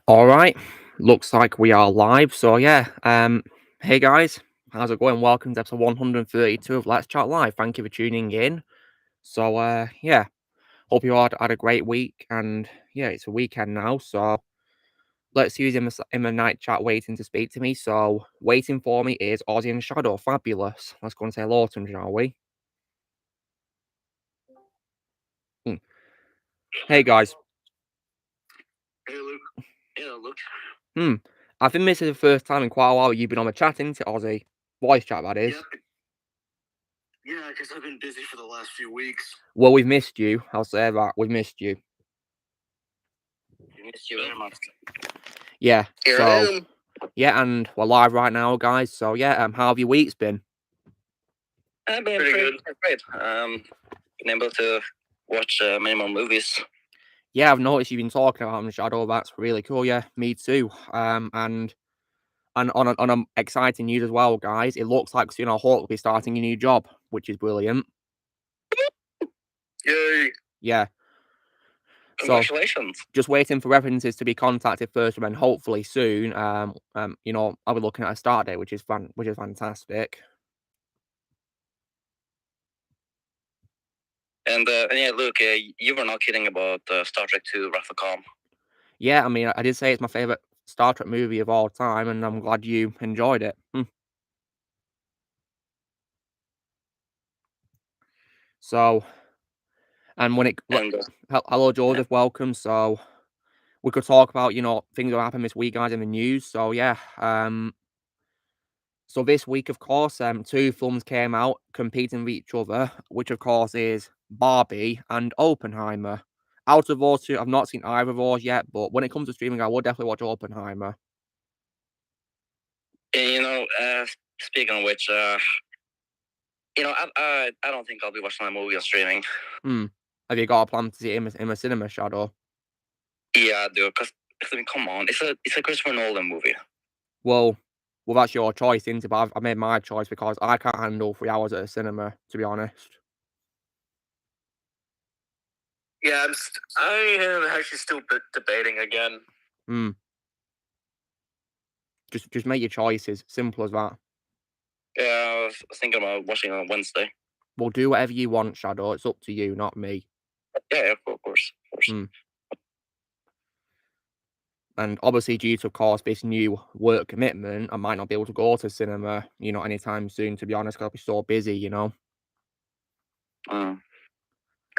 All right, looks like we are live. So yeah, hey guys, how's it going? Welcome to episode 132 of Let's Chat Live. Thank you for tuning in. So yeah, hope you all had a great week, and yeah, it's a weekend now. So let's use him in the night chat waiting to speak to me. So waiting for me is Ozzy and Shadow. Fabulous. Let's go and say hello to him, shall we? Hmm. Hey guys. Hey, Luke. Yeah, Luke. Hmm. I think this is the first time in quite a while you've been on the chat, isn't it, Ozzy? Voice chat, that is. Yep. Yeah, because I've been busy for the last few weeks. Well, we've missed you. I'll say that. We've missed you. We missed you very much. Yeah. Here So, I am. yeah, and we're live right now, guys. So, yeah, how have your weeks been? I've been pretty good. Great. Been able to watch many more movies. Yeah, I've noticed you've been talking about them, Shadow. That's really cool. Yeah, me too. And on exciting news as well, guys. It looks like soon Hawk will be starting a new job, which is brilliant. Yay! Yeah. Congratulations. So, just waiting for references to be contacted first, and then hopefully soon, I'll be looking at a start date, which is fantastic. And yeah, Luke, you were not kidding about Star Trek II Wrath of Khan. Yeah, I mean, I did say it's my favorite Star Trek movie of all time, and I'm glad you enjoyed it. So, and when it hello Joseph, welcome. So we could talk about things that happened this week, guys, in the news. So yeah, so this week, of course, two films came out competing with each other, which of course is Barbie and Oppenheimer. Out of those two, I've not seen either of those yet, but when it comes to streaming, I will definitely watch Oppenheimer. And, speaking of which, I don't think I'll be watching that movie on streaming. Have you got a plan to see it in a cinema, Shadow? Yeah, I do. Because I mean, come on, it's a Christopher Nolan movie. Well, that's your choice, isn't it? But I've made my choice because I can't handle 3 hours at a cinema, to be honest. Yeah, I am actually still debating again. Just make your choices. Simple as that. Yeah, I was thinking about watching it on Wednesday. Well, do whatever you want, Shadow. It's up to you, not me. Yeah, of course. And obviously, due to, of course, this new work commitment, I might not be able to go to cinema, anytime soon, to be honest, because I'll be so busy,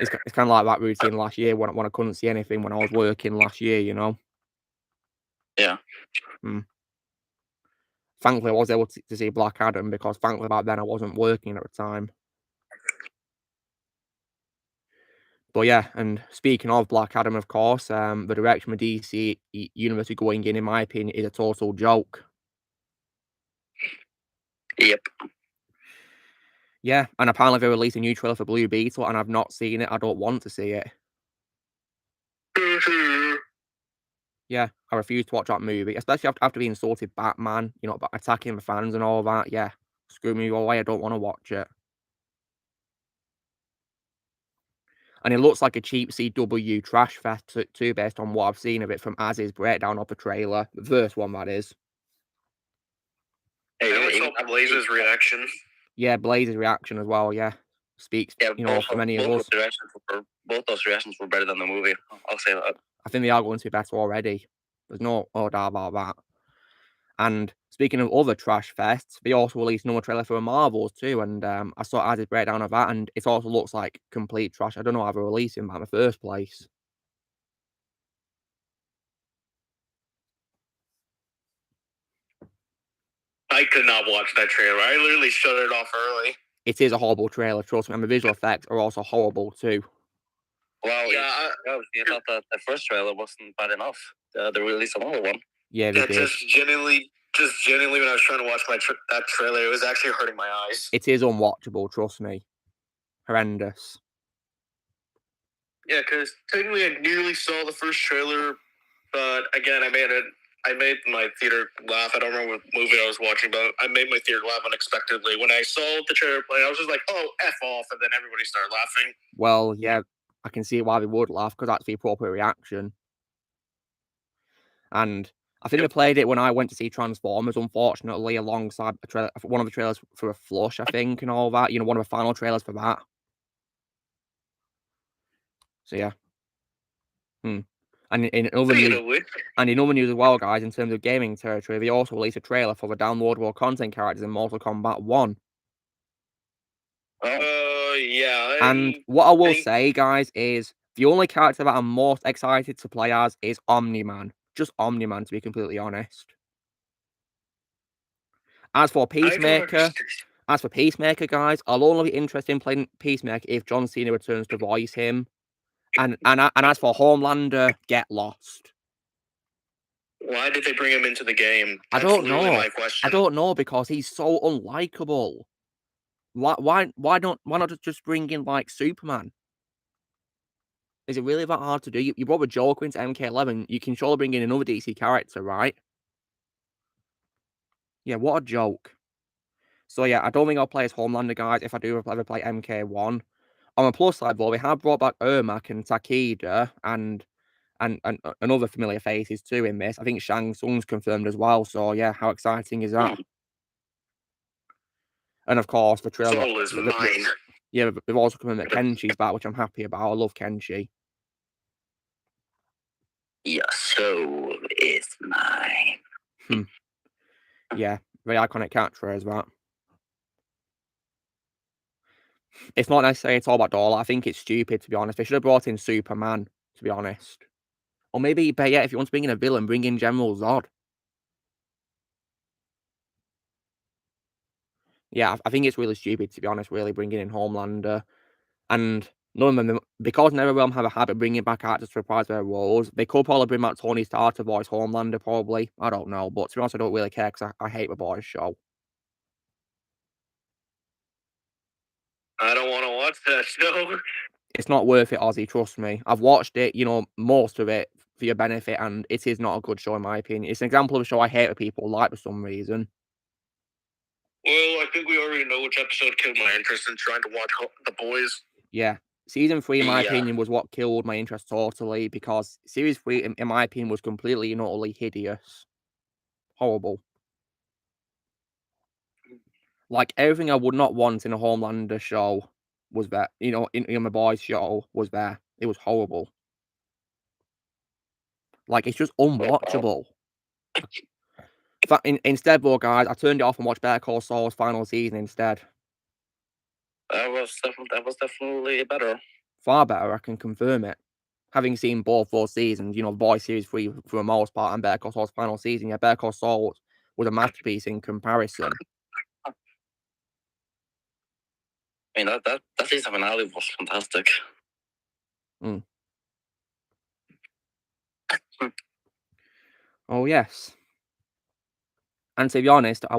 It's kind of like that routine last year when I couldn't see anything when I was working last year, Yeah. Thankfully, I was able to see Black Adam because thankfully back then I wasn't working at the time. But yeah, and speaking of Black Adam, of course, the direction of DC Universe going in my opinion, is a total joke. Yep. Yeah, and apparently they released a new trailer for Blue Beetle, and I've not seen it. I don't want to see it. Yeah, I refuse to watch that movie, especially after being insulted Batman, attacking the fans and all that. Yeah, screw me away. I don't want to watch it. And it looks like a cheap CW trash fest too, based on what I've seen of it from Az's breakdown of the trailer. The first one, that is. Hey, saw Blaze's reaction. Yeah, Blaze's reaction as well, yeah. Speaks, for many of us. Both those reactions were better than the movie. I'll say that. I think they are going to be better already. There's no doubt about that. And speaking of other trash fests, they also released another trailer for Marvels too, and I saw Az's breakdown of that, and it also looks like complete trash. I don't know how they're releasing that in the first place. I could not watch that trailer. I literally shut it off early. It is a horrible trailer, trust me, and the visual effects are also horrible too. Well, yeah, I thought that the first trailer wasn't bad enough. They released another one. Yeah, they did. Just genuinely, when I was trying to watch that trailer, it was actually hurting my eyes. It is unwatchable, trust me. Horrendous. Yeah, because technically I nearly saw the first trailer, but again, I made my theater laugh. I don't remember what movie I was watching, but I made my theater laugh unexpectedly. When I saw the trailer play, I was just like, oh, F off, and then everybody started laughing. Well, yeah, I can see why they would laugh, because that's the appropriate reaction. And I think they played it when I went to see Transformers, unfortunately, alongside one of the trailers for a Flush, I think, and all that. One of the final trailers for that. So yeah. And in other news as well, guys, in terms of gaming territory, they also released a trailer for the downloadable content characters in Mortal Kombat 1. Yeah. And what I will say, guys, is the only character that I'm most excited to play as is Omni-Man. Just Omni-Man, to be completely honest. As for Peacemaker, guys, I'll only be interested in playing Peacemaker if John Cena returns to voice him. And as for Homelander, get lost. Why did they bring him into the game? I don't literally know. my question. I don't know, because he's so unlikable. Why not just bring in like Superman? Is it really that hard to do? You brought the Joker into MK11. You can surely bring in another DC character, right? Yeah, what a joke. So yeah, I don't think I'll play as Homelander, guys, if I do ever play MK1. On the plus side, though, we have brought back Ermac and Takeda and other familiar faces too in this. I think Shang Tsung's confirmed as well. So yeah, how exciting is that? And of course, the trailer. Soul is mine. Yeah, they've also confirmed that Kenshi's back, which I'm happy about. I love Kenshi. Your soul is mine. Yeah, very iconic catchphrase, that. It's not necessarily it's all about Dollar. I think it's stupid, to be honest. They should have brought in Superman, to be honest. Or maybe, but yeah, if you want to bring in a villain, bring in General Zod. Yeah, I think it's really stupid, to be honest, really bringing in Homelander. And none of them, because NetherRealm have a habit of bringing back actors to reprise their roles, they could probably bring back Tony Stark to voice Homelander, probably. I don't know. But to be honest, I don't really care because I hate the boys' show. I don't want to watch that show. It's not worth it, Ozzy, trust me. I've watched it, most of it for your benefit, and it is not a good show in my opinion. It's an example of a show I hate that people like for some reason. Well, I think we already know which episode killed my interest in trying to watch The Boys. Yeah. Season 3, in my opinion, was what killed my interest totally, because Series 3, in my opinion, was completely and utterly hideous. Horrible. Like, everything I would not want in a Homelander show was there. In my boys' show was there. It was horrible. Like, it's just unwatchable. Instead, though, guys, I turned it off and watched Better Call Saul's final season instead. That was definitely better. Far better, I can confirm it. Having seen both those seasons, Boys Series 3 for the most part and Better Call Saul's final season, yeah, Better Call Saul was a masterpiece in comparison. I mean, that season finale was fantastic. Oh, yes. And to be honest, I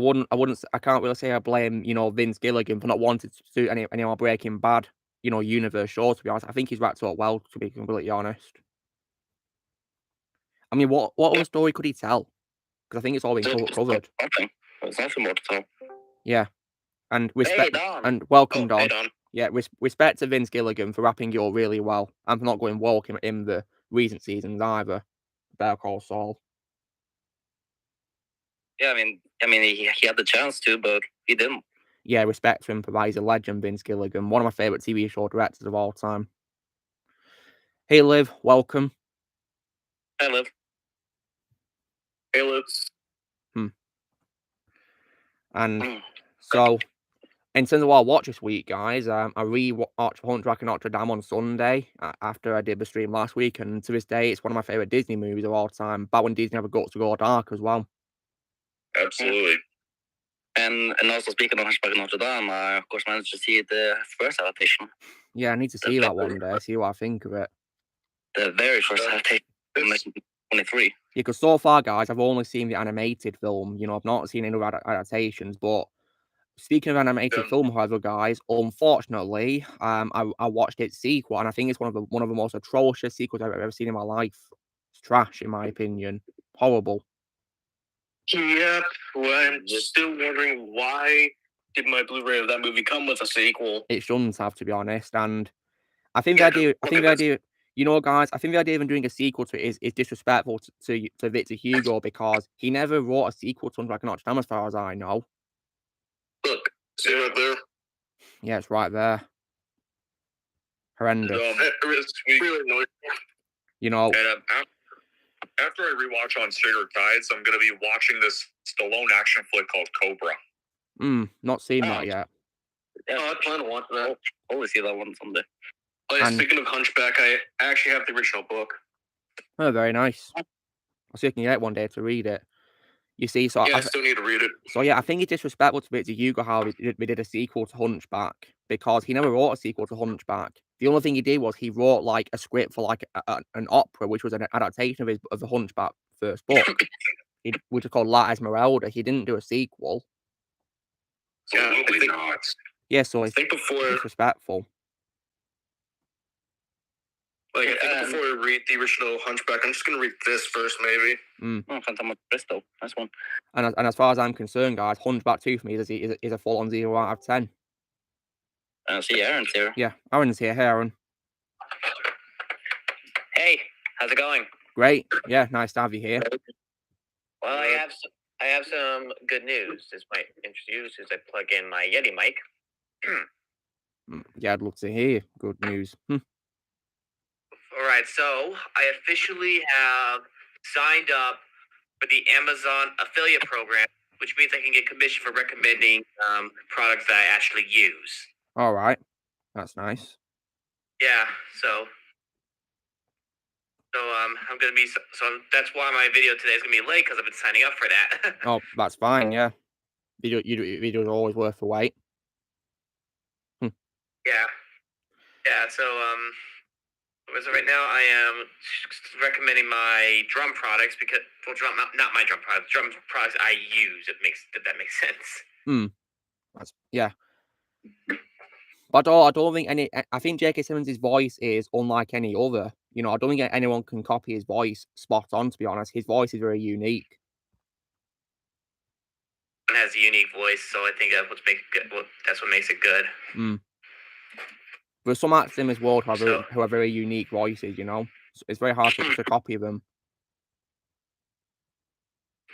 can't really say I blame, Vince Gilligan for not wanting to do any more Breaking Bad, universe shows, to be honest. I think he's wrapped up well, to be completely honest. I mean, what other story could he tell? Because I think it's all been covered. There's nothing more to tell. Yeah. And respect, Don. welcome, Don. Hey, Don. Yeah, respect to Vince Gilligan for wrapping it up really well, and for not going woke in the recent seasons either. Better Call Saul. Yeah, I mean, he had the chance to, but he didn't. Yeah, respect to him for that. He's a legend, Vince Gilligan. One of my favourite TV show directors of all time. Hey, Liv, welcome. Hey, Liv. Hey, Liv. And so, in terms of what I watched this week, guys, I re-watched Hunt, Drac and Notre Dame on Sunday after I did the stream last week, and to this day, it's one of my favourite Disney movies of all time. Back when Disney never got to go dark as well. Absolutely. And also speaking of Hunchback of Notre Dame, I of course managed to see the first adaptation. Yeah, I need to see that one day, see what I think of it. The very first adaptation, 1923. Yeah, because so far, guys, I've only seen the animated film. I've not seen any other adaptations. But speaking of animated film, however, guys, unfortunately, I watched its sequel, and I think it's one of the most atrocious sequels I've ever seen in my life. It's trash, in my opinion. Horrible. Yep. Well, I'm still wondering why did my Blu-ray of that movie come with a sequel? It shouldn't have, to be honest. And I think the idea You know, guys, I think the idea of him doing a sequel to it is disrespectful to Victor Hugo because he never wrote a sequel to Hunchback of Notre Dame, as far as I know. Look, see right there? Yeah, it's right there. Horrendous. It's really annoying. You know, And after I rewatch on Straighter Tides, I'm going to be watching this Stallone action flick called Cobra. not seen that yet. Yeah, I plan to watch that. I'll see that one someday. Oh, yeah, And- speaking of Hunchback, I actually have the original book. Oh, very nice. I'll see if I can get it one day to read it. You see, so Yeah, I still need to read it. So yeah, I think it's disrespectful to Victor Hugo how we did a sequel to Hunchback because he never wrote a sequel to Hunchback. The only thing he did was he wrote like a script for like an opera, which was an adaptation of the Hunchback first book, which is called La Esmeralda. He didn't do a sequel. Absolutely not. Yeah, so I it's think before, disrespectful. like, I think before I read the original Hunchback, I'm just gonna read this first, maybe. Oh, Phantom Bristol. Nice one. And as far as I'm concerned, guys, Hunchback 2 for me is a full-on 0 out of 10. I see Aaron's here. Yeah, Aaron's here. Hey, Aaron. Hey, how's it going? Great. Yeah, nice to have you here. Well, I have some good news. This might interest you as I plug in my Yeti mic. Yeah, I'd love to hear good news. All right, so I officially have signed up for the Amazon affiliate program, which means I can get commission for recommending products that I actually use. All right, that's nice. Yeah, so I'm gonna be so that's why my video today is gonna be late because I've been signing up for that. Oh, that's fine. Yeah, videos are always worth the wait. Yeah. So so right now I am recommending my drum products because not my drum products, drum products I use. Did that make sense? That's yeah. But I don't think I think J.K. Simmons' voice is unlike any other. You know, I don't think anyone can copy his voice spot on. To be honest, his voice is very unique. It has a unique voice, so I think that's what makes it good. There's some actors in this world who have very unique voices. You know, it's very hard to copy them.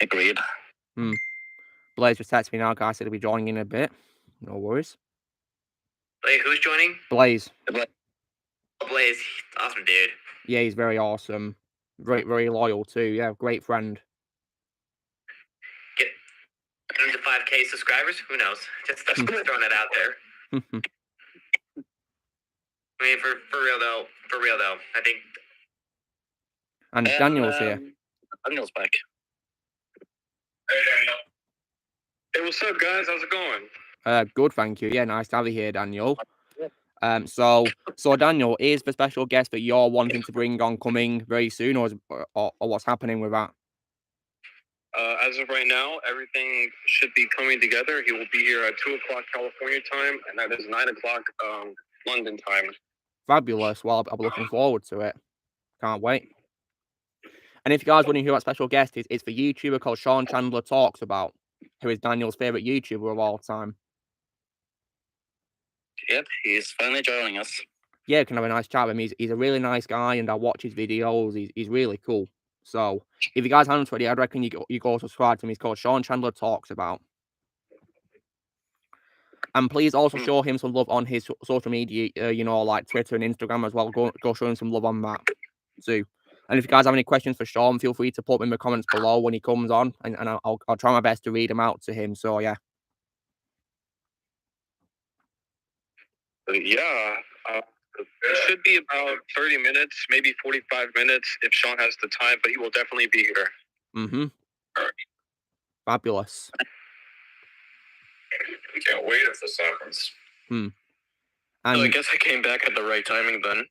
Agreed. Blaze just texted me now, guys. Said he'll be joining in a bit. No worries. Wait, who's joining? Blaze. Blaze, awesome dude. Yeah, he's very awesome. Very loyal too. Yeah, great friend. Get into 5K subscribers? Who knows? Just throwing it out there. I mean, for real though, I think. And Daniel's here. Daniel's back. Hey, Daniel. Hey, what's up, guys? How's it going? Good, thank you. Yeah, nice to have you here, Daniel. So Daniel, is the special guest that you're wanting to bring on coming very soon, or what's happening with that? As of right now, everything should be coming together. He will be here at 2:00 California time, and that is 9:00 London time. Fabulous. Well, I'll be looking forward to it. Can't wait. And if you guys want to hear what special guest is, it's the YouTuber called Chandler Talks About, who is Daniel's favorite YouTuber of all time. Yep, he's finally joining us. Yeah, can have a nice chat with him. He's a really nice guy, and I watch his videos. He's really cool. So if you guys haven't already, I'd reckon you go subscribe to him. He's called Chandler Talks About. And please also show him some love on his social media, you know, like Twitter and Instagram as well. Go show him some love on that too. And if you guys have any questions for Sean, feel free to put them in the comments below when he comes on, and I'll try my best to read them out to him. So yeah. Yeah, it should be about 30 minutes, maybe 45 minutes if Sean has the time, but he will definitely be here. Fabulous. We can't wait if this happens. And I guess I came back at the right timing then.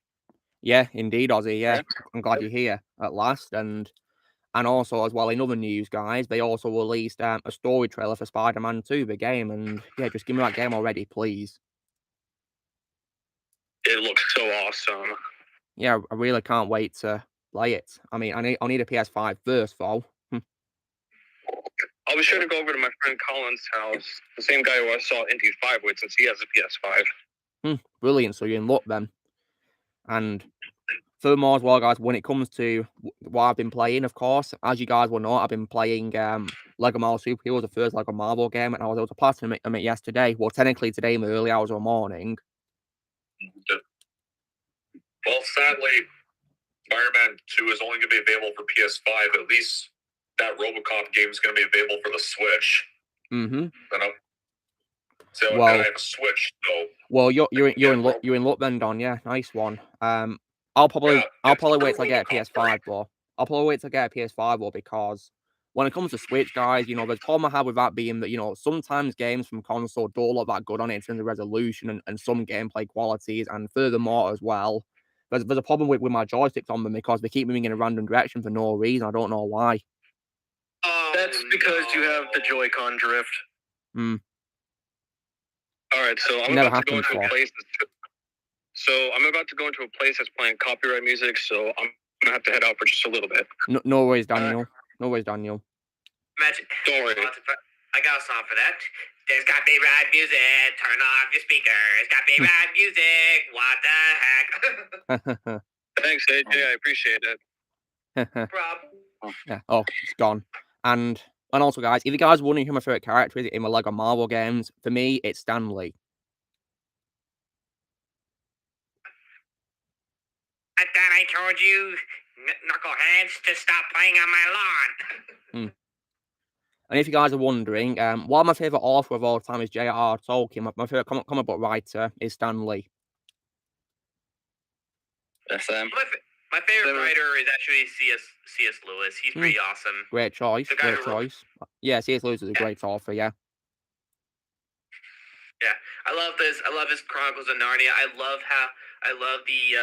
Yeah, indeed, Ozzy. Yeah, I'm glad you're here at last. And also, as well, in other news, guys, they also released a story trailer for Spider-Man 2, the game. And yeah, just give me that game already, please. It looks so awesome. Yeah, I really can't wait to play it. I mean, I'll need a PS5 first, though. I'll be sure to go over to my friend Colin's house, the same guy who I saw Indy 5 with, since he has a PS5. Brilliant. So you're in luck then. And Furthermore, as well, guys, when it comes to what I've been playing, of course, as you guys will know, I've been playing Lego Marvel Superheroes, the first Lego Marvel game, and I was able to platinum it yesterday. Well, technically today in the early hours of the morning. Well, sadly, Spider-Man 2 is only going to be available for PS5. At least that RoboCop game is going to be available for the Switch. Mm-hmm. You know? So, Well, and I have a Switch, so... Well, you're in luck then, Don. Yeah, nice one. I'll probably wait till I get a PS5, but I'll probably wait till I get a PS5, or because when it comes to Switch, guys, you know, there's a problem I have with that being that, you know, sometimes games from console don't look that good on it in terms of resolution and some gameplay qualities, and furthermore as well, there's a problem with my joysticks on them because they keep moving in a random direction for no reason. I don't know why. That's because you have the Joy-Con drift. Hmm. All right, so I'm about to go into a place. I'm about to go into a place that's playing copyright music, so I'm gonna have to head out for just a little bit. No worries, Daniel. No worries, Daniel. Magic. Don't worry. I got a song for that. There's copyright music. Turn off your speakers. Copyright music. What the heck? Thanks, AJ. I appreciate it. Problem. Yeah. Oh, it's gone. And also, guys, if you guys are wondering who my favorite character is in the Lego Marvel games, for me, it's Stanley. I thought I told you, knuckleheads, to stop playing on my lawn. And if you guys are wondering, while my favorite author of all time is J.R.R. Tolkien, my favorite comic book writer is Stan Lee. Yes, my favorite writer is actually C.S. Lewis. He's pretty awesome. Great choice. Great choice. Yeah, C.S. Lewis is a great author. Yeah. Yeah, I love his Chronicles of Narnia. I love the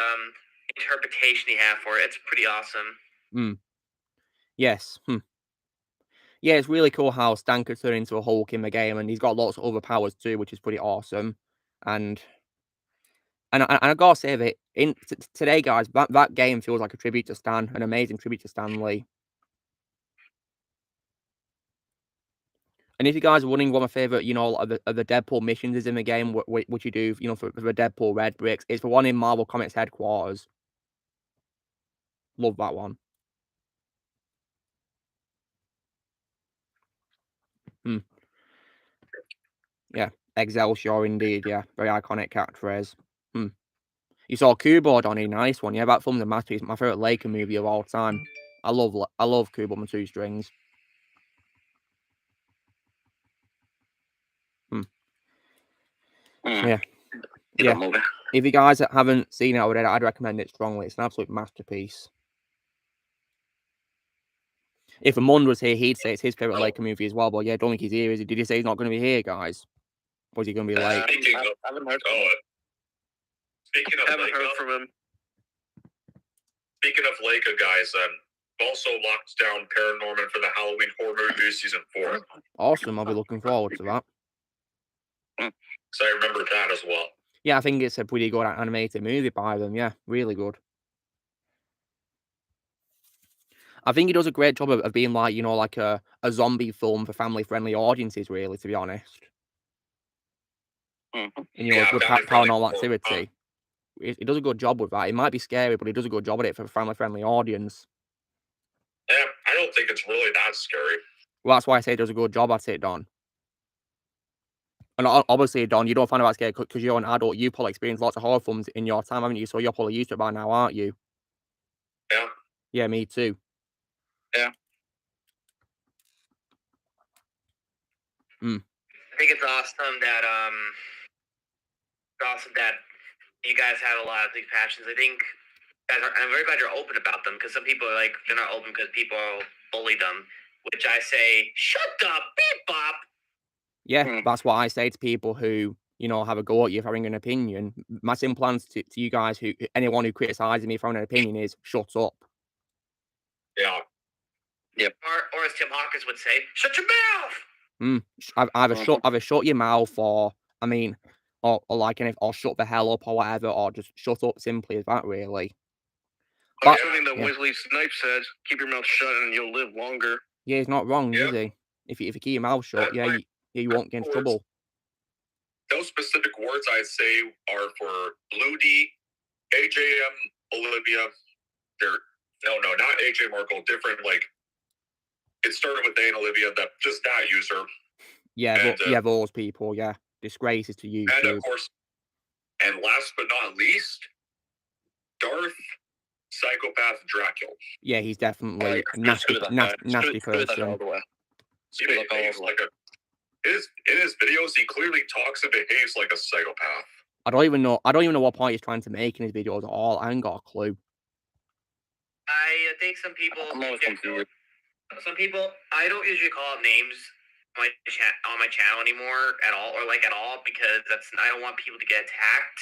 interpretation he had for it. It's pretty awesome. Yes. Yeah, it's really cool how Stan could turn into a Hulk in the game, and he's got lots of other powers too, which is pretty awesome. And I gotta say that today, guys, that game feels like a tribute to Stan, an amazing tribute to Stan Lee. And if you guys are wondering what my favorite, you know, of the Deadpool missions is in the game, which you do, you know, for the Deadpool Red Bricks, it's the one in Marvel Comics headquarters. Love that one. Yeah, Excelsior indeed. Yeah, very iconic catchphrase. You saw Kubo, Donnie. Nice one. Yeah, that film's a masterpiece. My favorite Laker movie of all time. I love Kubo and the Two Strings. Yeah. If you guys haven't seen it already, I'd recommend it strongly. It's an absolute masterpiece. If Amund was here, he'd say it's his favorite Laker movie as well. But yeah, I don't think he's here, is he? Did he say he's not going to be here, guys? Or is he going to be late? I haven't heard from him. From him. Speaking of Leica, guys, also locked down Paranorman for the Halloween Horror Movie Season 4. Awesome. I'll be looking forward to that. So I remember that as well. Yeah, I think it's a pretty good animated movie by them. Yeah, really good. I think he does a great job of being like, you know, like a zombie film for family-friendly audiences, really, to be honest. And, you know, good paranormal activity. He does a good job with that. It might be scary, but he does a good job at it for a family-friendly audience. Yeah, I don't think it's really that scary. Well, that's why I say he does a good job at it, Don. And obviously, Don, you don't find out scared because you're an adult. You've probably experienced lots of horror films in your time, haven't you? So you're probably used to it by now, aren't you? Yeah. Yeah, me too. Yeah. I think it's awesome that you guys have a lot of these passions. I think I'm very glad you're open about them, because some people are like, they're not open because people bully them, which I say, shut up, beep bop. Yeah, that's what I say to people who, you know, have a go at you for having an opinion. My simple answer to you guys, anyone who criticizes me for having an opinion, is shut up. Yeah. Yep. Or as Tim Hawkins would say, shut your mouth. Either shut your mouth, or I mean, or shut the hell up, or whatever, or just shut up. Simply as that, really. But something that Wesley Snipes said: "Keep your mouth shut, and you'll live longer." Yeah, he's not wrong, is he? If you keep your mouth shut, you won't get in trouble. Those specific words I'd say are for Blue D, AJM, Olivia, No, not AJ Markle. Different, like, it started with Dane Olivia, just that user. Yeah, yeah, those people, yeah. Disgraces to YouTube. And of course, and last but not least, Darth Psychopath Dracula. Yeah, he's definitely a nasty person. In his videos, he clearly talks and behaves like a psychopath. I don't even know what point he's trying to make in his videos at all. I ain't got a clue. I think some people. Some people. I don't usually call out names on my channel anymore at all, because I don't want people to get attacked.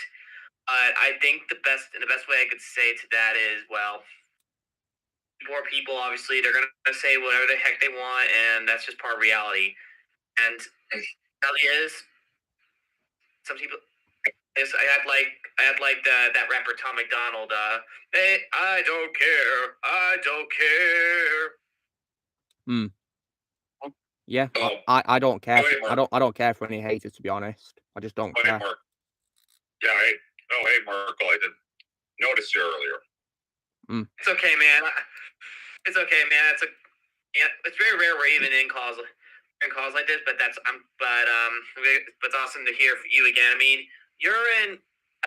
I think the best way I could say to that is, well, more people, obviously, they're gonna say whatever the heck they want, and that's just part of reality. And reality is, some people. I had like that rapper Tom McDonald. Hey, I don't care. I don't care. Yeah, I don't care. I don't care for any haters, to be honest. I just don't care. Mark. Yeah, hey, Markle, I didn't notice you earlier. It's okay, man. It's okay, man. It's very rare we're even in calls like this, but it's awesome to hear from you again. I mean,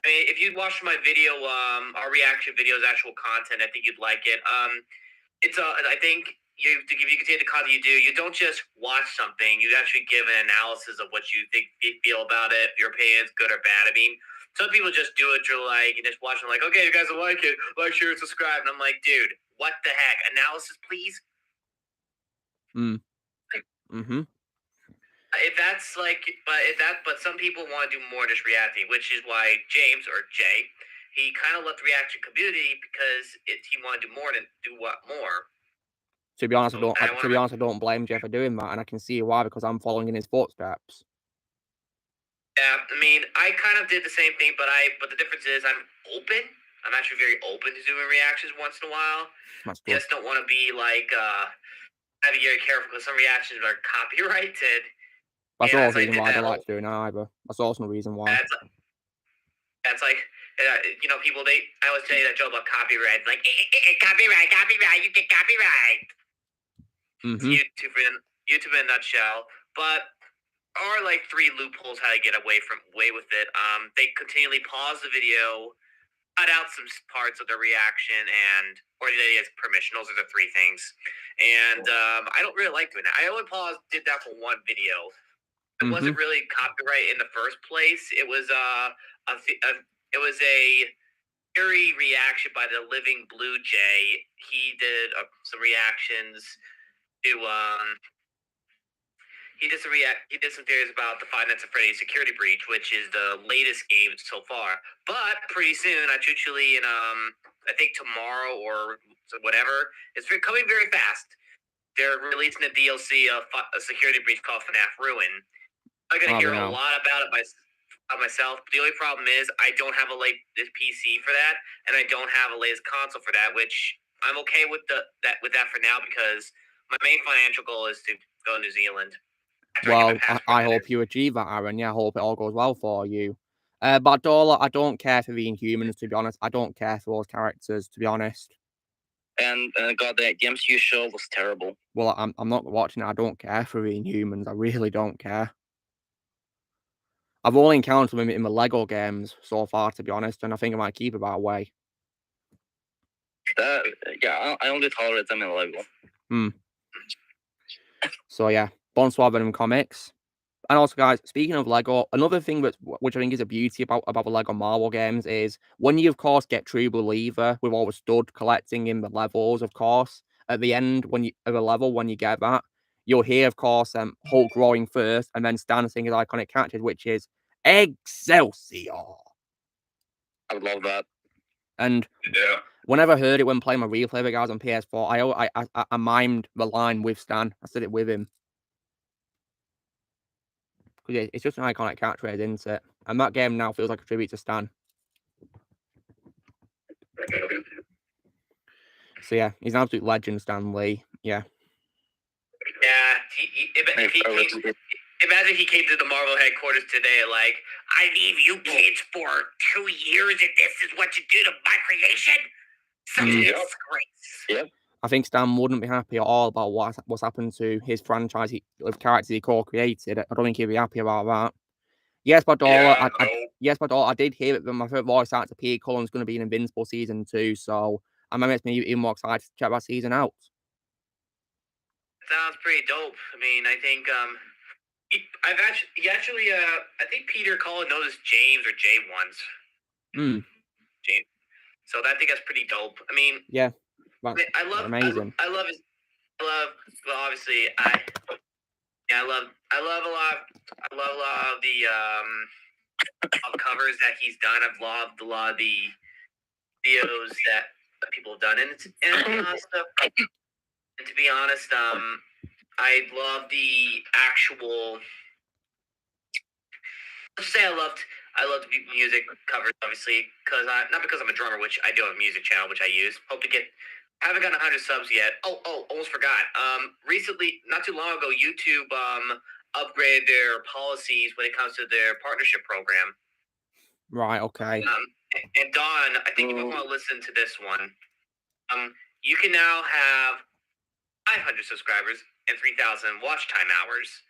if you watched my video, our reaction videos, actual content, I think you'd like it. I think you continue the content you do, you don't just watch something, you actually give an analysis of what you feel about it, your opinions, good or bad. I mean, some people just do it to and just watch it like, okay, you guys will like it, like, share, and subscribe. And I'm like, dude, what the heck? Analysis, please? But some people want to do more just reacting, which is why James, or Jay, he kind of left the reaction community because he wanted to do more than do what more. To be honest, I don't blame Jeff for doing that, and I can see why, because I'm following in his footsteps. Yeah, I mean, I kind of did the same thing, but the difference is I'm open. I'm actually very open to doing reactions once in a while. That's good. Just don't want to be like, I have to be very careful because some reactions are copyrighted. That's also the reason why I don't like doing it either. That's also the reason why. That's like, people, I always tell you that joke about copyright. Like, copyright, you get copyright. YouTube in a nutshell. But are like 3 loopholes how to get away with it. They continually pause the video, cut out some parts of the reaction, or they get permission. Those are the 3 things. And I don't really like doing that. I only did that for one video. It wasn't really copyright in the first place. It was a theory reaction by the Living Blue Jay. He did some reactions to he did some theories about the Five Nights at Freddy's Security Breach, which is the latest game so far. But pretty soon, actually, in I think tomorrow or whatever, it's coming very fast. They're releasing a DLC of a Security Breach called FNAF Ruin. I'm gonna hear a lot about it myself. But the only problem is I don't have this PC for that, and I don't have a latest console for that. Which I'm okay with that for now, because my main financial goal is to go to New Zealand. Well, I hope you achieve that, Aaron. Yeah, I hope it all goes well for you. But I don't care for the Inhumans, to be honest. I don't care for those characters, to be honest. And God, the MCU show was terrible. Well, I'm not watching it. I don't care for the Inhumans. I really don't care. I've only encountered them in the Lego games so far, to be honest, and I think I might keep it that way. I only tolerate them in Lego. So yeah, bonsoir Venom Comics. And also, guys, speaking of Lego, another thing which I think is a beauty about the Lego Marvel games is when you, of course, get True Believer with all the stud collecting in the levels, of course, at the end of a level, when you get that, you'll hear, of course, Hulk roaring first, and then Stan singing his iconic character, which is Excelsior. I love that. And whenever I heard it when playing my replay with guys on PS4, I mimed the line with Stan. I said it with him. Because it's just an iconic character, isn't it? And that game now feels like a tribute to Stan. So yeah, he's an absolute legend, Stan Lee. Yeah. Yeah. Imagine he came to the Marvel headquarters today, like, I need you kids for 2 years, and this is what you do to my creation? Such a Yep. disgrace. I think Stan wouldn't be happy at all about what's happened to his franchise of characters he co-created. I don't think he'd be happy about that. Yes, my daughter. Yes, my daughter. I did hear it, but my favorite voice actor, Peter Cullen's going to be in Invincible season 2, so that makes me even more excited to check that season out. Sounds pretty dope. I mean, I think I think Peter Cullen knows James or Jay once. James. So I think that's pretty dope. I mean, yeah, I love amazing. Well, obviously, I love a lot of the covers that he's done. I've loved a lot of the videos that people have done, and to be honest, I love the actual. Let's say I loved the music covers, obviously, not because I'm a drummer, which I do have a music channel which I use. Haven't gotten 100 subs yet. Oh, almost forgot. Recently, not too long ago, YouTube upgraded their policies when it comes to their partnership program. Right. Okay. And Don, I think you want to listen to this one. You can now have 500 subscribers and 3,000 watch time hours.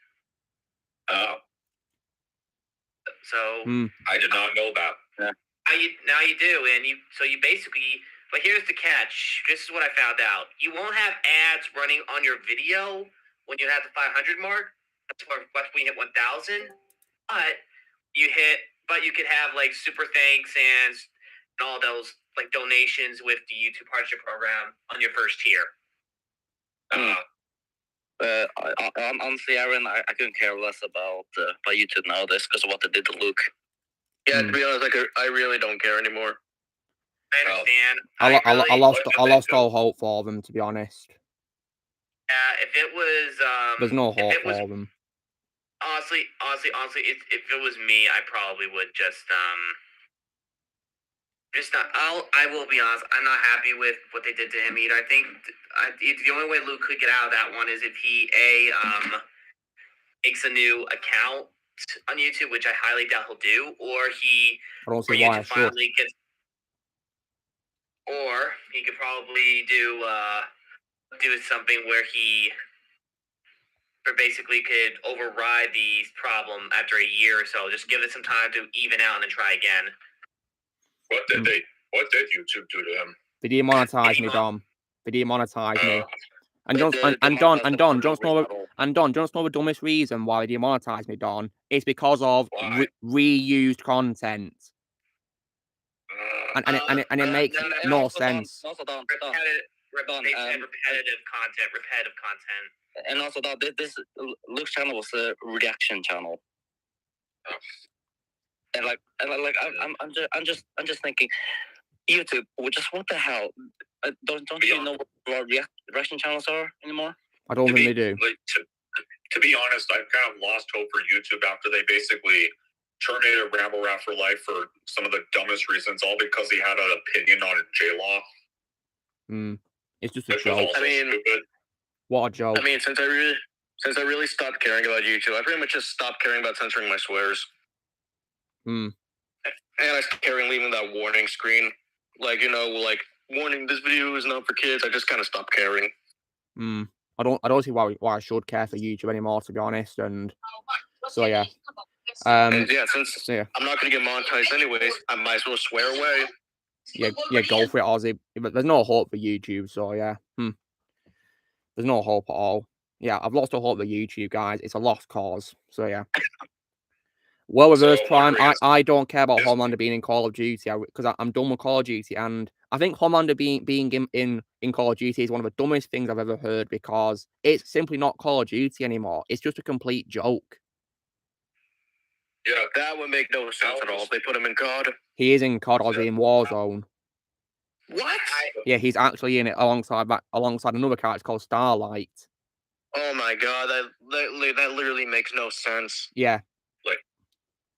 So I did not know that. Yeah. Now you do, and you basically. But here's the catch. This is what I found out. You won't have ads running on your video when you have the 500 mark. That's when you hit 1,000. But you could have like super thanks and all those like donations with the YouTube partnership program on your first tier. Honestly, Aaron, I couldn't care less about YouTube nowadays because of what they did to Luke. Yeah, to be honest, I really don't care anymore. I understand. I lost all hope for them, to be honest. If it was, there's no hope for them. Honestly, if it was me, I probably would just not. I will be honest. I'm not happy with what they did to him either. I think the only way Luke could get out of that one is if he makes a new account on YouTube, which I highly doubt he'll do, or he finally gets. Or he could probably do something where he basically could override the problem after a year or so. Just give it some time to even out and then try again. What did YouTube do to him? They demonetized me, Dom. They demonetized me. And Don, John's know the dumbest reason why they demonetized me, Don. It's because of reused content. And it makes no sense. Repetitive content. And also, this Luke's channel was a reaction channel. And I'm just thinking, YouTube, just what the hell? Don't you know what reaction channels are anymore? I don't think they do. To be honest, I've kind of lost hope for YouTube after they basically terminated Ramble Rat for life for some of the dumbest reasons, all because he had an opinion on J-Law. It's just a joke. I mean, stupid. What a joke. I mean, since I really stopped caring about YouTube, I pretty much just stopped caring about censoring my swears. And I stopped caring leaving that warning screen. Like, warning, this video is not for kids. I just kind of stopped caring. I don't see why I should care for YouTube anymore, to be honest. And so yeah. Since I'm not going to get monetized anyways, I might as well swear away. Yeah, go for it, Ozzy. But there's no hope for YouTube, so yeah. There's no hope at all. Yeah, I've lost all hope for YouTube, guys. It's a lost cause. So yeah. Well, Reverse Prime, I don't care about Homelander being in Call of Duty because I'm done with Call of Duty, and I think Homelander being in Call of Duty is one of the dumbest things I've ever heard because it's simply not Call of Duty anymore. It's just a complete joke. Yeah, that would make no sense at all if they put him in COD. He is in COD, Ozzy, in Warzone. What? Yeah, he's actually in it alongside another character called Starlight. Oh my god, that literally makes no sense. Yeah.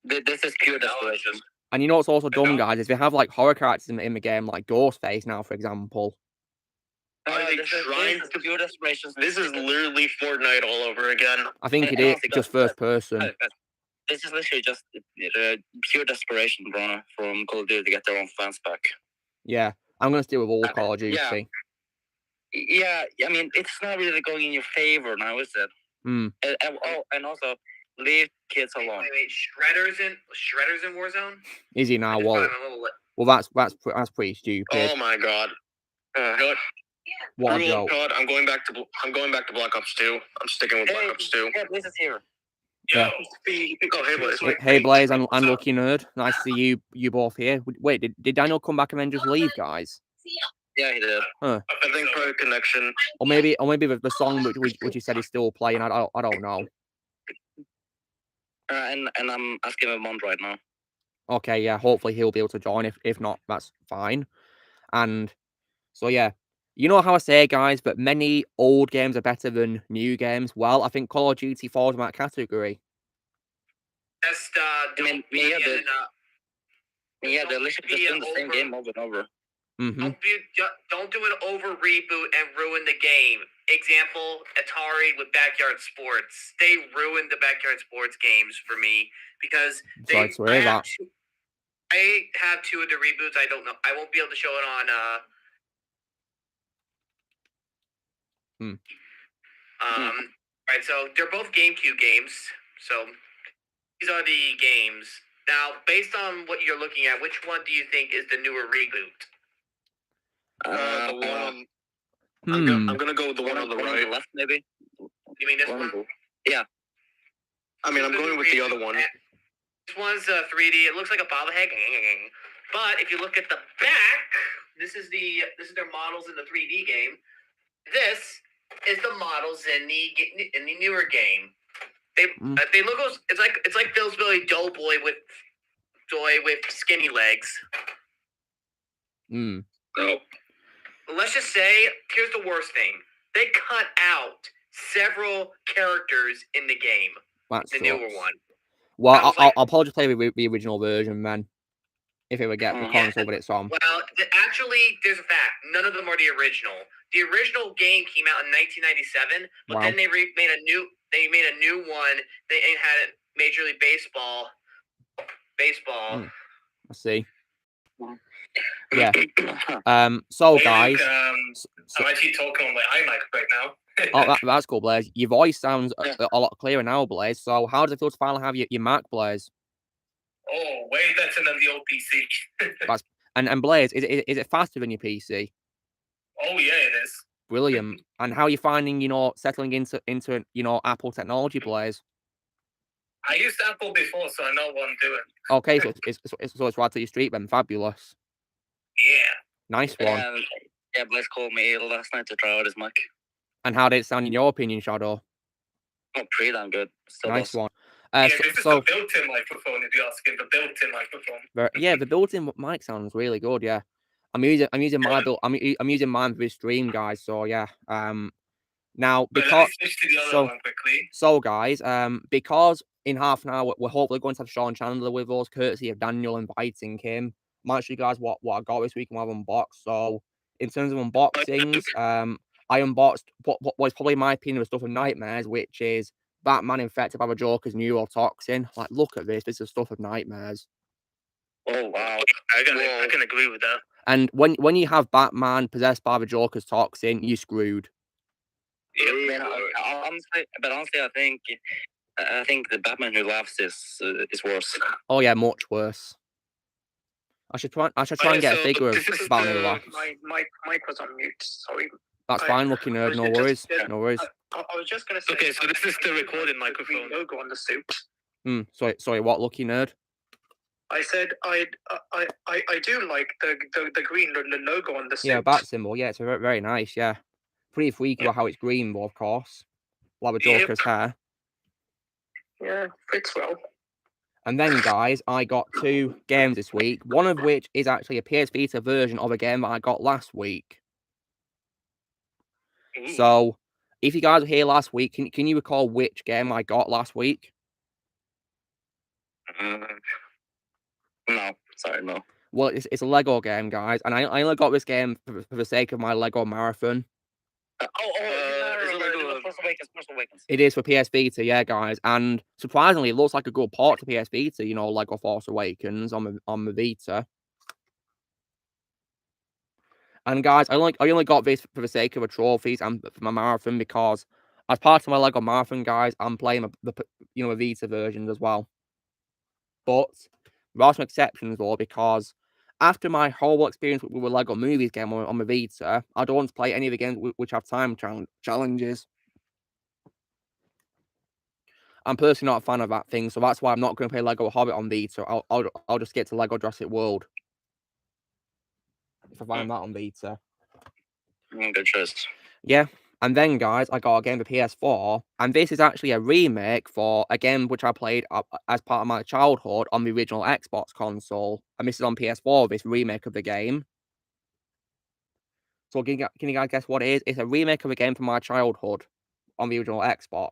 This is pure desperation. And you know what's also dumb, guys, is they have like horror characters in the game, like Ghostface now, for example. This is pure desperation. This is literally Fortnite all over again. I think it is just first person. This is literally just pure desperation, bro, from Call of Duty to get their own fans back. Yeah. I'm gonna stick with all Call of Duty. Yeah, I mean, it's not really going in your favor now, is it? And also, leave kids alone. Wait. Shredder's in Warzone? Is he now? Well, that's pretty stupid. Oh my god. What a joke. God, I'm going back to Black Ops 2. I'm sticking with Black Ops 2. Yeah, Blaze is here. Yeah. Oh, hey Blaze. Hey Blaze and Lucky Nerd. Nice to see you both here. Wait, did Daniel come back and then just leave, guys? Yeah, he did. I think for a connection. Or maybe the song which he said he's still playing. I don't know. And I'm asking him on right now. Okay, yeah. Hopefully he'll be able to join. If not, that's fine. And so yeah, you know how I say, guys, but many old games are better than new games. Well, I think Call of Duty falls in that category. Just they're literally just doing the same game over and over. Don't do an over reboot and ruin the game. Example, Atari with Backyard Sports. They ruined the Backyard Sports games for me because I have two of the reboots. I don't know. I won't be able to show it on Right, so they're both GameCube games. So these are the games. Now, based on what you're looking at, which one do you think is the newer reboot? The one. I'm gonna go with the one on the right. Left, maybe. You mean this one? Yeah. I mean, I'm going with the other one. This one's 3D. It looks like a bobblehead. But if you look at the back, this is their models in the 3D game. This is the models in the newer game. They look. It's like Bill's Billy Doughboy with skinny legs. Oh. Let's just say, here's the worst thing. They cut out several characters in the game. The newer one. Well, I'll probably just play the original version, man. If it would get the console that it's on. Well, actually, there's a fact. None of them are the original. The original game came out in 1997, but then they made a new one. They had Major League Baseball. I see. Yeah. So guys, I'm actually talking on my iMac right now. Oh, that's cool, Blaze. Your voice sounds a lot clearer now, Blaze. So how does it feel to finally have your Mac, Blaze? Oh, way better than the old PC. And Blaze, is it faster than your PC? Oh yeah, it is. Brilliant. And how are you finding, settling into Apple technology, Blaze? I used Apple before, so I know what I'm doing. Okay, so it's right to your street then. Fabulous. Yeah. Nice one. Yeah, Blaze called me last night to try out his Mac. And how did it sound in your opinion, Shadow? Oh, pretty damn good. Nice one. This is the built-in microphone, if you're asking. The built-in microphone. Yeah, the built-in mic sounds really good. Yeah, I'm using my I'm using mine for this stream, guys. So yeah. Now because guys, because in half an hour we're hopefully going to have Sean Chandler with us, courtesy of Daniel inviting him. I'm actually, guys, what I got this week and what I've unboxed. So in terms of unboxings, I unboxed what was probably my opinion of Stuff of Nightmares, which is Batman infected by the Joker's neurotoxin. Like, look at this. This is Stuff of Nightmares. Oh wow, I can agree with that. And when you have Batman possessed by the Joker's toxin, you're screwed. Yeah, honestly, I think the Batman Who Laughs is worse. Oh yeah, much worse. I should try and get a figure of Batman Who Laughs. My mic was on mute. Sorry. That's fine, Lucky Nerd. No worries. No worries. I was just gonna say. Okay, so this is the recording microphone. Logo on the suit. Sorry. What, Lucky Nerd? I said I do like the green logo on the suit. Yeah, bat symbol. Yeah, it's very, very nice. Yeah, pretty freaky about how it's green, but of course, like the Joker's hair. Yeah, fits well. And then, guys, I got 2 games this week. One of which is actually a PS Vita version of a game that I got last week. So, if you guys were here last week, can you recall which game I got last week? No, sorry, no. Well, it's a Lego game, guys, and I only got this game for the sake of my Lego marathon. Force Awakens. It is for PS Vita, yeah, guys, and surprisingly, it looks like a good port to PS Vita. Lego Force Awakens on the Vita. And guys, I only got this for the sake of the trophies and for my marathon because as part of my Lego marathon, guys, I'm playing the Vita versions as well. But there are some exceptions though, because after my horrible experience with the Lego Movies game on the Vita, I don't want to play any of the games which have time challenges. I'm personally not a fan of that thing, so that's why I'm not going to play Lego Hobbit on Vita. I'll just get to Lego Jurassic World if I find that on Vita. Good choice. Yeah, and then guys, I got a game for PS4, and this is actually a remake for a game which I played as part of my childhood on the original Xbox console, and this is on PS4. This remake of the game. So can you guys guess what it is? It's a remake of a game from my childhood on the original Xbox,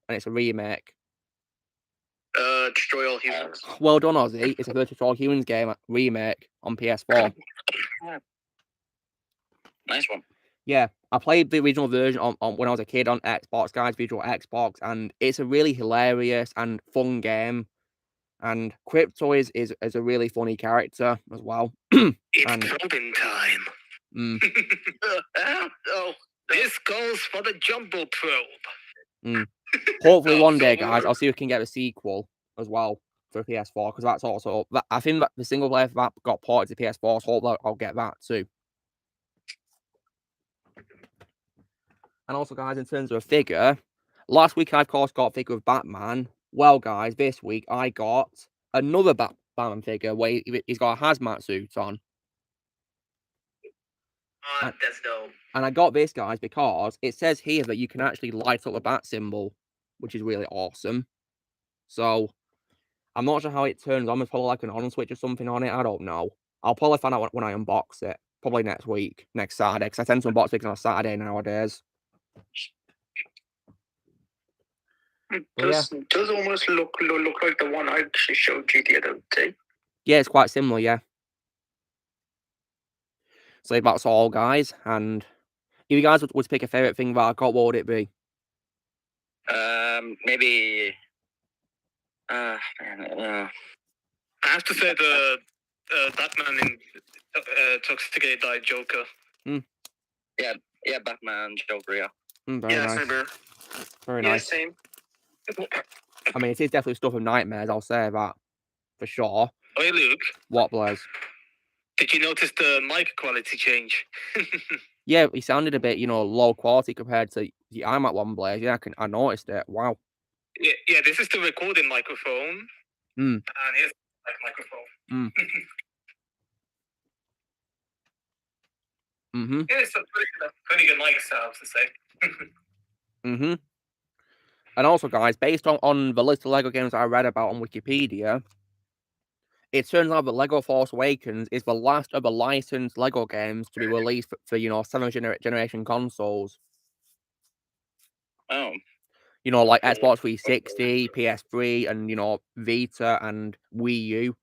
and it's a remake. Destroy All Humans. Well done, Ozzy. It's a Destroy All Humans game remake on PS4. Nice one. Yeah, I played the original version on when I was a kid on Xbox, guys, visual Xbox, and it's a really hilarious and fun game. And Crypto is a really funny character as well. It's probing time. Oh, this goes for the Jumbo Probe. Hopefully one day, guys, I'll see if we can get a sequel as well for PS4, because that's also I think that the single player for that got ported to PS4, so hopefully I'll get that too. And also, guys, in terms of a figure, last week I, of course, got a figure of Batman. Well, guys, this week I got another Batman figure where he's got a hazmat suit on. That's dope. And I got this, guys, because it says here that you can actually light up the bat symbol, which is really awesome. So, I'm not sure how it turns on. There's probably like an on switch or something on it. I don't know. I'll probably find out when I unbox it. Probably next week, next Saturday, because I tend to unbox things on a Saturday nowadays. It does almost look like the one I actually showed you the other day. Yeah, it's quite similar, yeah. So that's all, guys. And if you guys would pick a favourite thing that I got, what would it be? Maybe. I have to say the Batman in Toxicated Eye Joker. Yeah, Batman, Joker, yeah. Very nice. Same here. Very nice. Same. I mean, it is definitely stuff of nightmares, I'll say that. For sure. Hey, Luke. What, Blaze? Did you notice the mic quality change? Yeah, he sounded a bit, low quality compared to the iMac one, Blaze. Yeah, I noticed it. Wow. Yeah, this is the recording microphone. And here's the microphone. Yeah, it's a pretty good mic sound, to say. And also, guys, based on the list of Lego games I read about on Wikipedia, it turns out that Lego Force Awakens is the last of the licensed Lego games to be released for 7th generation consoles. Oh. Like Xbox 360, PS3, and, Vita and Wii U,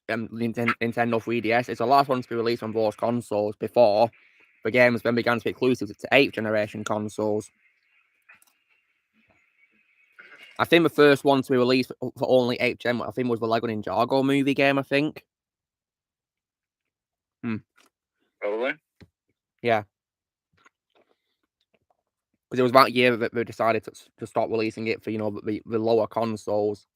and Nintendo 3DS. It's the last one to be released on those consoles before the games then began to be exclusive to 8th generation consoles. I think the first one to be released for only 8th gen, I think, was the Lego Ninjago movie game, I think. Probably. Yeah. Because it was that year that they decided to stop releasing it for, the lower consoles.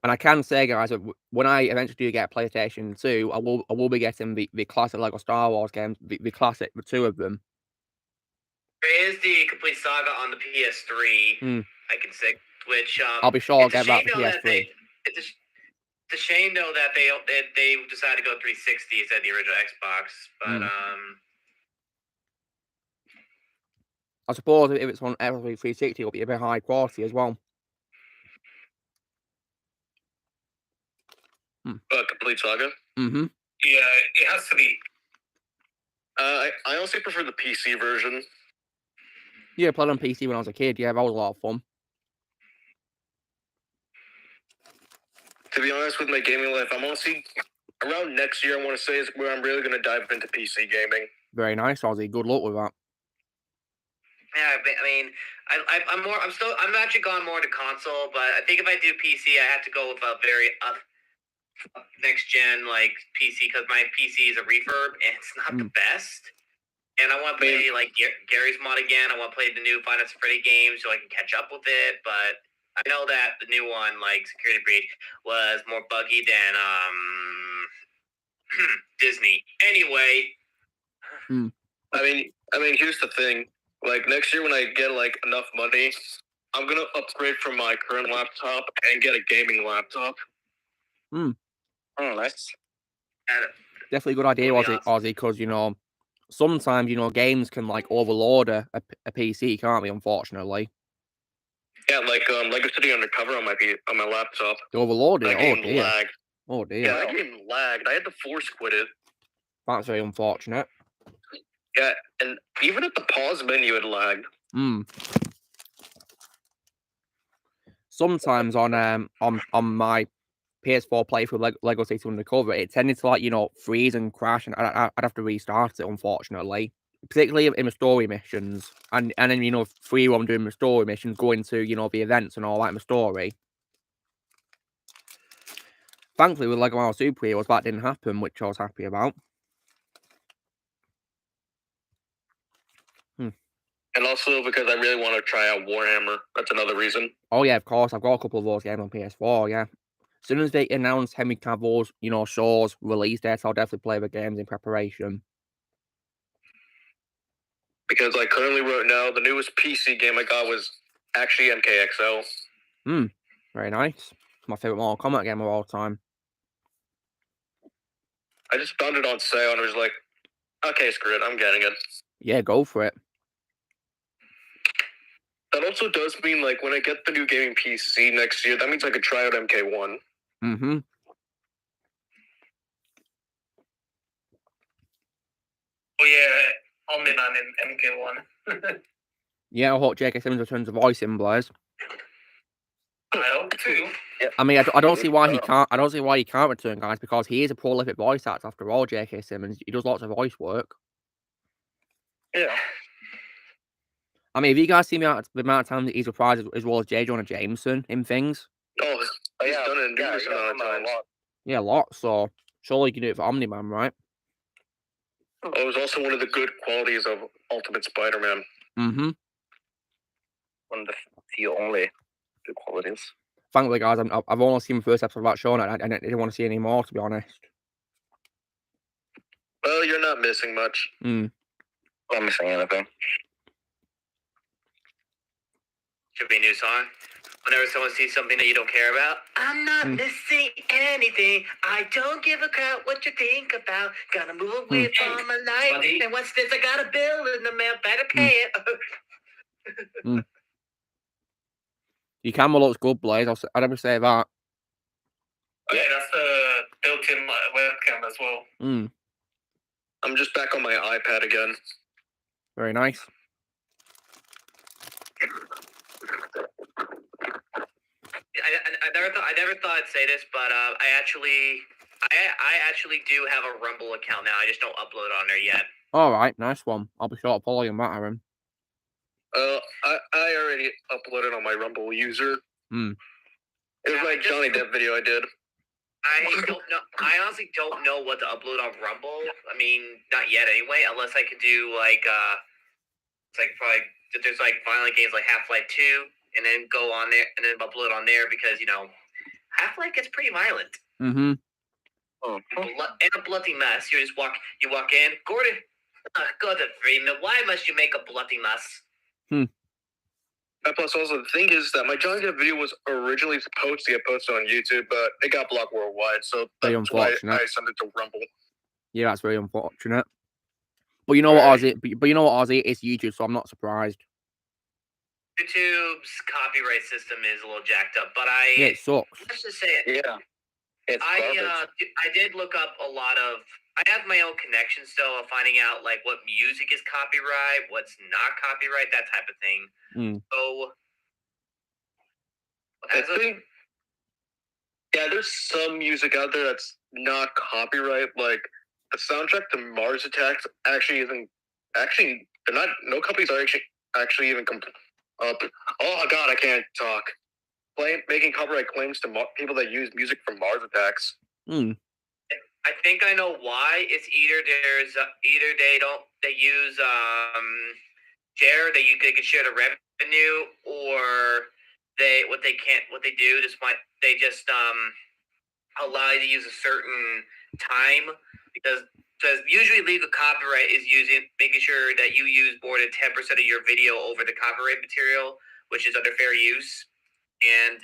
And I can say, guys, that when I eventually do get a PlayStation 2, I will be getting the classic Lego Star Wars games, the classic, the 2 of them. There is the complete saga on the PS3. I can say, which I'll be sure I'll get that for PS3. It's a shame though that they decided to go 360 instead of the original Xbox. But I suppose if it's on Xbox 360, it'll be a bit high quality as well. Complete saga. Yeah, it has to be. I also prefer the PC version. Yeah, I played on PC when I was a kid. Yeah, that was a lot of fun. To be honest, with my gaming life, I'm honestly around next year. I want to say is where I'm really going to dive into PC gaming. Very nice, Ozzy. Good luck with that. Yeah, I mean, I'm actually gone more to console, but I think if I do PC, I have to go with a very next gen like PC because my PC is a refurb and it's not the best. And I want to play like Gary's mod again. I want to play the new Final Fantasy Freddy game so I can catch up with it. But I know that the new one, like Security Breach, was more buggy than Disney. Anyway, I mean, here's the thing. Like next year when I get like enough money, I'm gonna upgrade from my current laptop and get a gaming laptop. Oh, nice. Definitely a good idea, Ozzy, because, you know, sometimes, you know, games can, like, overload a PC, can't they, unfortunately? Yeah, like Lego City Undercover on my laptop. They overloaded it, That game lagged. Oh, dear. Yeah, that game lagged. I had to force quit it. That's very unfortunate. Yeah, and even at the pause menu, it lagged. Sometimes on my PS4 playthrough Lego City Undercover, it tended to, like, you know, freeze and crash, and I'd have to restart it, unfortunately. Particularly in the story missions, and then, you know, free roam doing the story missions, going to, you know, the events and all that in the story. Thankfully, with Lego Marvel Superheroes, that didn't happen, which I was happy about. And also because I really want to try out Warhammer. That's another reason. Oh, yeah, of course. I've got a couple of those games on PS4, yeah. As soon as they announce Henry Cavill's, you know, show's release date, I'll definitely play the games in preparation. Because, like, currently right now, the newest PC game I got was actually MKXL. Very nice. It's my favourite Mortal Kombat game of all time. I just found it on sale and I was like, okay, screw it, I'm getting it. Yeah, go for it. That also does mean, like, when I get the new gaming PC next year, that means I could try out MK1. Oh yeah, Omni-Man in MK1. Yeah, I hope J.K. Simmons returns to voicing, Blaze. I hope too. I mean, I don't see why he can't. I don't see why he can't return, guys, because he is a prolific voice actor after all. J.K. Simmons, he does lots of voice work. Yeah. I mean, have you guys seen the amount of time that he's reprised as well as J. Jonah Jameson in things? Oh, he's done it a numerous amount of times. Yeah, a lot. So surely you can do it for Omni-Man, right? Oh, it was also one of the good qualities of Ultimate Spider-Man. One of the only good qualities. Thankfully, guys, I've only seen the first episode of that show, and I didn't want to see any more, to be honest. Well, you're not missing much. I'm not missing anything. Should be a new song. Whenever someone sees something that you don't care about, I'm not missing anything. I don't give a crap what you think about. Gotta move away from my life. Buddy. And what's this? I got a bill in the mail. Better pay it. Your camera looks good, Blaze. I'd never say that. Okay, that's the built-in webcam as well. I'm just back on my iPad again. Very nice. I never thought I'd say this, but I actually do have a Rumble account now. I just don't upload on there yet. All right, nice one. I'll be sure to follow you on that, Aaron. I already uploaded on my Rumble user. It was my Johnny Depp video I did. I don't know. I honestly don't know what to upload on Rumble. I mean, not yet anyway. Unless I could do like it's like probably there's like violent games like Half-Life 2, and then go on there and then upload on there because you know Half-Life gets pretty violent. Mm-hmm. And a bloody mess. You walk in, Gordon. Go to Freeman. Why must you make a bloody mess? And plus, also, the thing is that my Johnny Depp video was originally supposed to get posted on YouTube, but it got blocked worldwide, so Very that's why unfortunate. I sent it to Rumble. Yeah, that's very unfortunate. But you know what, Ozzy? But you know what, Ozzy? It's YouTube, so I'm not surprised. YouTube's copyright system is a little jacked up, but Yeah, it sucks. let's just say it. Yeah. It's I did look up a lot of. I have my own connections still of finding out like what music is copyright, what's not copyright, that type of thing. So, there's some music out there that's not copyright. Like the soundtrack to Mars Attacks actually isn't. Actually, they're not. No companies are actually even. Oh God, I can't talk. Making copyright claims to people that use music from Mars Attacks. Hmm. I think I know why. It's either they use share that they can share the revenue, or what they do they just allow you to use a certain time, because usually legal copyright is making sure that you use more than 10% of your video over the copyright material, which is under fair use. And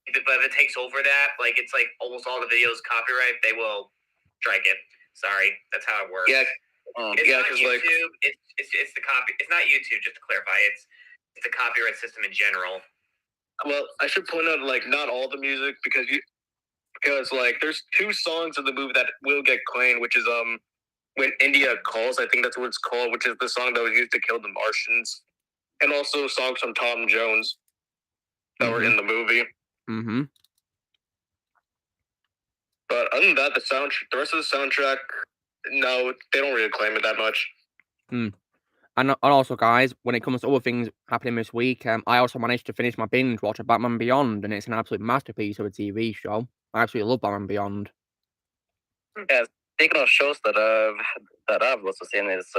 if it takes over that, like it's like almost all the videos copyright, they will strike it. Sorry, that's how it works. Yeah, it's not because YouTube. It's the copy. It's not YouTube. Just to clarify, it's the copyright system in general. Well, I should point out, like, not all the music, because like there's 2 songs in the movie that will get claimed, which is When India Calls, I think that's what it's called, which is the song that was used to kill the Martians, and also songs from Tom Jones that were in the movie. Mm-hmm. But other than that, the rest of the soundtrack, no, they don't really claim it that much. And also, guys, when it comes to other things happening this week, I also managed to finish my binge watch of Batman Beyond, and it's an absolute masterpiece of a TV show. I absolutely love Batman Beyond. Yeah, speaking of shows that I've also seen is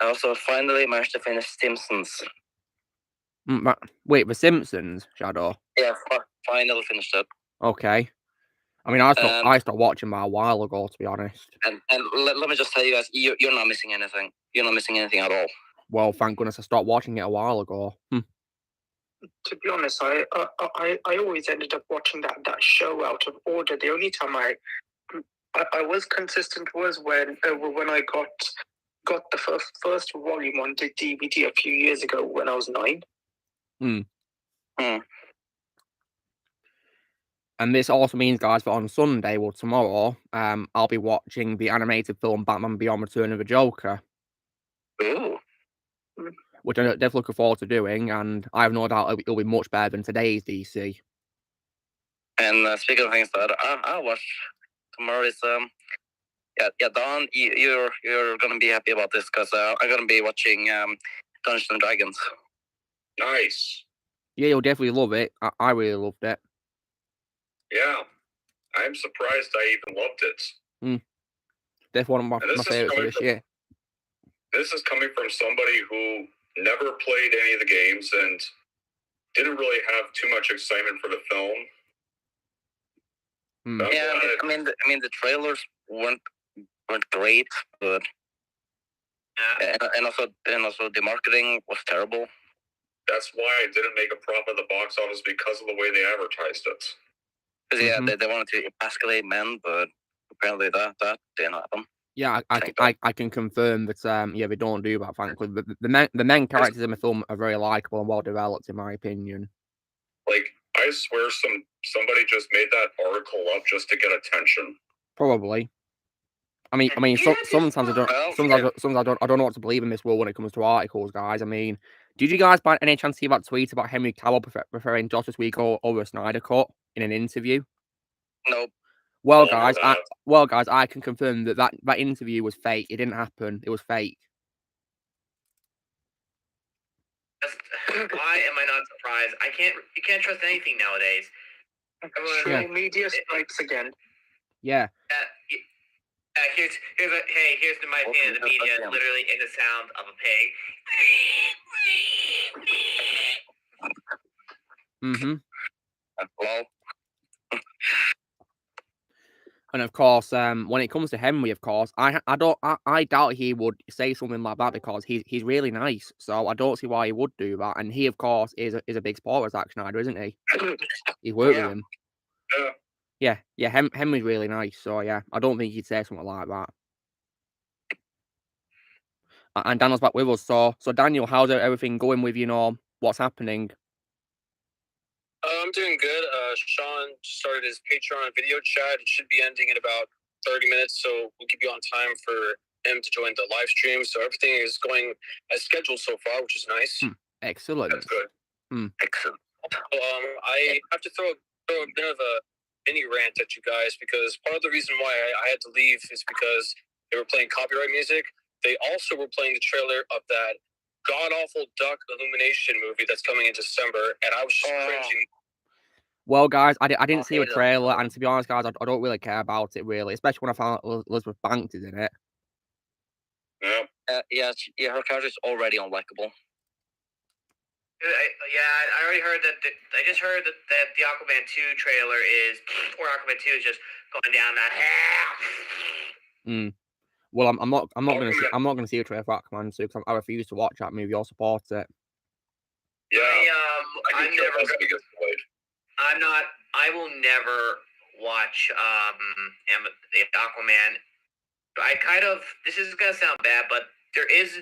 I also finally managed to finish Simpsons. Wait, The Simpsons, Shadow? Yeah, finally finished it. Okay. I mean, I stopped watching that a while ago, to be honest. And let me just tell you guys, you're not missing anything. You're not missing anything at all. Well, thank goodness I stopped watching it a while ago. To be honest, I always ended up watching that show out of order. The only time I was consistent was when I got the first volume on the DVD a few years ago when I was 9. And this also means, guys, that on Sunday, well, tomorrow, I'll be watching the animated film Batman Beyond Return of the Joker. Ooh. Which I'm definitely looking forward to doing, and I have no doubt it'll be much better than today's DC. And speaking of things that I'll watch tomorrow is Don, you're gonna be happy about this, because I'm gonna be watching Dungeons and Dragons. Nice. Yeah, you'll definitely love it. I really loved it. Yeah, I'm surprised I even loved it. Definitely one of my favorites of this year. This is coming from somebody who never played any of the games and didn't really have too much excitement for the film. Yeah, I mean the trailers weren't great, but and also the marketing was terrible. That's why it didn't make a profit at the box office, because of the way they advertised it. Because they wanted to emasculate men, but apparently that didn't happen. Yeah, I can confirm that. They don't do that. Thankfully, the main characters in the film are very likable and well developed, in my opinion. Like, I swear somebody just made that article up just to get attention. Probably. I mean, sometimes I don't know what to believe in this world when it comes to articles, guys. I mean, did you guys by any chance see that tweet about Henry Cavill preferring Justice League over Snyder Cut in an interview? Nope. Well, guys, I can confirm that interview was fake. It didn't happen. It was fake. Why am I not surprised? You can't trust anything nowadays. Media strikes again. Yeah. Here's my opinion. The media is literally in the sound of a pig. Mm-hmm. Well. And of course, when it comes to Henry, of course, I doubt he would say something like that, because he's really nice. So I don't see why he would do that. And he, of course, is a big supporter of Zack Snyder, isn't he? He's worked with him. Yeah. Henry's really nice. So yeah, I don't think he'd say something like that. And Daniel's back with us. So Daniel, how's everything going with what's happening? I'm doing good. Sean started his Patreon video chat. It should be ending in about 30 minutes, so we'll keep you on time for him to join the live stream. So everything is going as scheduled so far, which is nice. Excellent. That's good. Excellent. I have to throw a bit of a mini rant at you guys, because part of the reason why I had to leave is because they were playing copyright music. They also were playing the trailer of that god-awful Duck Illumination movie that's coming in December, and I was just cringing. Well, guys, I didn't I see a hate it. trailer, and to be honest, guys, I don't really care about it really, especially when I found out Elizabeth Banks is in it. Yeah. Yeah, her character is already unlikable. I already heard that. I just heard that the Aquaman 2 trailer is, or Aquaman 2 is just going down that. Well, I'm not gonna see a trailer for Aquaman 2 because I refuse to watch that movie or support it. Yeah. I'm never. I'm not. I will never watch the Aquaman. I kind of. This is gonna sound bad, but there is.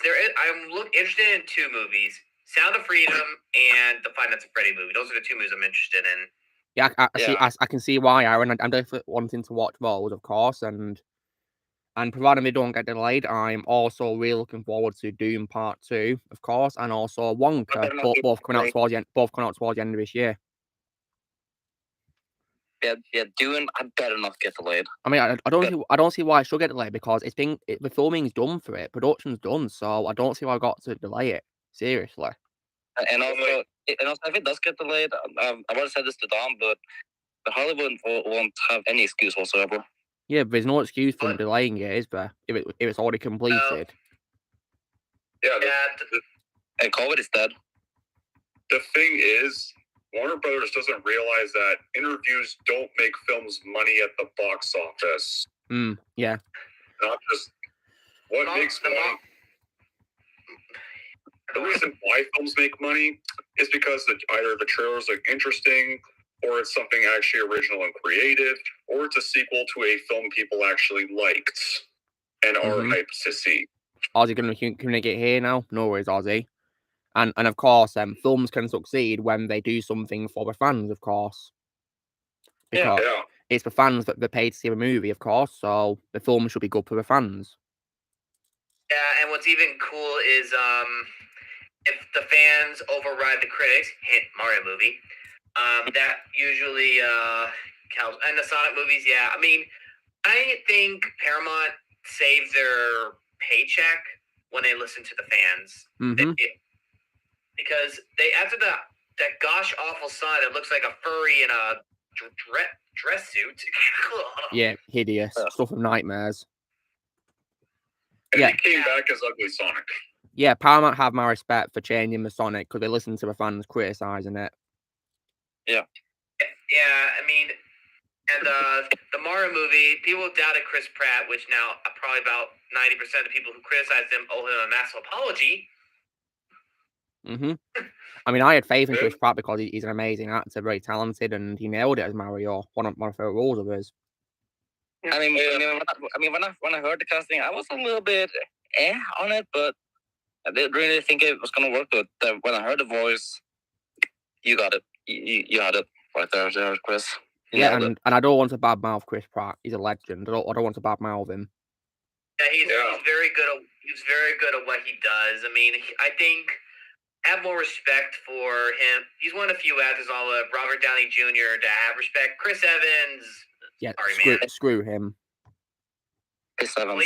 I'm interested in two movies: Sound of Freedom and the Five Nights at Freddy movie. Those are the two movies I'm interested in. Yeah, I can see why, Aaron. I'm definitely wanting to watch those, of course, and providing they don't get delayed, I'm also really looking forward to Doom Part 2, of course, and also Wonka, both coming out towards the end of this year. Yeah, Dune. I better not get delayed. I mean, I don't see why it should get delayed because the filming's done for it, production's done, so I don't see why I got to delay it. Seriously. And also, if it does get delayed, I would have said this to Dom, but Hollywood won't have any excuse whatsoever. Yeah, but there's no excuse for them delaying it, is there? If it's already completed. And COVID is dead. The thing is, Warner Brothers doesn't realize that interviews don't make films money at the box office. Yeah. Not just what makes money. The reason why films make money is because either the trailers are interesting, or it's something actually original and creative, or it's a sequel to a film people actually liked and are hyped to see. Ozzy going to communicate here now? No worries, Ozzy. And of course, films can succeed when they do something for the fans, of course. Because it's the fans that they pay to see a movie, of course, so the film should be good for the fans. Yeah, and what's even cool is if the fans override the critics, hint Mario movie, that usually counts. And the Sonic movies, yeah. I mean, I think Paramount saved their paycheck when they listen to the fans. Because they, after that gosh awful son that looks like a furry in a dress suit. Yeah, hideous. Stuff of nightmares. And he came back as Ugly Sonic. Yeah, Paramount have my respect for changing the Sonic because they listen to the fans criticising it. Yeah, I mean, and the Mario movie, people doubted Chris Pratt, which now probably about 90% of people who criticized him owe him a massive apology. I mean, I had faith in Chris Pratt because he's an amazing actor, very talented, and he nailed it as Mario, one of my favorite roles of his. I mean, when I heard the casting, I was a little bit on it, but I didn't really think it was going to work. But when I heard the voice, you got it. You had it right there, Chris. Yeah, and I don't want to badmouth Chris Pratt. He's a legend. I don't want to badmouth him. Yeah, he's very good. He's very good at what he does. I mean, I think I have more respect for him. He's one of the few actors, all of Robert Downey Jr. to have respect. Chris Evans. Yeah, sorry, screw him. Chris Evans.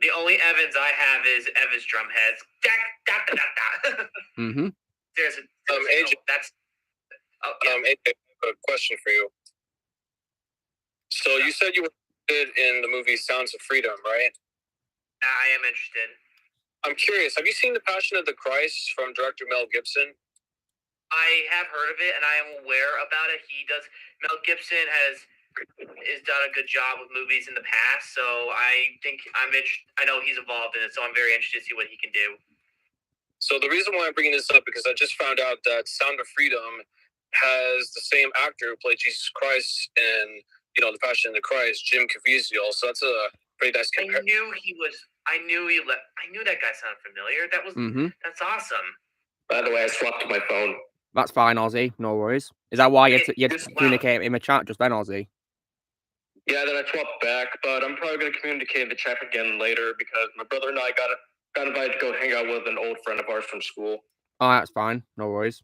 The only Evans I have is Evans drumheads. There's AJ, that's. AJ, a question for you. So you said you were interested in the movie Sounds of Freedom, right? I am interested. I'm curious. Have you seen The Passion of the Christ from director Mel Gibson? I have heard of it, and I am aware about it. Mel Gibson has done a good job with movies in the past, so I think I know he's involved in it, so I'm very interested to see what he can do. So the reason why I'm bringing this up because I just found out that Sound of Freedom has the same actor who played Jesus Christ in The Passion of the Christ, Jim Caviezel. So that's a pretty nice comparison. I knew that guy sounded familiar. That's awesome. By the way, I swapped my phone. That's fine, Ozzy. No worries. Is that why you had to communicate in the chat just then, Ozzy? Yeah, then I swapped back, but I'm probably going to communicate in the chat again later because my brother and I got invited to go hang out with an old friend of ours from school. Oh, that's fine. No worries.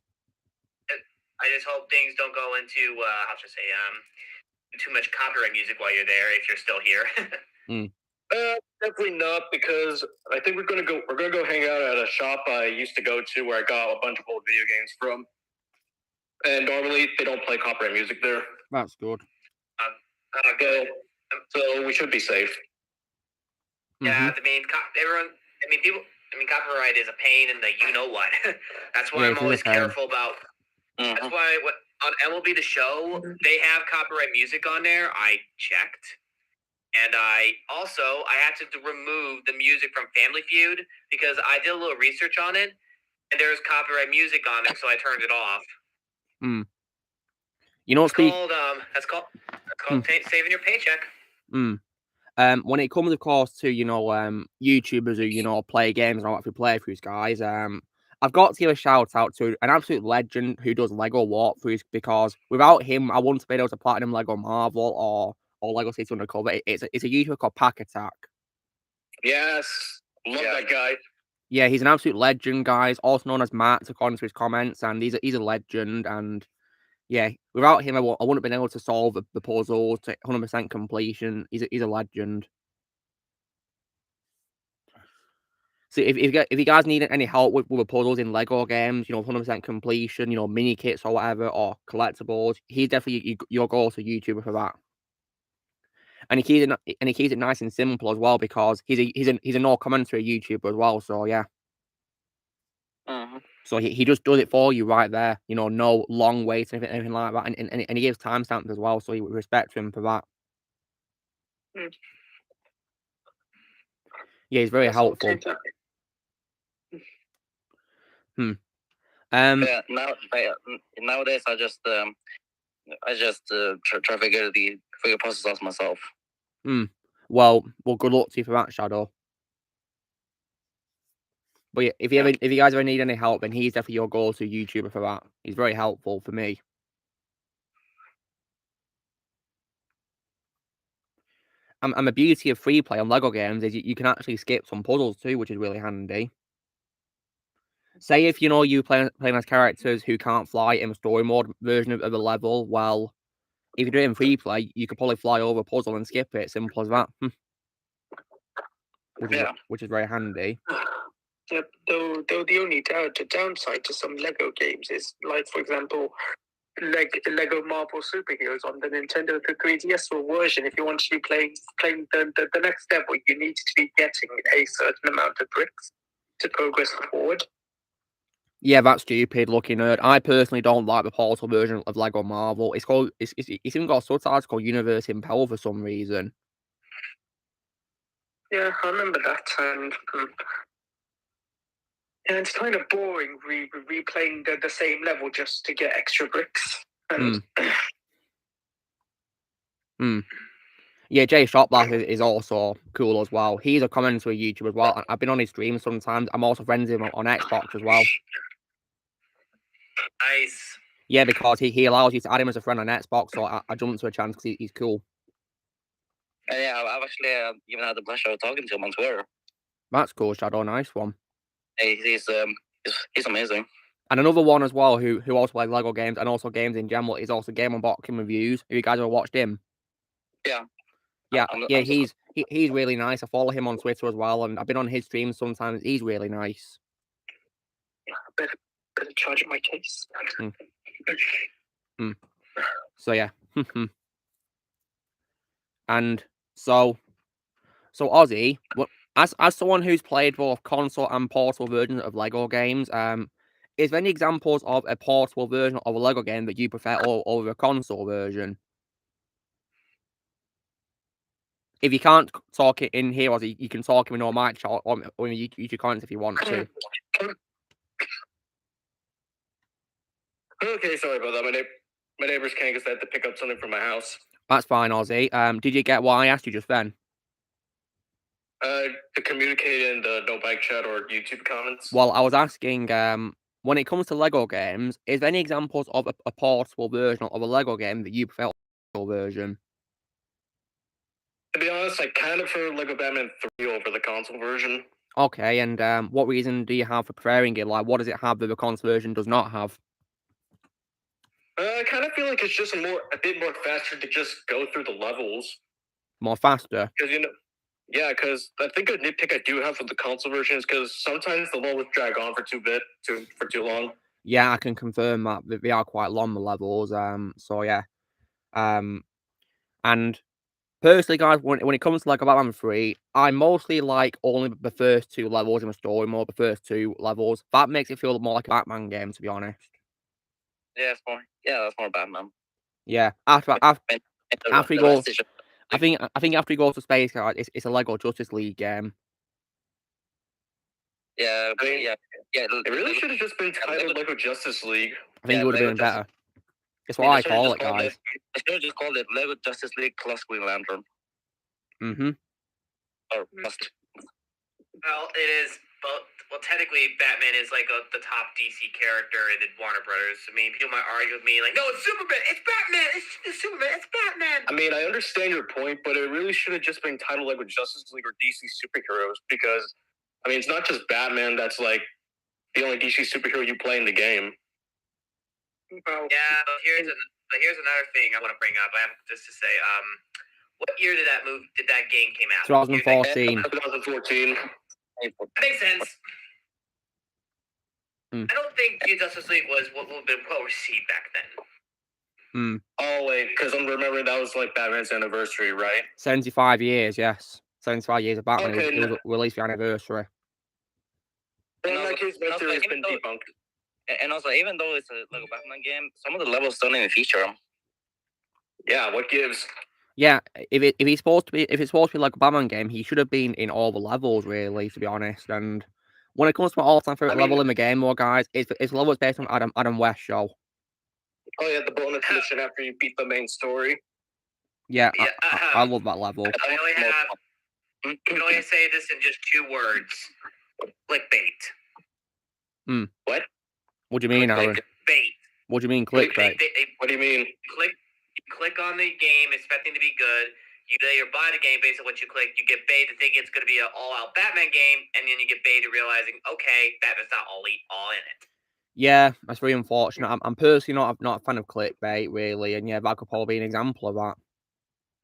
I just hope things don't go into too much copyright music while you're there if you're still here. Definitely not, because I think we're gonna go hang out at a shop I used to go to where I got a bunch of old video games from. And normally they don't play copyright music there. That's good. Okay. So we should be safe. Yeah, I mean, everyone. I mean, people. I mean, copyright is a pain in the you know what. That's why I'm always careful about. That's why on MLB The Show they have copyright music on there. I checked, and I had to remove the music from Family Feud because I did a little research on it, and there's copyright music on it, so I turned it off. You know, that's called saving your paycheck. When it comes, of course, to YouTubers who play games and all that for playthroughs, guys, I've got to give a shout out to an absolute legend who does Lego walkthroughs, because without him, I wouldn't have been able to platinum Lego Marvel or Lego City Undercover. It's a YouTuber called Pack Attack. Yes, love that guy. Yeah, he's an absolute legend, guys. Also known as Matt, according to his comments, and he's a legend. And yeah, without him, I wouldn't have been able to solve the puzzles to 100% completion. He's a legend. So if you guys need any help with the puzzles in Lego games, 100% completion, mini kits or whatever, or collectibles, he's definitely your go-to YouTuber for that. And he keeps it nice and simple as well, because he's a no commentary YouTuber as well. So yeah. So he just does it for you right there. No long waits and anything like that, and he gives timestamps as well. So we respect him for that. Yeah, he's very helpful. Yeah, nowadays I just try to figure the process out myself. Well, good luck to you for that, Shadow. But yeah, if you guys ever need any help, then he's definitely your go-to YouTuber for that. He's very helpful for me. And the beauty of free play on Lego games is you can actually skip some puzzles too, which is really handy. Say if you playing as characters who can't fly in the story mode version of the level, well, if you do it in free play, you could probably fly over a puzzle and skip it. Simple as that. Which is very handy. Yeah, though the only downside to some Lego games is, like, for example, Lego Marvel Superheroes on the Nintendo 3DS version. If you want to be playing the next level, you need to be getting a certain amount of bricks to progress forward. Yeah, that's stupid, lucky nerd. I personally don't like the Portal version of Lego Marvel. It's even got a subtitle called Universe Impel for some reason. Yeah, I remember that, and it's kind of boring replaying the same level just to get extra bricks. And Yeah, Jay Shopback is also cool as well. He's a commentary YouTuber as well. I've been on his streams sometimes. I'm also friends with him on Xbox as well. Nice. Yeah, because he allows you to add him as a friend on Xbox, so I jumped to a chance because he's cool. Yeah, I've actually even had the pleasure of talking to him on Twitter. That's cool, Shadow. Nice one. Hey, he's amazing. And another one as well who also plays Lego games and also games in general is also Game Unboxing Reviews. Have you guys ever watched him? Yeah. Yeah, he's really nice. I follow him on Twitter as well, and I've been on his streams sometimes. He's really nice. Better charge my case. So yeah. And so Ozzy, as someone who's played both console and portable versions of Lego games, is there any examples of a portable version of a Lego game that you prefer over a console version? If you can't talk it in here, Ozzy, you can talk in a mic chat or in YouTube comments if you want to. Okay, sorry about that. My neighbors came because they had to pick up something from my house. That's fine, Ozzy. Did you get what I asked you just then? To communicate in the no bike chat or YouTube comments. Well, I was asking, when it comes to Lego games, is there any examples of a portable version of a Lego game that you prefer over the version? To be honest, I kind of prefer Lego Batman 3 over the console version. Okay, and what reason do you have for preferring it? Like, what does it have that the console version does not have? I kind of feel like it's just a bit more faster to just go through the levels. More faster? Because I think a nitpick I do have with the console version is because sometimes the levels drag on for too long. Yeah, I can confirm that they are quite long, the levels. So yeah. And personally, guys, when it comes to Lego Batman 3, I mostly like only the first 2 levels in the story mode, the first 2 levels. That makes it feel more like a Batman game, to be honest. Yeah, that's more Batman. Yeah, after you go, I think after you go to space, guys, it's a Lego Justice League game. Yeah, I mean, yeah. It really should have just been titled Lego Justice League. I think it would have been better. It's what Yeah, I call it, guys. I should have just called it Lego Justice League plus Green Lantern. Or plus. Well, it is. Well, technically, Batman is like the top DC character in the Warner Brothers. I mean, people might argue with me like, "No, it's Superman. It's Batman. It's Superman. It's Batman." I mean, I understand your point, but it really should have just been titled Lego Justice League or DC Superheroes because, I mean, it's not just Batman that's like the only DC superhero you play in the game. Well, Yeah, but here's another thing I want to bring up. I have just to say, what year did that game came out? 2014. 2014. That makes sense. Hmm. I don't think the Justice League was what would have been well received back then. Oh wait, because I'm remembering that was like Batman's anniversary, right? 75 years, yes. 75 years of Batman. Okay, it was released for anniversary. In that case, my theory has been debunked. And also, even though it's a Lego Batman game, some of the levels don't even feature them. Yeah, what gives? Yeah, if it's supposed to be like a Batman game, he should have been in all the levels, really, to be honest. And when it comes to my all-time favorite level in the game, more guys, it's a level that's based on Adam West show. Oh yeah, the bonus mission after you beat the main story. Yeah, I love that level. I can only say this in just 2 words: clickbait. What? What do you mean, Aaron? Bait. What do you mean clickbait? What do you mean? You click on the game expecting to be good. You buy the game based on what you click. You get baited thinking it's going to be an all-out Batman game, and then you get baited realizing, okay, Batman's not all in it. Yeah, that's very unfortunate. I'm personally not a fan of clickbait, really, and yeah, that could probably be an example of that.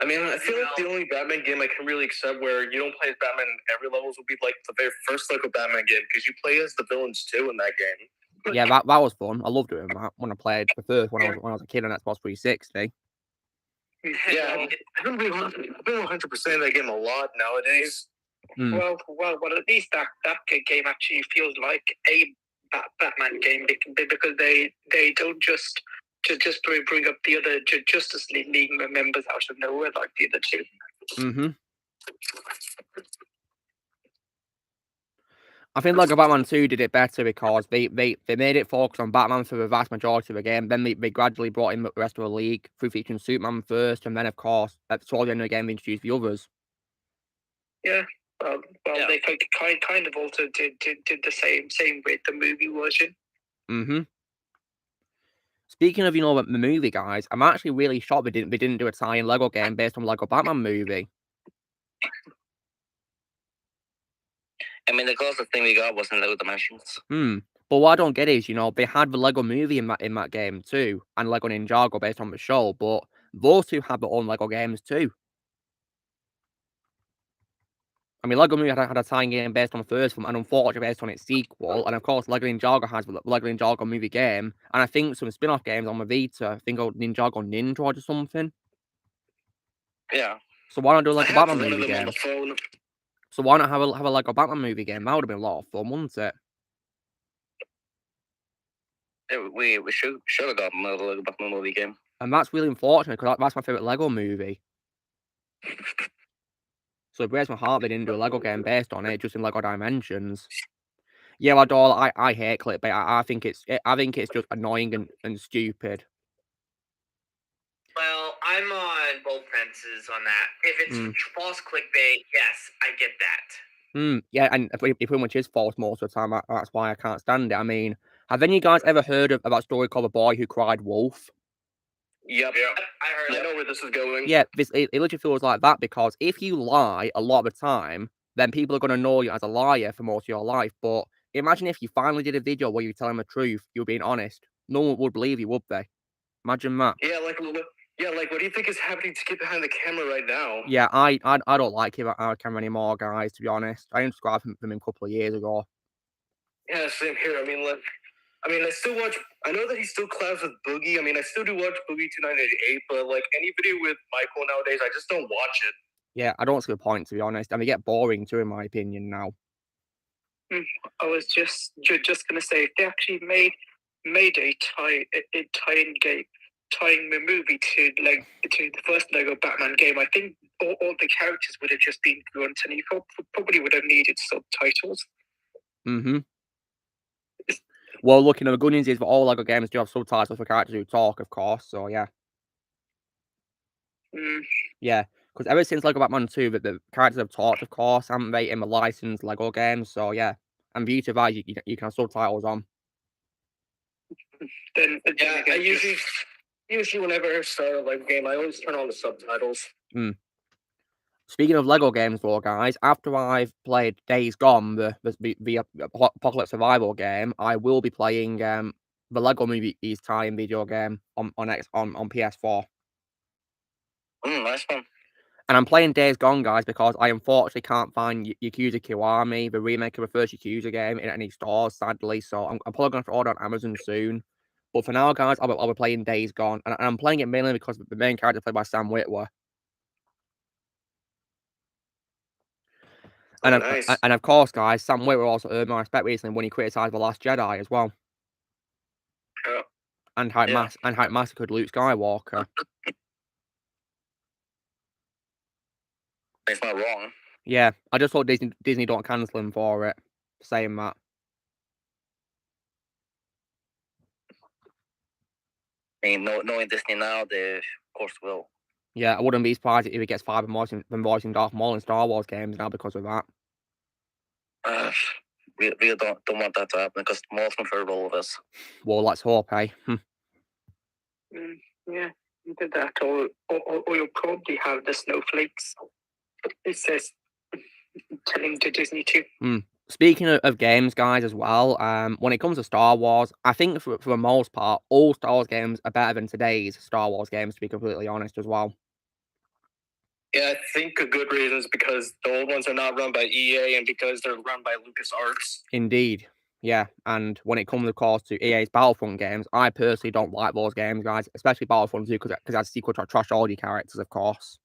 I mean, I feel like the only Batman game I can really accept where you don't play as Batman in every levels would be like the very first Lego Batman game because you play as the villains too in that game. Yeah, that was fun. I loved doing that when I played the first when I was a kid on Xbox 360. Yeah, I've been 100% in that game a lot nowadays. Well, at least that game actually feels like a Batman game because they don't just bring up the other Justice League members out of nowhere like the other 2. I think Lego Batman 2 did it better because they made it focus on Batman for the vast majority of the game. Then they gradually brought in the rest of the league through featuring Superman first, and then of course at towards the end of the game they introduced the others. Yeah. Well, they kind of also did the same with the movie version. Speaking of, the movie, guys, I'm actually really shocked they didn't do a tie-in Lego game based on the Lego Batman movie. I mean, the closest thing we got was in Lego Dimensions. But what I don't get is, they had the Lego movie in that game too, and Lego Ninjago based on the show, but those two had their own Lego games too. I mean, Lego Movie had a tie-in game based on the first film, and unfortunately based on its sequel. And of course, Lego Ninjago has the Lego Ninjago movie game, and I think some spin-off games on the Vita. I think called Ninjago Ninja or something. Yeah. So why not do like a Batman movie game? So why not have a Lego Batman movie game? That would have been a lot of fun, wouldn't it? Yeah, we should have gotten a Lego Batman movie game. And that's really unfortunate because that's my favorite Lego movie. So it breaks my heart they didn't do a Lego game based on it, just in Lego Dimensions. Yeah, I hate clickbait. I think it's just annoying and stupid. Well, I'm on both fences on that. If it's false clickbait, yes, I get that. Yeah, and it pretty much is false most of the time. That's why I can't stand it. I mean, have any of you guys ever heard of a story called The Boy Who Cried Wolf? Yep. I heard. I know where this is going. Yeah, it literally feels like that because if you lie a lot of the time, then people are going to know you as a liar for most of your life. But imagine if you finally did a video where you're telling the truth, you're being honest. No one would believe you, would they? Imagine that. Yeah, like what do you think is happening to get behind the camera right now? Yeah, I don't like him behind the camera anymore, guys. To be honest, I unsubscribed from him a couple of years ago. Yeah, same here. I mean, I mean, I know that he still collabs with Boogie. I mean, I still do watch Boogie 2988, but like any video with Michael nowadays, I just don't watch it. Yeah, I don't see the point, to be honest. And they get boring too, in my opinion, now. I was just gonna say, if they actually made a tie-in game, tying the movie to the first Lego Batman game, I think all the characters would have just been grunt, and you probably would have needed subtitles. Mm-hmm. Well, looking at the good news is that all LEGO games do have subtitles for characters who talk, of course, so yeah. Yeah, because ever since LEGO Batman 2, the characters have talked, of course, haven't they, in the licensed LEGO games, so yeah. And beauty of that, you can have subtitles on. Then Yeah, I usually whenever I start a LEGO game, I always turn on the subtitles. Speaking of LEGO games, though, guys, after I've played Days Gone, the apocalypse survival game, I will be playing the LEGO Movie tie-in video game on PS4. Nice one. And I'm playing Days Gone, guys, because I unfortunately can't find Yakuza Kiwami, the remake of the first Yakuza game, in any stores, sadly. So I'm probably going to have to order on Amazon soon. But for now, guys, I'll be playing Days Gone. And I'm playing it mainly because the main character is played by Sam Witwer. And, nice. And of course, guys, Sam Witwer also earned my respect recently when he criticised The Last Jedi as well. Yeah. And how it massacred Luke Skywalker. It's not wrong. Yeah, I just hope Disney don't cancel him for it, saying that. I mean, knowing Disney now, they of course will. Yeah, I wouldn't be surprised if he gets fired from voicing Darth Maul in Star Wars games now because of that. We don't want that to happen because Maul's my favorite all of us. Well, let's hope, eh? Yeah, either that or you'll probably have the snowflakes. It says telling to Disney too. Speaking of games, guys, as well, when it comes to Star Wars, I think for the most part, all Star Wars games are better than today's Star Wars games, to be completely honest, as well. Yeah, I think a good reason is because the old ones are not run by EA and because they're run by LucasArts. Indeed. Yeah, and when it comes, of course, to EA's Battlefront games, I personally don't like those games, guys, especially Battlefront 2, because it has a sequel to trash all your characters, of course.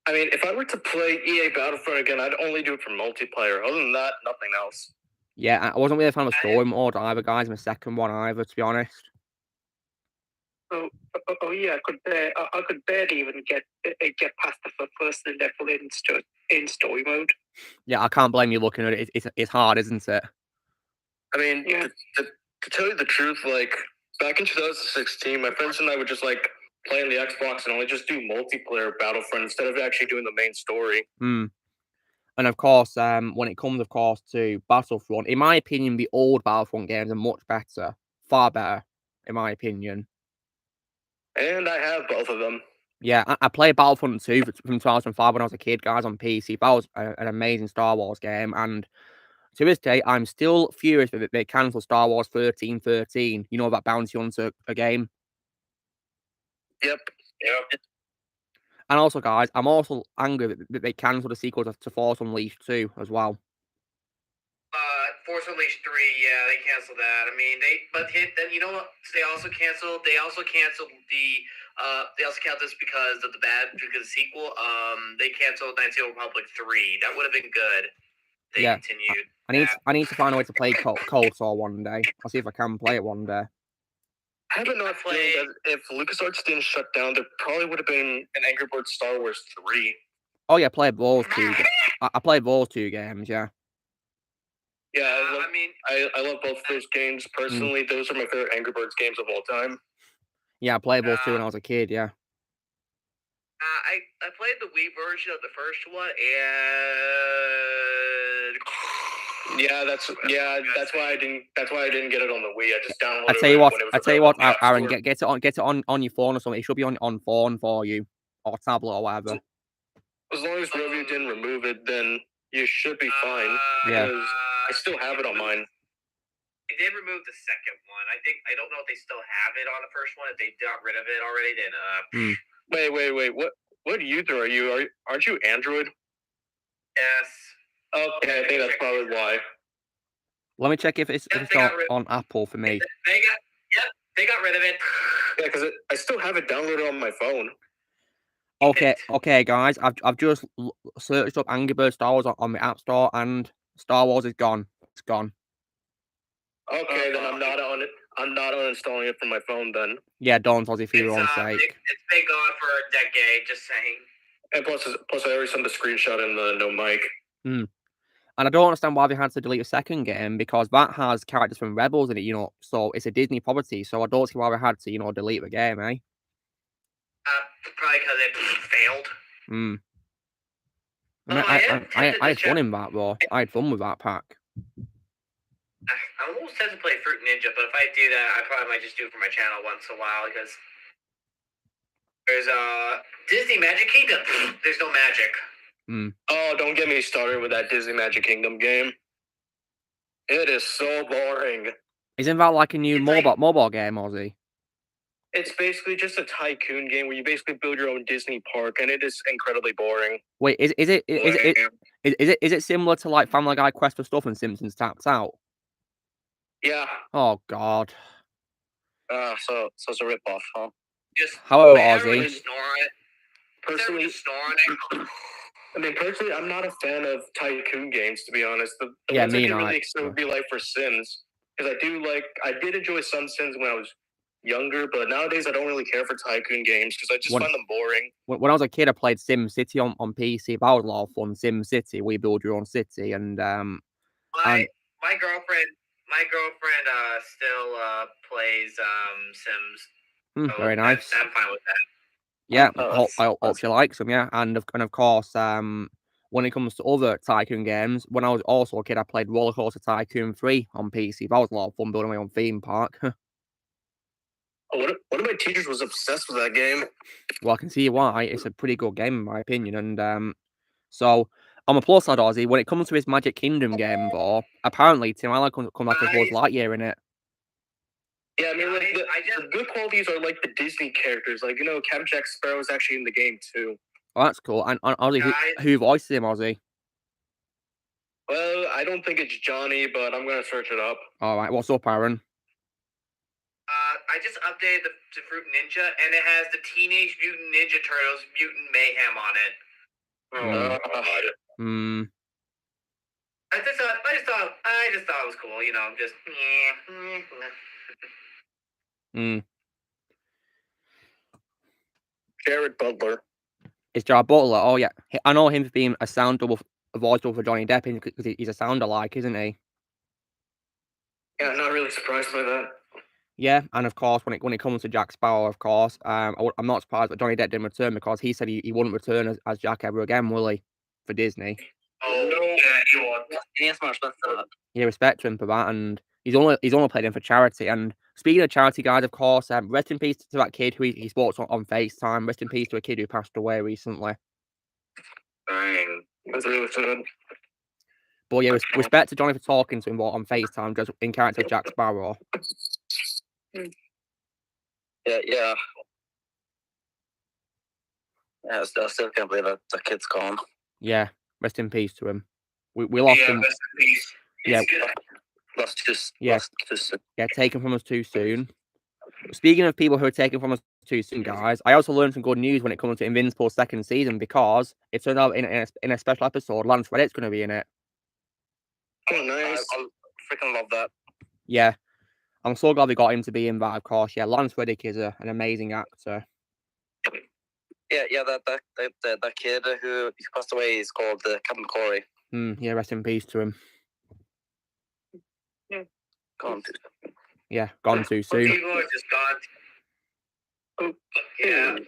I mean, if I were to play EA Battlefront again, I'd only do it for multiplayer. Other than that, nothing else. Yeah, I wasn't really a fan of story mode either, guys, in the second one either, to be honest. Oh yeah, I could barely even get past the first level in story mode. Yeah, I can't blame you looking at it. It's hard, isn't it? I mean, Yeah. to tell you the truth, like back in 2016, my friends and I would just like play on the Xbox and only just do multiplayer Battlefront instead of actually doing the main story. And of course, when it comes, of course, to Battlefront, in my opinion, the old Battlefront games are much better, far better, in my opinion. And I have both of them. Yeah, I played Battlefront 2 from 2005 when I was a kid, guys, on PC. That was an amazing Star Wars game, and to this day, I'm still furious that they cancelled Star Wars 1313. You know, that bounty hunter game. Yep. And also, guys, I'm also angry that they cancelled the sequel to Force Unleashed 2 as well. Force Unleashed 3, yeah, they canceled that. I mean, then you know what? They also canceled this because of the sequel. They canceled Knights of the Republic 3. That would have been good. They continued. I need to find a way to play KOTOR one day. I'll see if I can play it one day. I have enough feeling that if LucasArts didn't shut down, there probably would have been an Angry Birds Star Wars 3. Oh yeah, I played those two. I played those two games, yeah. Yeah, I love both those games. Personally, those are my favorite Angry Birds games of all time. Yeah, I played those two when I was a kid, yeah. I played the Wii version of the first one, and yeah, that's why I didn't get it on the Wii. I just downloaded I tell you what, Aaron, get it on your phone or something. It should be on phone for you, or tablet or whatever. As long as Review didn't remove it, then you should be fine. Yeah. Because I still have it on mine. They did remove the second one. I don't know if they still have it on the first one. If they got rid of it already, then Wait. What user are you? Aren't you Android? Yes. Okay, I think that's probably why. Let me check if it's on Apple for me. They got rid of it. Yeah, because I still have it downloaded on my phone. Okay, guys. I've just searched up Angry Birds Star Wars on the App Store, and Star Wars is gone. It's gone. Okay, then I'm not on it. I'm not uninstalling it from my phone then. Yeah, don't, Ozzy, for your own sake. It's been gone for a decade. Just saying. And plus, I already sent the screenshot in the no mic. And I don't understand why they had to delete the second game, because that has characters from Rebels in it, so it's a Disney property, so I don't see why they had to, delete the game, eh? Probably because it failed. I had fun in that, though. I had fun with that pack. I'm almost tempted to play Fruit Ninja, but if I do that, I probably might just do it for my channel once in a while, because there's Disney Magic Kingdom. There's no magic. Oh, don't get me started with that Disney Magic Kingdom game. It is so boring. Isn't that like a new mobile game, Ozzy? It's basically just a tycoon game where you basically build your own Disney park, and it is incredibly boring. Wait, is it similar to like Family Guy Quest for Stuff and Simpsons Tapped Out? Yeah. Oh God. So it's a ripoff, huh? Just hello, Ozzy. Personally, I'm not a fan of tycoon games, to be honest. The ones I get really excited would be like for Sims, because I did enjoy some Sims when I was younger, but nowadays I don't really care for tycoon games because I just find them boring. When I was a kid, I played Sim City on PC. That was a lot of fun. Sim City, where you build your own city, and my girlfriend still plays Sims. So very nice. I'm fine with that. Yeah, I hope she likes them. Yeah, and of course, when it comes to other tycoon games, when I was also a kid, I played Roller Coaster Tycoon 3 on PC. That was a lot of fun building my own theme park. One of my teachers was obsessed with that game. Well, I can see why. It's a pretty good game, in my opinion. And so, on the plus side, Ozzy, when it comes to his Magic Kingdom game, though, apparently Tim Allen comes like a Buzz Lightyear in it. Yeah, I mean, like the good qualities are like the Disney characters. Like, Captain Jack Sparrow is actually in the game too. Oh, that's cool. And Ozzy, who voiced him, Ozzy? Well, I don't think it's Johnny, but I'm gonna search it up. All right, what's up, Aaron? I just updated to Fruit Ninja, and it has the Teenage Mutant Ninja Turtles Mutant Mayhem on it. Oh, God. I just thought it was cool, just Jared Butler. It's Jared Butler. Oh yeah, I know him for being a voice double for Johnny Depp because he's a sound alike, isn't he? Yeah, I'm not really surprised by that. Yeah, and of course, when it comes to Jack Sparrow, of course, I'm not surprised that Johnny Depp didn't return, because he said he wouldn't return as Jack ever again, will he? For Disney. Oh no, yeah, he won't. Yeah, respect to him for that, and he's only played him for charity. And speaking of charity, guys, of course, rest in peace to that kid who he spoke to on FaceTime. Rest in peace to a kid who passed away recently. Dang, that's really sad. But yeah, respect to Johnny for talking to him on FaceTime, just in character of Jack Sparrow. Yeah. I still can't believe that the kid's gone. Yeah, rest in peace to him. We lost him. Rest in peace. Lost too soon. Yeah, taken from us too soon. Speaking of people who are taken from us too soon, guys, I also learned some good news when it comes to Invincible's second season, because it turned out in a special episode, Lance Reddick's going to be in it. Oh, nice. I freaking love that. Yeah, I'm so glad we got him to be in that, of course. Yeah, Lance Reddick is an amazing actor. Yeah, that kid who passed away is called Captain Corey. Yeah, rest in peace to him. Gone too soon. Yeah, gone too soon. People are just gone. Yeah, I'm gonna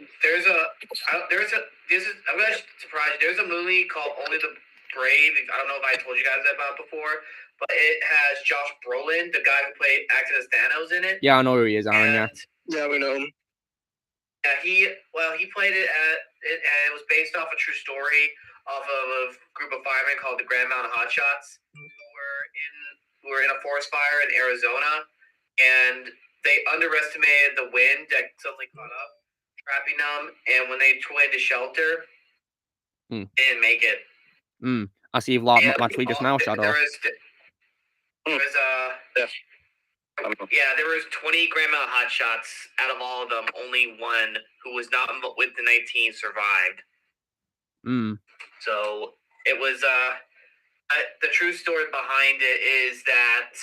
surprise you. There's a movie called Only the Brave. I don't know if I told you guys about it before, but it has Josh Brolin, the guy who acted as Thanos in it. Yeah, I know who he is, Aaron. Yeah, we know him. Yeah, he played it and it was based off a true story of a group of firemen called the Grand Mountain Hotshots, who were in a forest fire in Arizona, and they underestimated the wind that suddenly caught up, trapping them, and when they went to shelter, they didn't make it. I see you've lost my tweet just now, Shadow. There was there was 20 Grand Mountain hotshots. Out of all of them, only one who was not with the 19 survived. So it was the true story behind it is that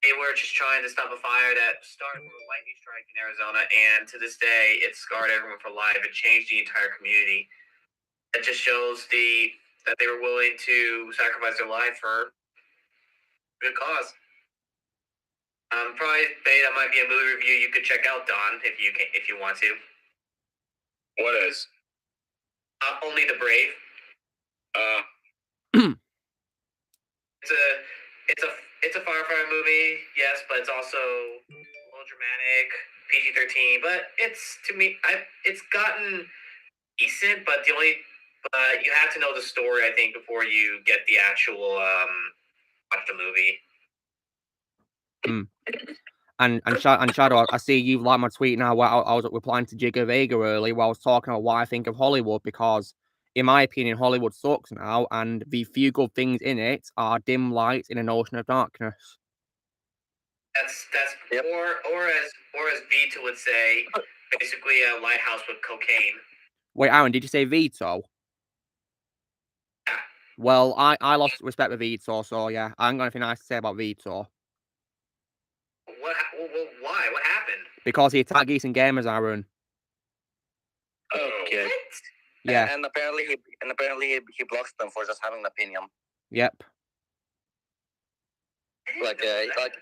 they were just trying to stop a fire that started with a lightning strike in Arizona, and to this day, it scarred everyone for life. It changed the entire community. It just shows that they were willing to sacrifice their life for a good cause. Probably that might be a movie review you could check out, Don, if you want to. What is? Only the Brave. It's a firefighter movie, yes, but it's also a little dramatic, PG-13. But it's gotten decent. But you have to know the story, I think, before you get the actual watch the movie. And Shadow, I see you like my tweet now where I was replying to Jigger Vega earlier where I was talking about what I think of Hollywood, because in my opinion, Hollywood sucks now, and the few good things in it are dim lights in an ocean of darkness. That's or as Vito would say, basically a lighthouse with cocaine. Wait, Aaron, did you say Vito? Yeah. Well, I lost respect for Vito, so yeah, I ain't got anything nice to say about Vito. Why? What happened? Because he attacked geese and gamers, Aaron. Okay. What? Yeah. And apparently he blocks them for just having an opinion. Yep.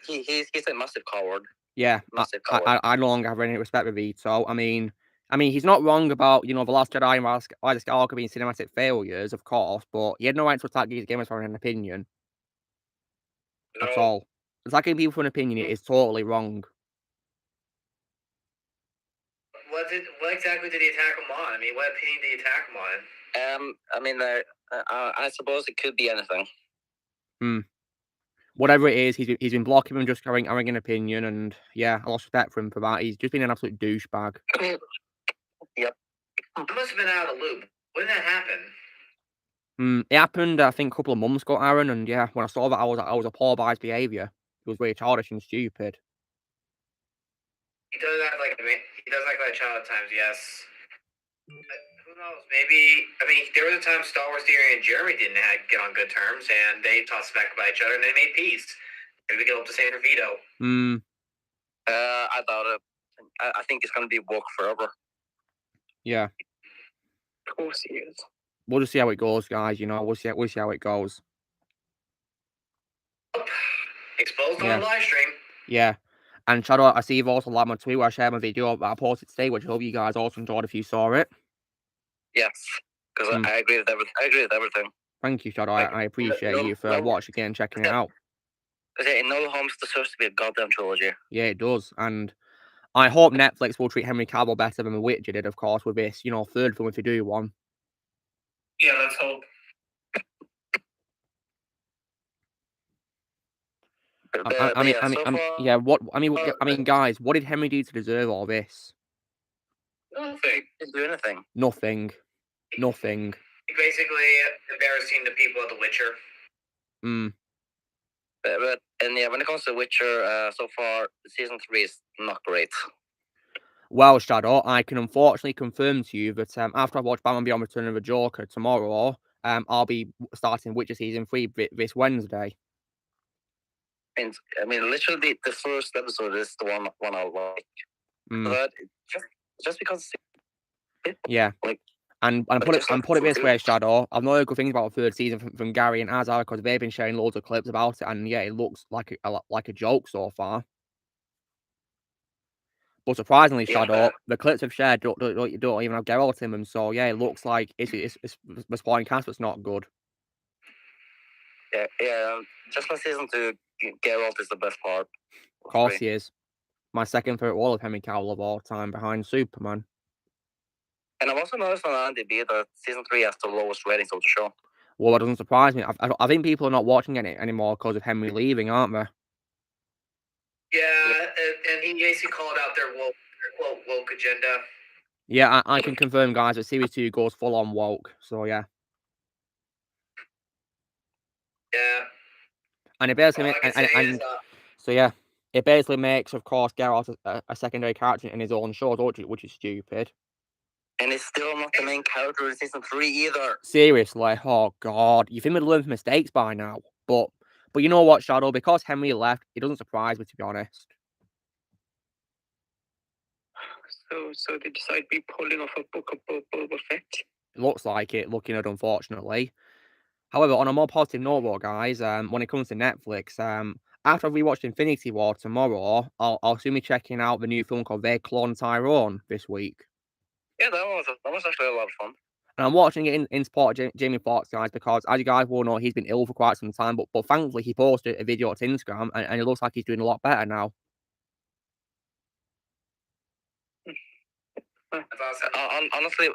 He's a massive coward. Yeah. Massive coward. I no longer have any respect for Vito. I mean, he's not wrong about, The Last Jedi and Rise of Skywalker being cinematic failures, of course, but he had no right to attack geese and gamers for an opinion. No. At all. Attacking people for an opinion is totally wrong. What exactly did he attack him on? I mean, what opinion did he attack him on? I suppose it could be anything. Whatever it is, he's been blocking him just having an opinion, and yeah, I lost respect for him for that. He's just been an absolute douchebag. Yep. I must have been out of the loop. When did that happen? It happened, I think, a couple of months ago, Aaron, and yeah, when I saw that, I was appalled by his behaviour. It was really childish and stupid. He does act like a child at times, yes. But who knows? Maybe, there was a time Star Wars Theory and Jeremy didn't get on good terms, and they tossed back by each other, and they made peace. Maybe we can hope the same for Vito. I doubt it. I think it's going to be woke forever. Yeah. Of course he is. We'll just see how it goes, guys. We'll see how it goes. Exposed on the live stream. Yeah. And Shadow, I see you've also liked my tweet where I shared my video that I posted today, which I hope you guys also enjoyed if you saw it. Yes, because I agree with everything. Thank you, Shadow. I appreciate you for watching it and checking it out. Because No Holmes deserves to be a goddamn trilogy. Yeah, it does. And I hope Netflix will treat Henry Cavill better than The Witcher did, of course, with this, third film if they do one. Yeah, let's hope. Guys, what did Henry do to deserve all this? Nothing. Didn't do anything. Nothing. Basically, embarrassing the people of The Witcher. But when it comes to Witcher, so far season 3 is not great. Well, Shadow, I can unfortunately confirm to you that after I watch Batman Beyond: Return of the Joker tomorrow, I'll be starting Witcher season 3 this Wednesday. And literally the first episode is the one I like. But just because. Yeah. And put it this way, Shadow. I've not heard good things about the third season from Gary and Azar because they've been sharing loads of clips about it, and yeah, it looks like a joke so far. But surprisingly, Shadow, the clips have shared don't even have Geralt in them. So yeah, it looks like it's the supporting cast that's not good. Yeah. Just like season 2, Geralt is the best part. Of course he is. My second favorite role of Henry Cavill of all time, behind Superman. And I've also noticed on IMDb that season 3 has the lowest ratings of the show. Well, that doesn't surprise me. I think people are not watching it anymore because of Henry leaving, aren't they? Yeah, and he basically called out their woke agenda. Yeah, I can confirm, guys, that Series 2 goes full on woke. So yeah. Yeah. And it basically so yeah, it basically makes, of course, Geralt a secondary character in his own show, which is stupid. And he's still not the main character in season 3 either. Seriously, oh god, you think we'd learn from mistakes by now? But you know what, Shadow? Because Henry left, it doesn't surprise me, to be honest. So they decide to be pulling off a book of Boba Fett. It looks like it, looking at it, unfortunately. However, on a more positive note, though, guys, when it comes to Netflix, after I've rewatched Infinity War tomorrow, I'll soon be checking out the new film called They Cloned Tyrone this week. Yeah, that was actually a lot of fun. And I'm watching it in support of Jamie Foxx, guys, because as you guys will know, he's been ill for quite some time, but thankfully he posted a video to Instagram, and it looks like he's doing a lot better now. That's awesome. Honestly,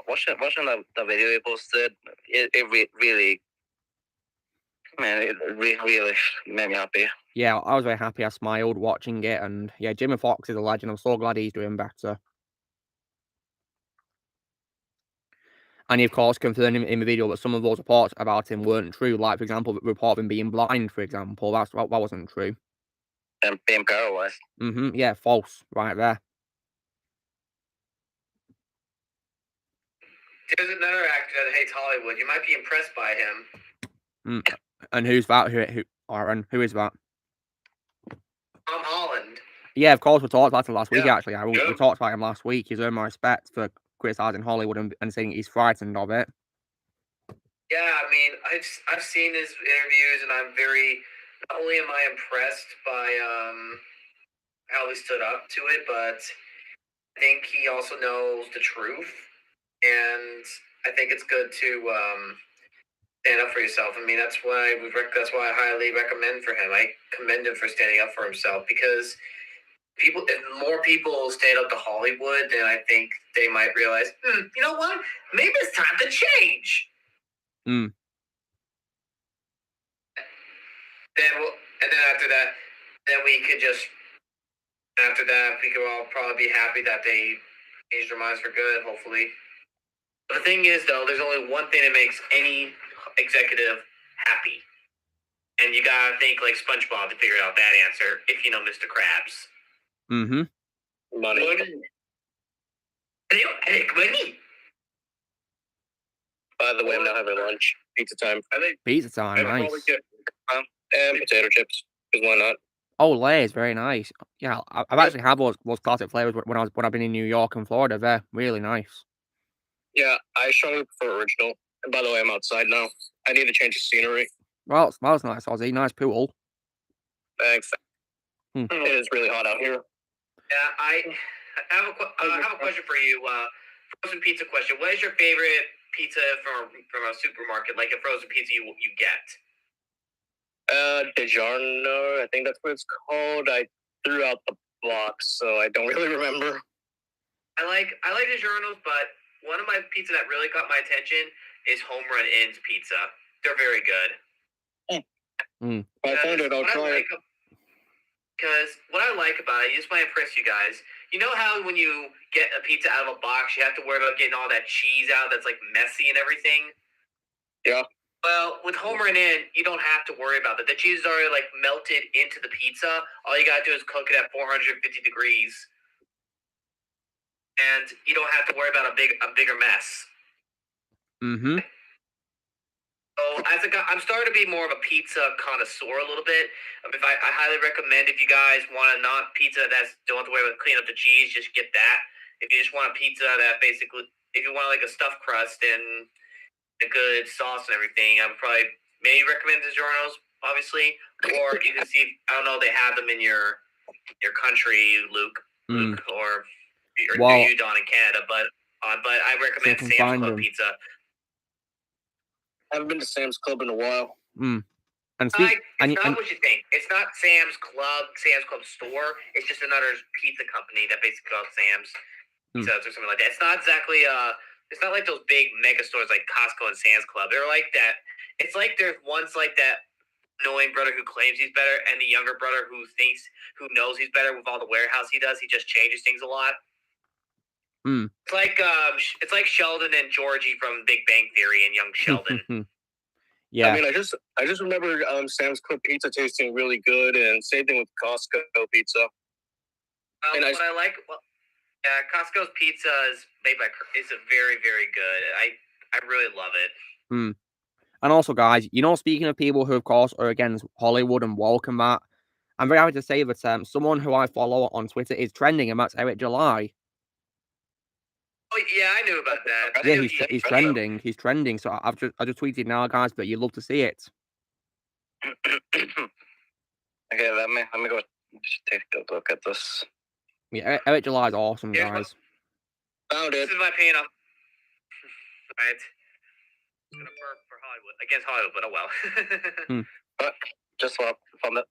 watching the video he posted, it really made me happy. Yeah, I was very happy. I smiled watching it, and yeah, Jamie Foxx is a legend. I'm so glad he's doing better. And he, of course, confirmed in the video that some of those reports about him weren't true. Like, for example, the report of him being blind, for example. That wasn't true. And being paralyzed. Yeah, false. Right there. There's another actor that hates Hollywood. You might be impressed by him. And who's that? Who is that? Tom Holland. Yeah, of course, we talked about him last week, actually. We talked about him last week. He's earned my respect for criticizing Hollywood and saying he's frightened of it. Yeah, I mean, I've seen his interviews, and I'm not only am I impressed by how he stood up to it, but I think he also knows the truth, and I think it's good to stand up for yourself. I mean, that's why I highly recommend for him. I commend him for standing up for himself, because if more people stand up to Hollywood, then I think they might realize, you know what? Maybe it's time to change. Then after that, we could all probably be happy that they changed their minds for good, hopefully. But the thing is, though, there's only one thing that makes any executive happy. And you gotta think like SpongeBob to figure out that answer, if you know Mr. Krabs. Money. Money. By the way, I'm now having lunch. Pizza time. Pizza time, nice. And potato chips, because why not? Oh, Lay's very nice. Yeah, I've actually had those classic flavors when I've been in New York and Florida. They're really nice. Yeah, I strongly prefer original. And by the way, I'm outside now. I need to change the scenery. Well, it smells nice, Ozzy. Nice pool. Thanks. It is really hot out here. Yeah, I have a question for you. Frozen pizza question. What is your favorite pizza from a supermarket, like a frozen pizza you get? DiGiorno, I think that's what it's called. I threw out the box, so I don't really remember. I like DiGiorno's, but one of my pizza that really caught my attention is Home Run Inn's pizza. They're very good. I found it. I'll try it. Because what I like about it, this might impress you guys. You know how when you get a pizza out of a box, you have to worry about getting all that cheese out that's like messy and everything? Yeah. Well, with Home Run In, you don't have to worry about that. The cheese is already like melted into the pizza. All you gotta do is cook it at 450 degrees, and you don't have to worry about a bigger mess. So I'm starting to be more of a pizza connoisseur a little bit. I highly recommend, if you guys want a not pizza don't have to worry about cleaning up the cheese, just get that. If you just want a pizza that basically, if you want like a stuffed crust and a good sauce and everything, I would probably maybe recommend DiGiorno's, obviously, or you can see, I don't know, they have them in your country, Luke, or do you, Don, in Canada, but I recommend Sam's Club pizza. I haven't been to Sam's Club in a while. And it's not what you think. It's not Sam's Club store. It's just another pizza company that basically called Sam's Pizzas or something like that. It's not exactly it's not like those big mega stores like Costco and Sam's Club. They're like that. It's like there's one's like that annoying brother who claims he's better, and the younger brother who knows he's better with all the warehouse he does. He just changes things a lot. It's like Sheldon and Georgie from Big Bang Theory and young Sheldon. Yeah. I mean, I just remember Sam's Club pizza tasting really good, and same thing with Costco pizza. What I like, yeah, Costco's pizza is made by is very, very good. I really love it. And also, guys, speaking of people who, of course, are against Hollywood and woke and that, I'm very happy to say that someone who I follow on Twitter is trending, and that's Eric July. Oh yeah, I knew about that. Yeah, he's trending. He's trending. So I just tweeted now, guys, but you'd love to see it. Okay, let me go take a look at this. Yeah, Eric July is awesome, guys. Found it. This is my opinion. Right. I'm gonna burp for Hollywood against Hollywood, but oh well. But just found it.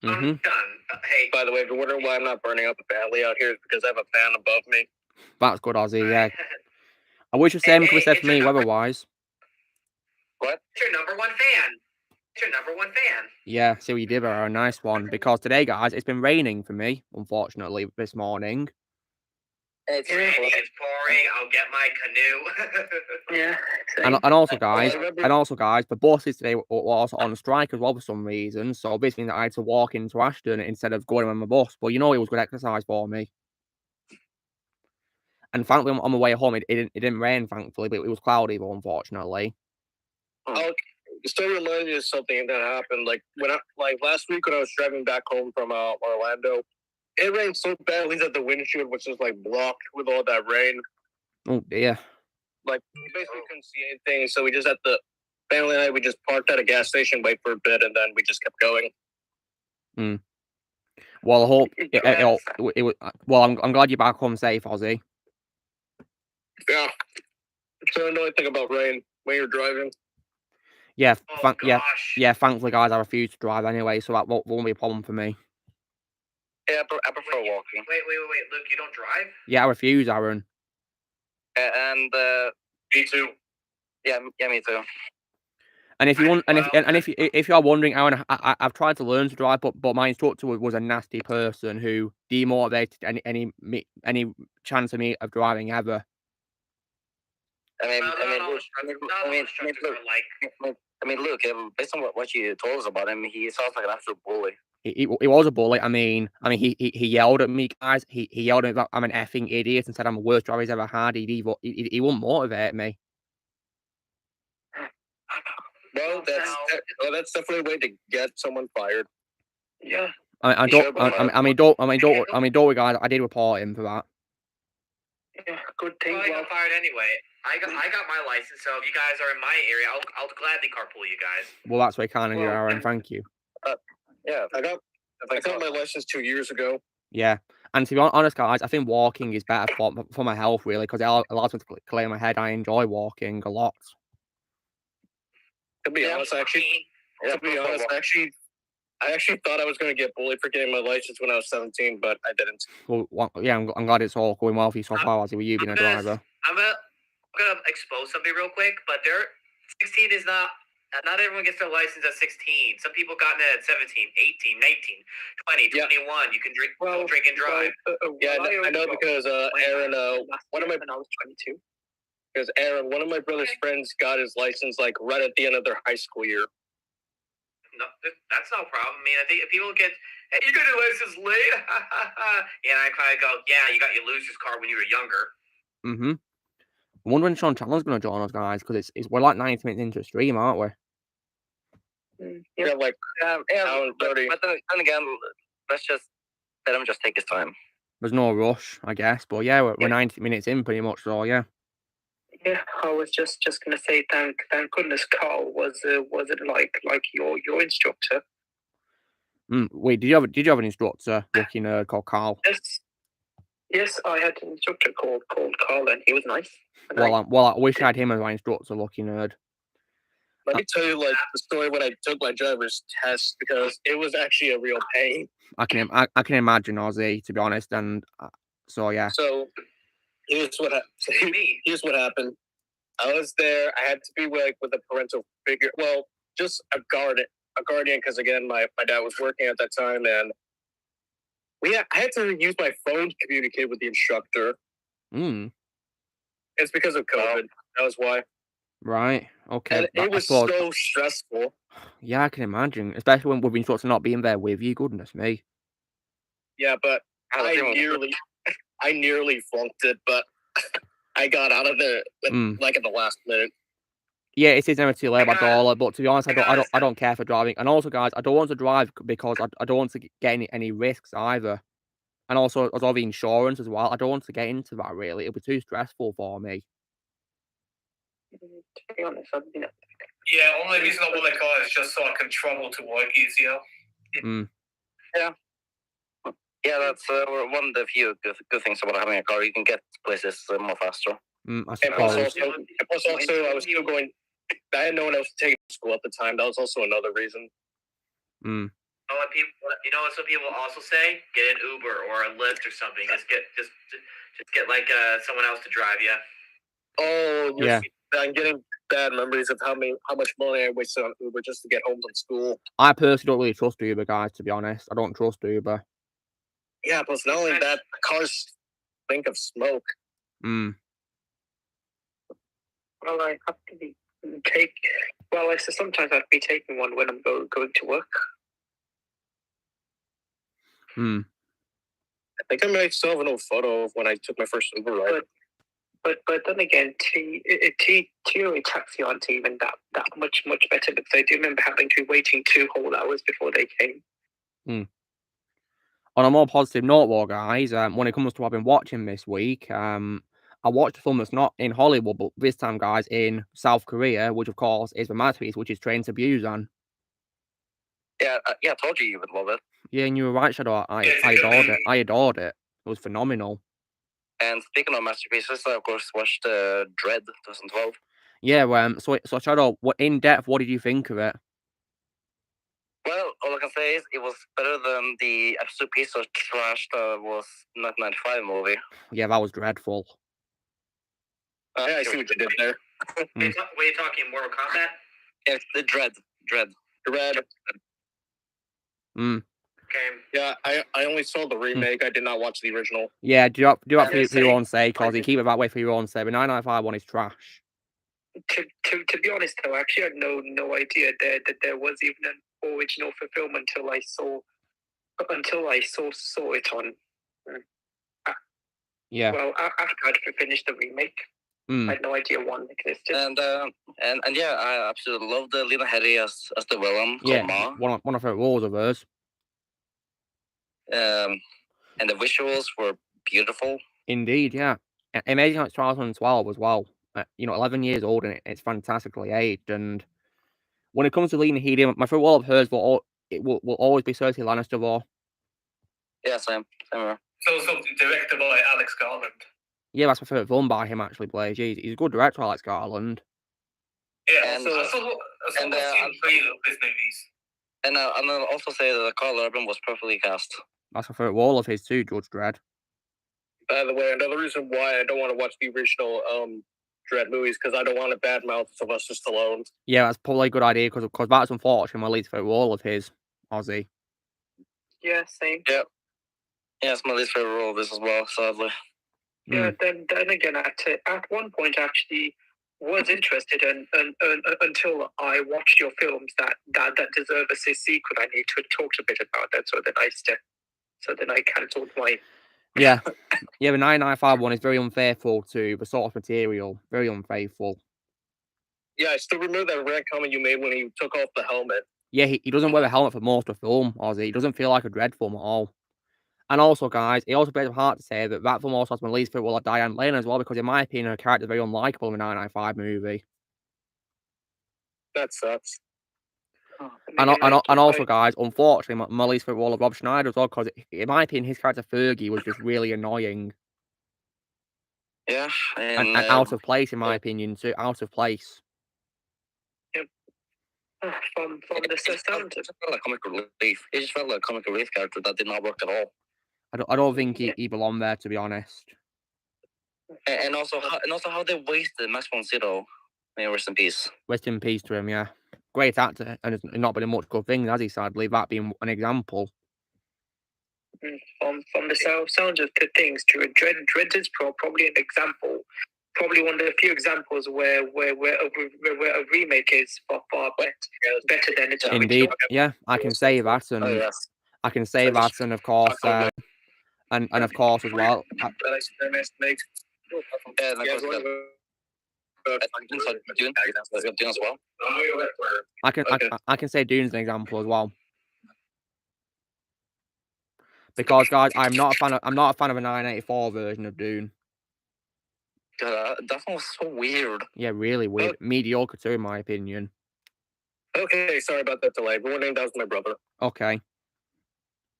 I'm done. Hey, by the way, if you're wondering why I'm not burning up badly out here, it's because I have a fan above me. That's good, Ozzy. Yeah. I wish the same could be said for me weather-wise. What? It's your number one fan. It's your number one fan. Yeah, see what you did there. A nice one. Because today, guys, it's been raining for me, unfortunately, this morning. It's raining, it's pouring. I'll get my canoe. Yeah. And also, guys, the buses today were also on strike as well for some reason. So basically, I had to walk into Ashton instead of going on my bus. But it was good exercise for me. And thankfully, on my way home, it didn't rain, thankfully, but it was cloudy, though, unfortunately. Okay. The story reminded me of something that happened. Like last week when I was driving back home from Orlando, it rained so badly that the windshield was just blocked with all that rain. Oh dear. We basically couldn't see anything, so we just had to. Family and I, we just parked at a gas station, wait for a bit, and then we just kept going. Well, I hope it was. Well, I'm glad you're back home safe, Ozzy. Yeah. So the annoying thing about rain when you're driving. Yeah, thankfully, guys, I refuse to drive anyway, so that won't be a problem for me. Yeah, I prefer walking. Wait, Luke, you don't drive? Yeah, I refuse, Aaron. And me too. Yeah, me too. And if you want, if you are wondering, Aaron, I've tried to learn to drive, but my instructor was a nasty person who demotivated any chance of me of driving ever. Luke, based on what you told us about him, he sounds like an absolute bully. He was a bully. I mean, he yelled at me, guys. He yelled at me that I'm an effing idiot and said I'm the worst driver he's ever had. He wouldn't motivate me. Well, that's definitely a way to get someone fired. Yeah. Don't worry, guys. I did report him for that. Yeah, good thing. Well, I got fired anyway. I got my license, so if you guys are in my area, I'll gladly carpool you guys. Well, that's very kind of you, Aaron. Thank you. Yeah, I got my license 2 years ago. Yeah, and to be honest, guys, I think walking is better for my health, really, because it allows me to clear my head. I enjoy walking a lot. To be honest, I actually thought I was going to get bullied for getting my license when I was 17, but I didn't. Well, yeah, I'm glad it's all going well for you so far, as with you being a driver. I'm gonna expose something real quick, but 16 is not everyone gets their license at 16. Some people gotten it at 17, 18, 19, 20, 21. You can drink and drive. I know because Aaron, one of my when I was 22. Because Aaron, one of my brother's friends got his license right at the end of their high school year. No, that's no problem. I mean, I think if people get, hey, you got your license late. And I kind of go, yeah, you got your loser's card when you were younger. Mm-hmm. I wonder when Sean Chandler's going to join us, guys, because we're like 90 minutes into the stream, aren't we? Yeah, hour 30. But then again, let's just let him just take his time. There's no rush, I guess, but yeah, we're 90 minutes in pretty much, so yeah. Yeah, I was just gonna say thank goodness Carl was it like your instructor. Wait, did you have an instructor, rookie nerd called Carl? Yes, I had an instructor called Carl, and he was nice. Well, I wish I had him as my instructor, lucky nerd. Let me tell you the story when I took my driver's test, because it was actually a real pain. I can imagine, Ozzy, to be honest, and so yeah. So here's what happened. I was there. I had to be with a parental figure. Well, just a guardian, because again, my dad was working at that time, and I had to use my phone to communicate with the instructor. It's because of COVID. That was why. Right. Okay. And it was so stressful. Yeah, I can imagine, especially when with the instructor not being there with you. Goodness me. Yeah, but I nearly flunked it, but I got out of it like at the last minute. Yeah, it is never too late, my dollar. But to be honest, I don't care for driving. And also, guys, I don't want to drive because I don't want to get any risks either. And also, as all the insurance as well, I don't want to get into that. Really, it'll be too stressful for me. To be honest, yeah, only reason I want a car is just so I can travel to work easier. Yeah, that's one of the few good things about having a car. You can get places more faster. I suppose. Also, I was still going. I had no one else to take to school at the time. That was also another reason. You know what some people also say? Get an Uber or a Lyft or something. Just get like someone else to drive you. Oh yeah, I'm getting bad memories of how much money I wasted on Uber just to get home from school. I personally don't really trust Uber, guys. To be honest, I don't trust Uber. Yeah, plus not only that, cars stink of smoke. Well, I have to sometimes I have to be taking one when I'm going to work. I think I might still have an old photo of when I took my first Uber ride. But then again, TOA taxi aren't even that much better, because I do remember having to be waiting 2 whole hours before they came. On a more positive note, though, guys, when it comes to what I've been watching this week, I watched a film that's not in Hollywood, but this time, guys, in South Korea, which of course is the masterpiece, which is Train to Busan. Yeah, I told you would love it. Yeah, and you were right, Shadow. I adored it. I adored it. It was phenomenal. And speaking of masterpieces, I of course watched Dread 2012. Yeah, so Shadow, in depth, what did you think of it? Well, all I can say is it was better than the absolute piece of trash that was 1995 movie. Yeah, that was dreadful. Yeah, I see what you did there. Were you talking Mortal Kombat? It's the Dread. Okay. Yeah, I only saw the remake. I did not watch the original. Yeah, do that for your own sake, because you keep it that way for your own sake. The 995 one is trash. To be honest, though, I actually had no idea that there was even an original for film until I saw it on. Yeah. Well, after I'd finished the remake, I had no idea one existed. And yeah, I absolutely loved Lena Headey as the villain. Yeah, Ma. one of her roles of hers. And the visuals were beautiful. Indeed, yeah. Amazing how it's 2012 as well. 11 years old, and it's fantastically aged. And when it comes to Lena Headey, my favorite role of hers will always be Cersei Lannister, though. Yeah, same here. So directed by Alex Garland. Yeah, that's my favorite film by him, actually, Blaze. He's a good director, Alex Garland. Yeah, I've seen 3 of his movies. And I'll also say that Carl Urban was perfectly cast. That's my favorite role of his too, Judge Dredd. By the way, another reason why I don't want to watch the original Dredd movies, because I don't want to badmouth Sylvester Stallone. Yeah, that's probably a good idea, because that's unfortunately my least favorite role of his, Ozzy. Yeah, same. Yeah, it's my least favorite role of this as well, sadly. Yeah, then again, at one point, I actually was interested, and until I watched your films that deserve a sequel, I need to talk a bit about that. So then I cancelled my. Yeah, the 995 one is very unfaithful to the source material. Very unfaithful. Yeah, I still remember that rant comment you made when he took off the helmet. Yeah, he doesn't wear a helmet for most of the film, Ozzy. He doesn't feel like a Dredd film at all. And also, guys, it also breaks my heart to say that film also has my least favorite role of Diane Lane as well, because in my opinion, her character is very unlikable in the 995 movie. That sucks. And also, guys, unfortunately, my least favorite role of Rob Schneider as well, because in my opinion, his character Fergie was just really annoying. Yeah, and out of place, in my opinion, too. Out of place. Yep. From the sound, it felt like comic relief. It just felt like a comic relief character that did not work at all. I don't think he belonged there, to be honest. And also how they wasted Max von Sydow. May he rest in peace. Rest in peace to him, yeah. Great actor, and it's not been a much good thing, has he, sadly, that being an example. From the sounds of the things, Dreads is probably an example, probably one of the few examples where a remake is far better than its original. Indeed, yeah, I can say that, and I can say that, and of course, and of course as well. Dune as well. I can say Dune's an example as well. Because guys, I'm not a fan of a 984 version of Dune. God, that one was so weird. Yeah, really weird. Mediocre too, in my opinion. Okay, sorry about that delay. But that was my brother. Okay.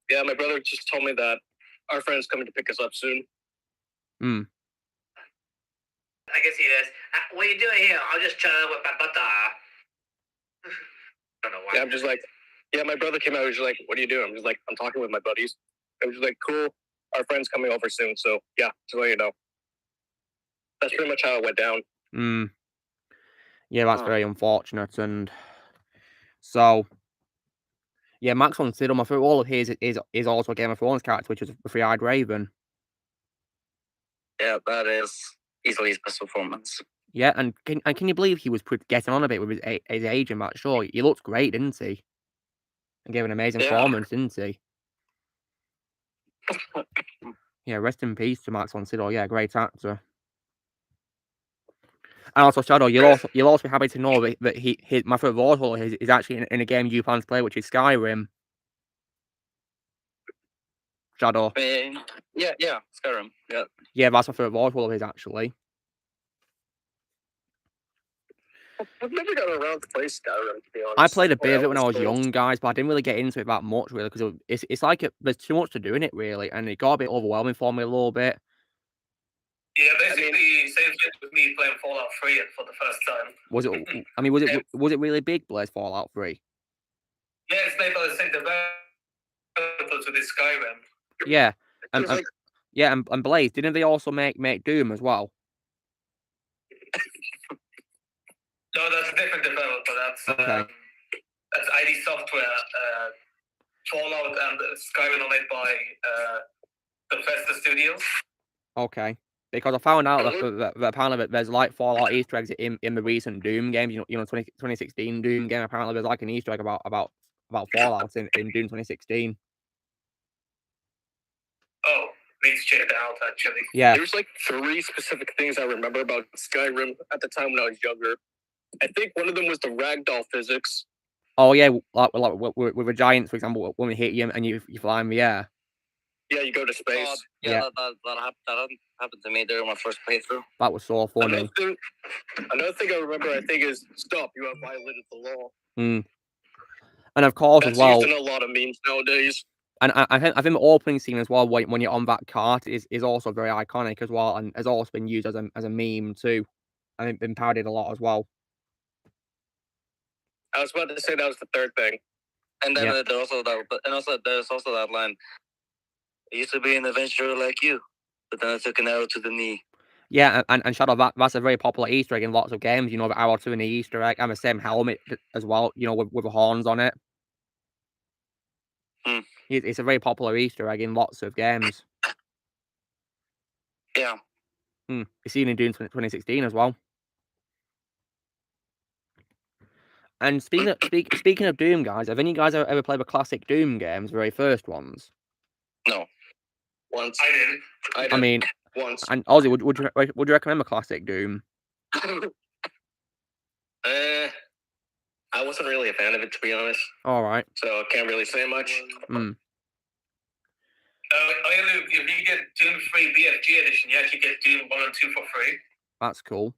Yeah, my brother just told me that our friend's coming to pick us up soon. Hmm. I can see this. What are you doing here? I'll just chill with my butter. I don't know why. Yeah, I'm just like, yeah, my brother came out. He was just like, what are you doing? I'm just like, I'm talking with my buddies. I was just like, cool. Our friend's coming over soon. So, yeah, just let you know. That's pretty much how it went down. Hmm. Yeah, that's very unfortunate. And so, yeah, Max von Sydow, my favourite role of his is also a Game of Thrones character, which is the Three-Eyed Raven. Yeah, that is easily his best performance. Yeah, and can you believe he was getting on a bit with his age in that show? He looked great, didn't he? And gave an amazing performance, didn't he? Yeah, rest in peace to Max von Sydow. Yeah, great actor. And also, Shadow, you'll also be happy to know that my favourite voice role is actually in a game you plan to play, which is Skyrim. Shadow. Yeah, Skyrim. Yeah. Yeah, that's my favourite voice role of his, actually. I've never got around to play Skyrim, to be honest. I played a bit of it when I was young, guys, but I didn't really get into it that much, really, because it's like there's too much to do in it, really, and it got a bit overwhelming for me a little bit. Yeah, basically, same shit with me playing Fallout 3 for the first time. Was it? I mean, was it really big, Blaze, Fallout 3? Yeah, it's made by the same developer to this Skyrim. Yeah, and Blaze, didn't they also make Doom as well? No, that's a different developer. That's ID Software. Fallout and Skyrim are made by Bethesda Studios. Okay, because I found out that apparently there's like Fallout Easter eggs in the recent Doom games. 2016 Doom game. Apparently there's like an Easter egg about Fallout in Doom 2016. Oh, needs to check it out actually. Yeah, there's like 3 specific things I remember about Skyrim at the time when I was younger. I think one of them was the ragdoll physics. Oh yeah, like with the giants, for example, when we hit you and you fly in the air. Yeah, you go to space. That happened to me during my first playthrough. That was so funny. Another thing I remember, I think, is stop. You have violated the law. And of course, that's as well, used in a lot of memes nowadays. And I think the opening scene as well, when you're on that cart, is also very iconic as well, and has also been used as a meme too, and been parodied a lot as well. I was about to say that was the third thing. And then there's also that line. I used to be an adventurer like you, but then I took an arrow to the knee. Yeah, and Shadow, that's a very popular Easter egg in lots of games. The arrow to the knee Easter egg, and the same helmet as well. With the horns on it. It's a very popular Easter egg in lots of games. Yeah. It's seen in Doom 2016 as well. And speaking of Doom, guys, have any guys ever played the classic Doom games, the very first ones? No. Once. I did. I mean, once. And Ozzy, would you recommend the classic Doom? I wasn't really a fan of it, to be honest. All right. So I can't really say much. If you get Doom 3 BFG edition, you actually get Doom 1 and 2 for free. That's cool.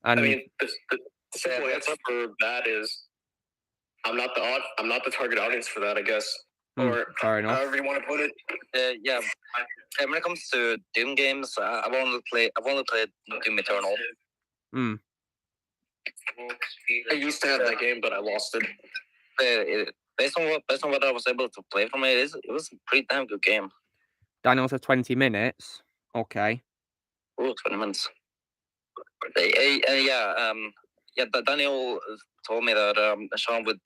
And I mean, the simple answer for that is, I'm not the target audience for that, I guess. Or fair enough. However you want to put it. Yeah. When it comes to Doom games, I've only played Doom Eternal. I used to have that game, but I lost it. Based on what I was able to play from it was a pretty damn good game. Daniel says 20 minutes. Okay. Oh, 20 minutes. Daniel told me that Sean would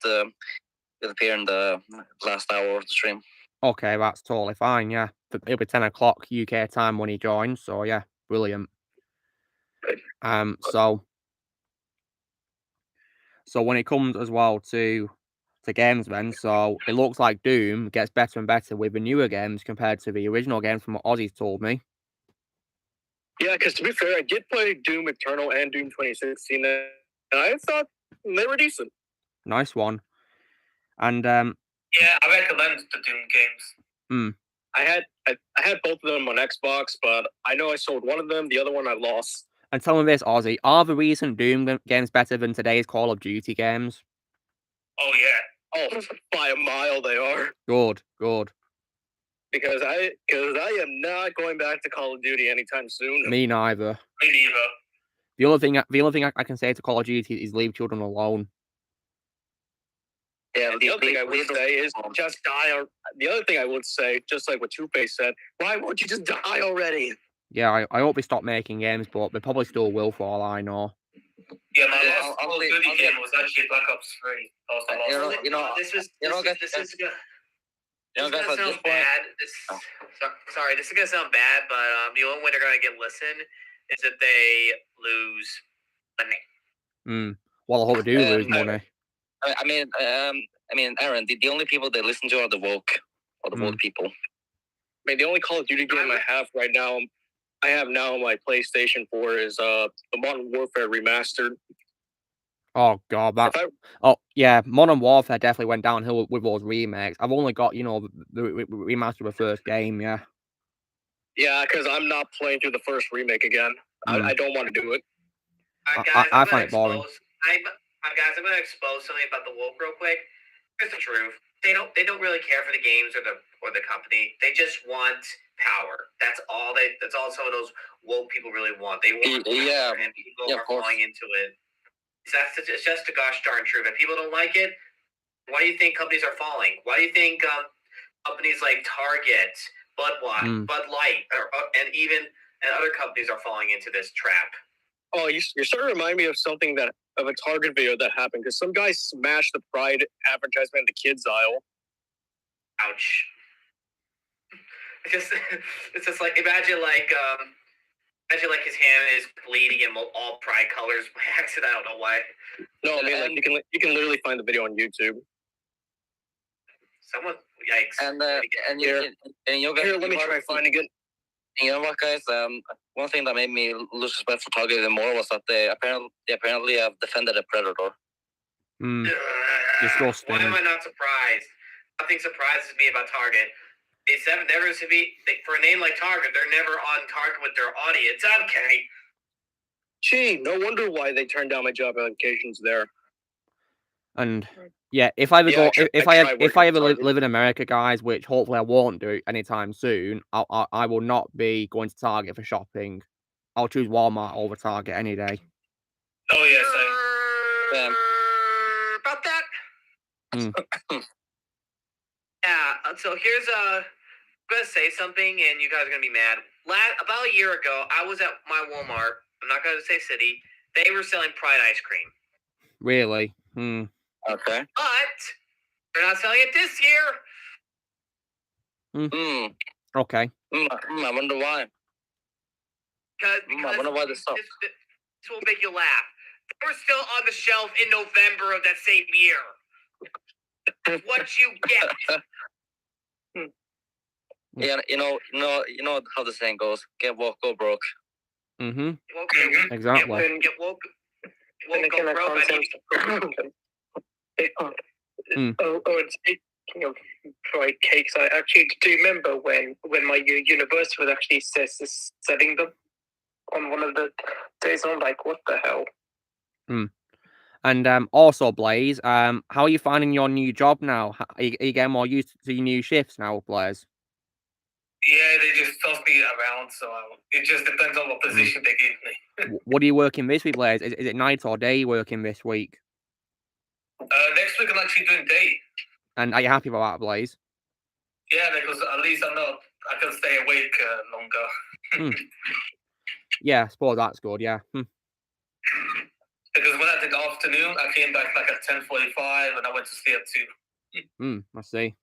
appear in the last hour of the stream. Okay, that's totally fine, yeah. It'll be 10 o'clock UK time when he joins, so yeah, brilliant. So when it comes as well to games then, so it looks like Doom gets better and better with the newer games compared to the original games from what Ozzy's told me. Yeah, because to be fair, I did play Doom Eternal and Doom 2016, and I thought they were decent. Nice one. And yeah, I recommend the Doom games. I had both of them on Xbox, but I know I sold one of them, the other one I lost. And tell me this, Ozzy, are the recent Doom games better than today's Call of Duty games? Oh yeah. Oh, by a mile they are. Good. Because I am not going back to Call of Duty anytime soon. Me neither. Me neither. The only thing I can say to Call of Duty is leave children alone. Yeah, the other thing I would say is just die. The other thing I would say, just like what Two-Face said, why won't you just die already? Yeah, I hope they stop making games, but they probably still will for all I know. Yeah, my last Call of Duty game was actually Black Ops 3. This is gonna sound bad. Sorry, this is gonna sound bad, but the only way they're gonna get listened is if they lose money. Well, I hope they do lose money. I mean, Aaron, the only people that listen to are the woke people. I mean, the only Call of Duty game I have right now, I have now on my PlayStation 4 is the Modern Warfare Remastered. Oh god, yeah, Modern Warfare definitely went downhill with those remakes. I've only got, the remaster of the first game, yeah. Yeah, because I'm not playing through the first remake again. I don't want to do it. Guys, I find it boring. Guys, I'm gonna expose something about the woke real quick. Here's the truth. They don't really care for the games or the company. They just want power. That's all some of those woke people really want. They want power, and people are falling into it. It's just the gosh darn truth. If people don't like it, why do you think companies are falling? Why do you think companies like Target, Bud Light, and other companies are falling into this trap? Oh, you're starting to remind me of something of a Target video that happened because some guy smashed the Pride advertisement in the kids aisle. Ouch! It's just like imagine like his hand is bleeding in all Pride colors by accident. I don't know why. No, I mean like you can literally find the video on YouTube. Someone, yikes! And let me try finding it. You know what, guys? One thing that made me lose respect for Target even more was that they apparently have defended a predator. Disgusting. Why am I not surprised? Nothing surprises me about Target. It's never to be for a name like Target. They're never on target with their audience. Okay. Gee, no wonder why they turned down my job applications there. And yeah, if I ever live in America, guys, which hopefully I won't do anytime soon, I will not be going to Target for shopping. I'll choose Walmart over Target any day. Oh yeah, same. About that. Yeah. So here's I'm gonna say something, and you guys are gonna be mad. About a year ago, I was at my Walmart. I'm not gonna say city. They were selling Pride ice cream. Really? Okay. But they're not selling it this year. Okay. I wonder why. Because I wonder why this stuff. This will make you laugh. They were still on the shelf in November of that same year. What you get? Yeah, you know how the saying goes: "Get woke, go broke." Exactly. Get woke. Go broke. And speaking of fried cakes, I actually do remember when my university was actually selling them on one of the days. I'm like, what the hell? And also, Blaze, how are you finding your new job now? Are you getting more used to your new shifts now, Blaze? Yeah, they just toss me around, so it just depends on what position they give me. What are you working this week, Blaze? Is it night or day working this week? Next week I'm actually doing day. And are you happy about that, Blaze? Yeah, because at least I can stay awake longer. Yeah, I suppose that's good, yeah. Because when I did the afternoon, I came back like at 10:45 and I went to sleep at 2. I see.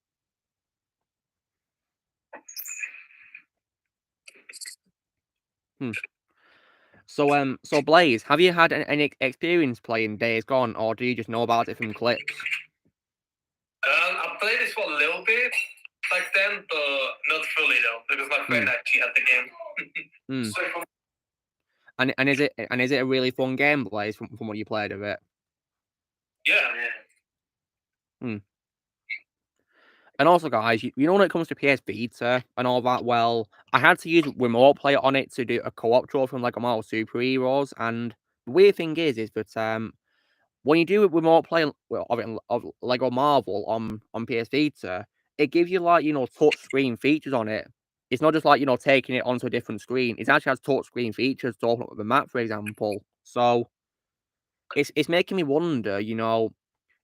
So Blaze, have you had any experience playing Days Gone, or do you just know about it from clips? I played this for a little bit back then, but not fully though, because my friend actually had the game. So and is it a really fun game, Blaze, from what you played of it? Yeah. And also, guys, you know when it comes to PS Vita and all that, well, I had to use remote play on it to do a co-op trophy from Lego Marvel Superheroes, and the weird thing is that when you do remote play of Lego Marvel on PS Vita, it gives you like touch screen features on it. It's not just like taking it onto a different screen. It actually has touch screen features to open up the map, for example. So it's making me wonder,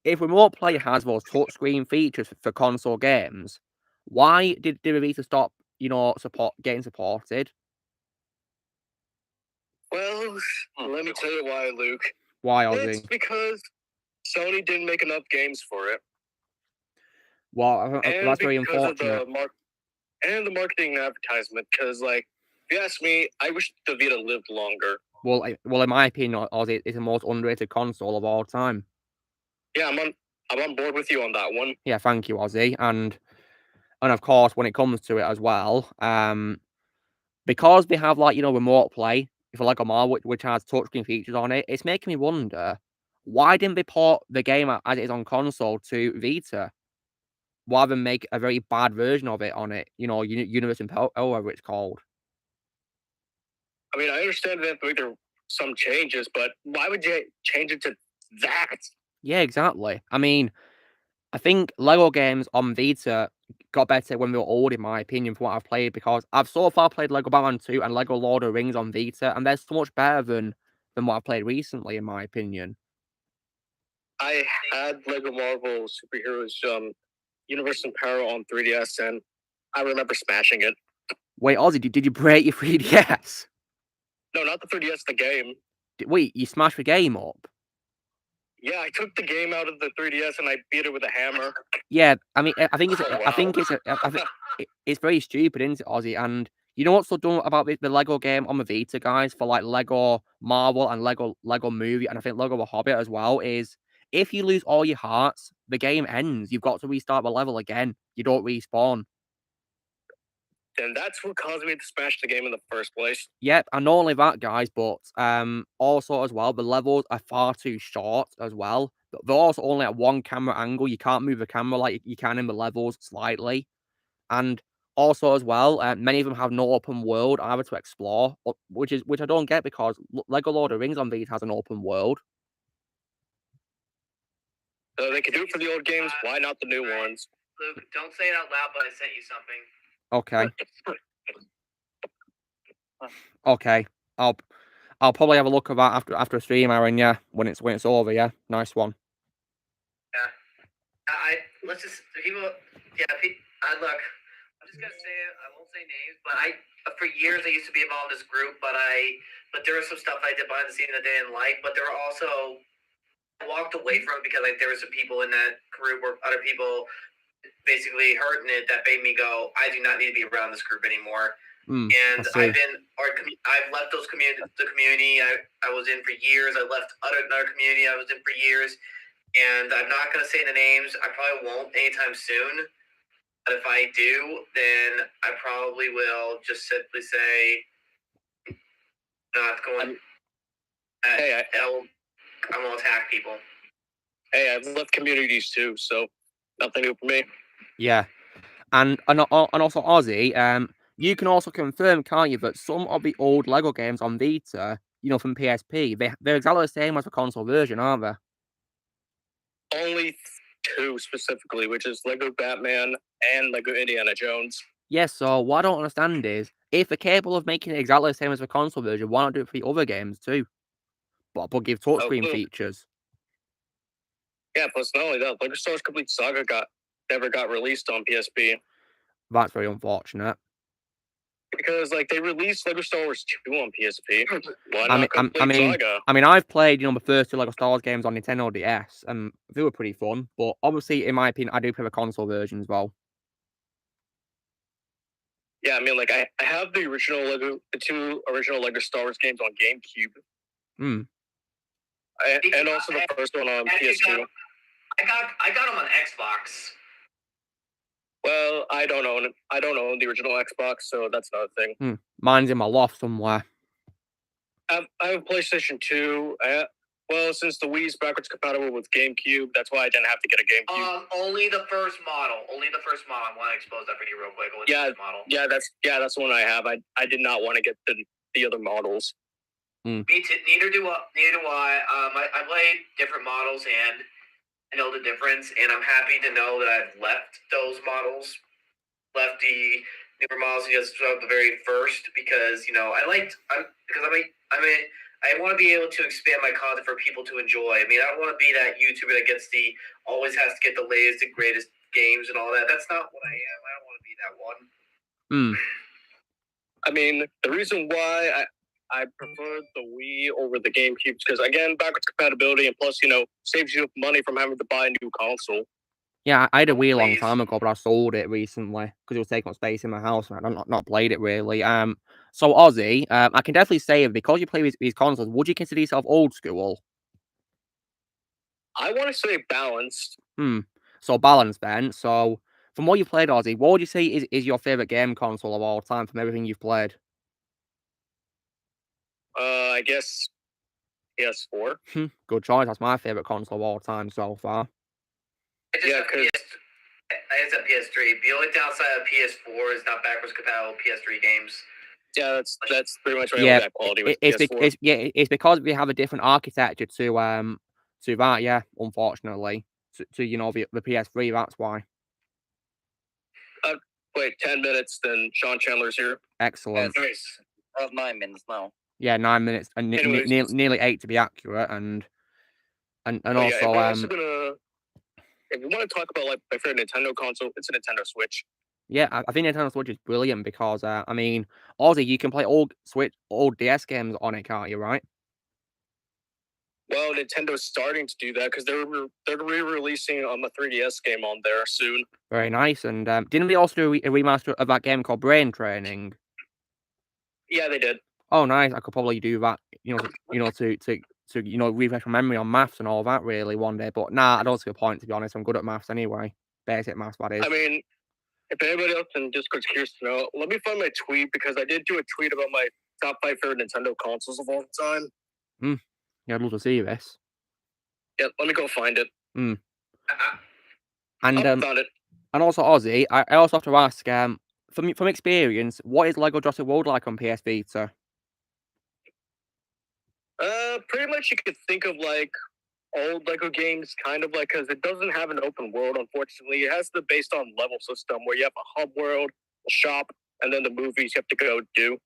if remote play has those touchscreen features for console games, why did Vita stop, getting supported? Well, let me tell you why, Luke. Why, Ozzy? It's because Sony didn't make enough games for it. Well, that's very unfortunate. And the marketing and advertisement, because, like, if you ask me, I wish the Vita lived longer. Well, in my opinion, Ozzy, it's the most underrated console of all time. Yeah, I'm on board with you on that one. Yeah, thank you, Ozzy. And of course, when it comes to it as well, because they have like remote play for Lego Marvel, which has touchscreen features on it, it's making me wonder why didn't they port the game as it is on console to Vita, rather than make a very bad version of it on it, Universe Impel, or whatever it's called. I mean, I understand that there are some changes, but why would you change it to that? Yeah, exactly. I mean, I think Lego games on Vita got better when they were old, in my opinion, from what I've played, because I've so far played Lego Batman 2 and Lego Lord of the Rings on Vita, and they're so much better than what I've played recently, in my opinion. I had Lego Marvel Superheroes Universe in Peril on 3DS, and I remember smashing it. Wait, Ozzy, did you break your 3DS? No, not the 3DS, the game. Wait, you smashed the game up? Yeah, I took the game out of the 3DS and I beat it with a hammer. Yeah, I mean, I think it's very stupid, isn't it, Ozzy? And you know what's so dumb about the Lego game on the Vita, guys, for like Lego Marvel and Lego Movie, and I think Lego The Hobbit as well, is if you lose all your hearts, the game ends. You've got to restart the level again. You don't respawn. And that's what caused me to smash the game in the first place. Yep, and not only that, guys, but also as well, the levels are far too short as well. They're also only at one camera angle. You can't move the camera like you can in the levels slightly. And also as well, many of them have no open world either to explore, which I don't get, because Lego Lord of the Rings on Vita has an open world. They can do it for the old games. Why not the new ones? Luke, don't say it out loud, but I sent you something. Okay. Okay. I'll probably have a look at that after a stream, Aaron. Yeah, when it's over. Yeah, nice one. Yeah. Let's just people. Yeah. Look. I'm just gonna say it. I won't say names, but for years I used to be involved in this group, but there was some stuff I did behind the scenes that they didn't like, but there were also I walked away from it because there were some people in that group or other people basically hurting it that made me go, I do not need to be around this group anymore. And I've left the community I was in for years. I left another community I was in for years, and I'm not going to say the names. I probably won't anytime soon. But if I do, then I probably will just simply say, not going. I'm going to attack people. Hey, I've left communities too, so nothing new for me. Yeah, and also Ozzy, you can also confirm, can't you, that some of the old Lego games on Vita, from PSP, they're exactly the same as the console version, aren't they? Only two specifically, which is Lego Batman and Lego Indiana Jones. Yes, so what I don't understand is, if they're capable of making it exactly the same as the console version, why not do it for the other games too? But give touchscreen features. Yeah, plus not only that, Lego Star Wars Complete Saga never got released on PSP. That's very unfortunate. Because they released Lego Star Wars 2 on PSP. Why not Complete Saga? I mean, I've played the first two Lego Star Wars games on Nintendo DS, and they were pretty fun. But obviously, in my opinion, I do prefer the console version as well. Yeah, I mean, like I have the two original Lego Star Wars games on GameCube. And also the first one on PS2. I got them on Xbox. Well, I don't own the original Xbox, so that's another thing. Mine's in my loft somewhere. I have a PlayStation 2. Well, since the Wii's backwards compatible with GameCube, that's why I didn't have to get a GameCube. Only the first model. Only the first model. I want to expose that for you real quick. Only the first model. That's the one I have. I did not want to get the other models. Me too. Neither do I. I played different models and I know the difference, and I'm happy to know that I've left those models, left the newer models just the very first because I want to be able to expand my content for people to enjoy. I mean, I don't want to be that YouTuber that always has to get the latest and greatest games and all that. That's not what I am. I don't want to be that one. I mean, the reason why I prefer the Wii over the GameCube because, again, backwards compatibility and plus, saves you money from having to buy a new console. Yeah, I had a Wii a long time ago, but I sold it recently because it was taking up space in my house and I've not played it really. So Ozzy, I can definitely say because you play these consoles, would you consider yourself old school? I want to say balanced. So balanced then. So from what you played, Ozzy, what would you say is your favorite game console of all time from everything you've played? I guess PS4. Good choice. That's my favorite console of all time so far. It's a PS3. The only downside of PS4 is not backwards compatible PS3 games. Yeah, that's pretty much why that quality with PS4. It's because we have a different architecture to that. Yeah, unfortunately, to the PS3. That's why. Wait, 10 minutes. Then Sean Chandler's here. Excellent. Nice. 9 minutes now. Yeah, 9 minutes and nearly 8 to be accurate, and also gonna. If you want to talk about like my favorite Nintendo console, it's a Nintendo Switch. Yeah, I think Nintendo Switch is brilliant because I mean, Ozzy, you can play old DS games on it, can't you? Right? Well, Nintendo's starting to do that because they're re-releasing the 3DS game on there soon. Very nice. And didn't they also do a remaster of that game called Brain Training? Yeah, they did. Oh, nice. I could probably do that. To refresh my memory on maths and all that really one day. But nah, I don't see a point to be honest. I'm good at maths anyway. Basic maths, that is. I mean, if anybody else in Discord's curious to know, let me find my tweet because I did do a tweet about my top 5 favorite Nintendo consoles of all time. Yeah, I'd love to see this. Yeah, let me go find it. And found it. And also Ozzy, I also have to ask, from experience, what is Lego Jurassic World like on PS Vita? Pretty much you could think of like old Lego games, kind of like, because it doesn't have an open world, unfortunately. It has the based on level system where you have a hub world, a shop, and then the movies you have to go do.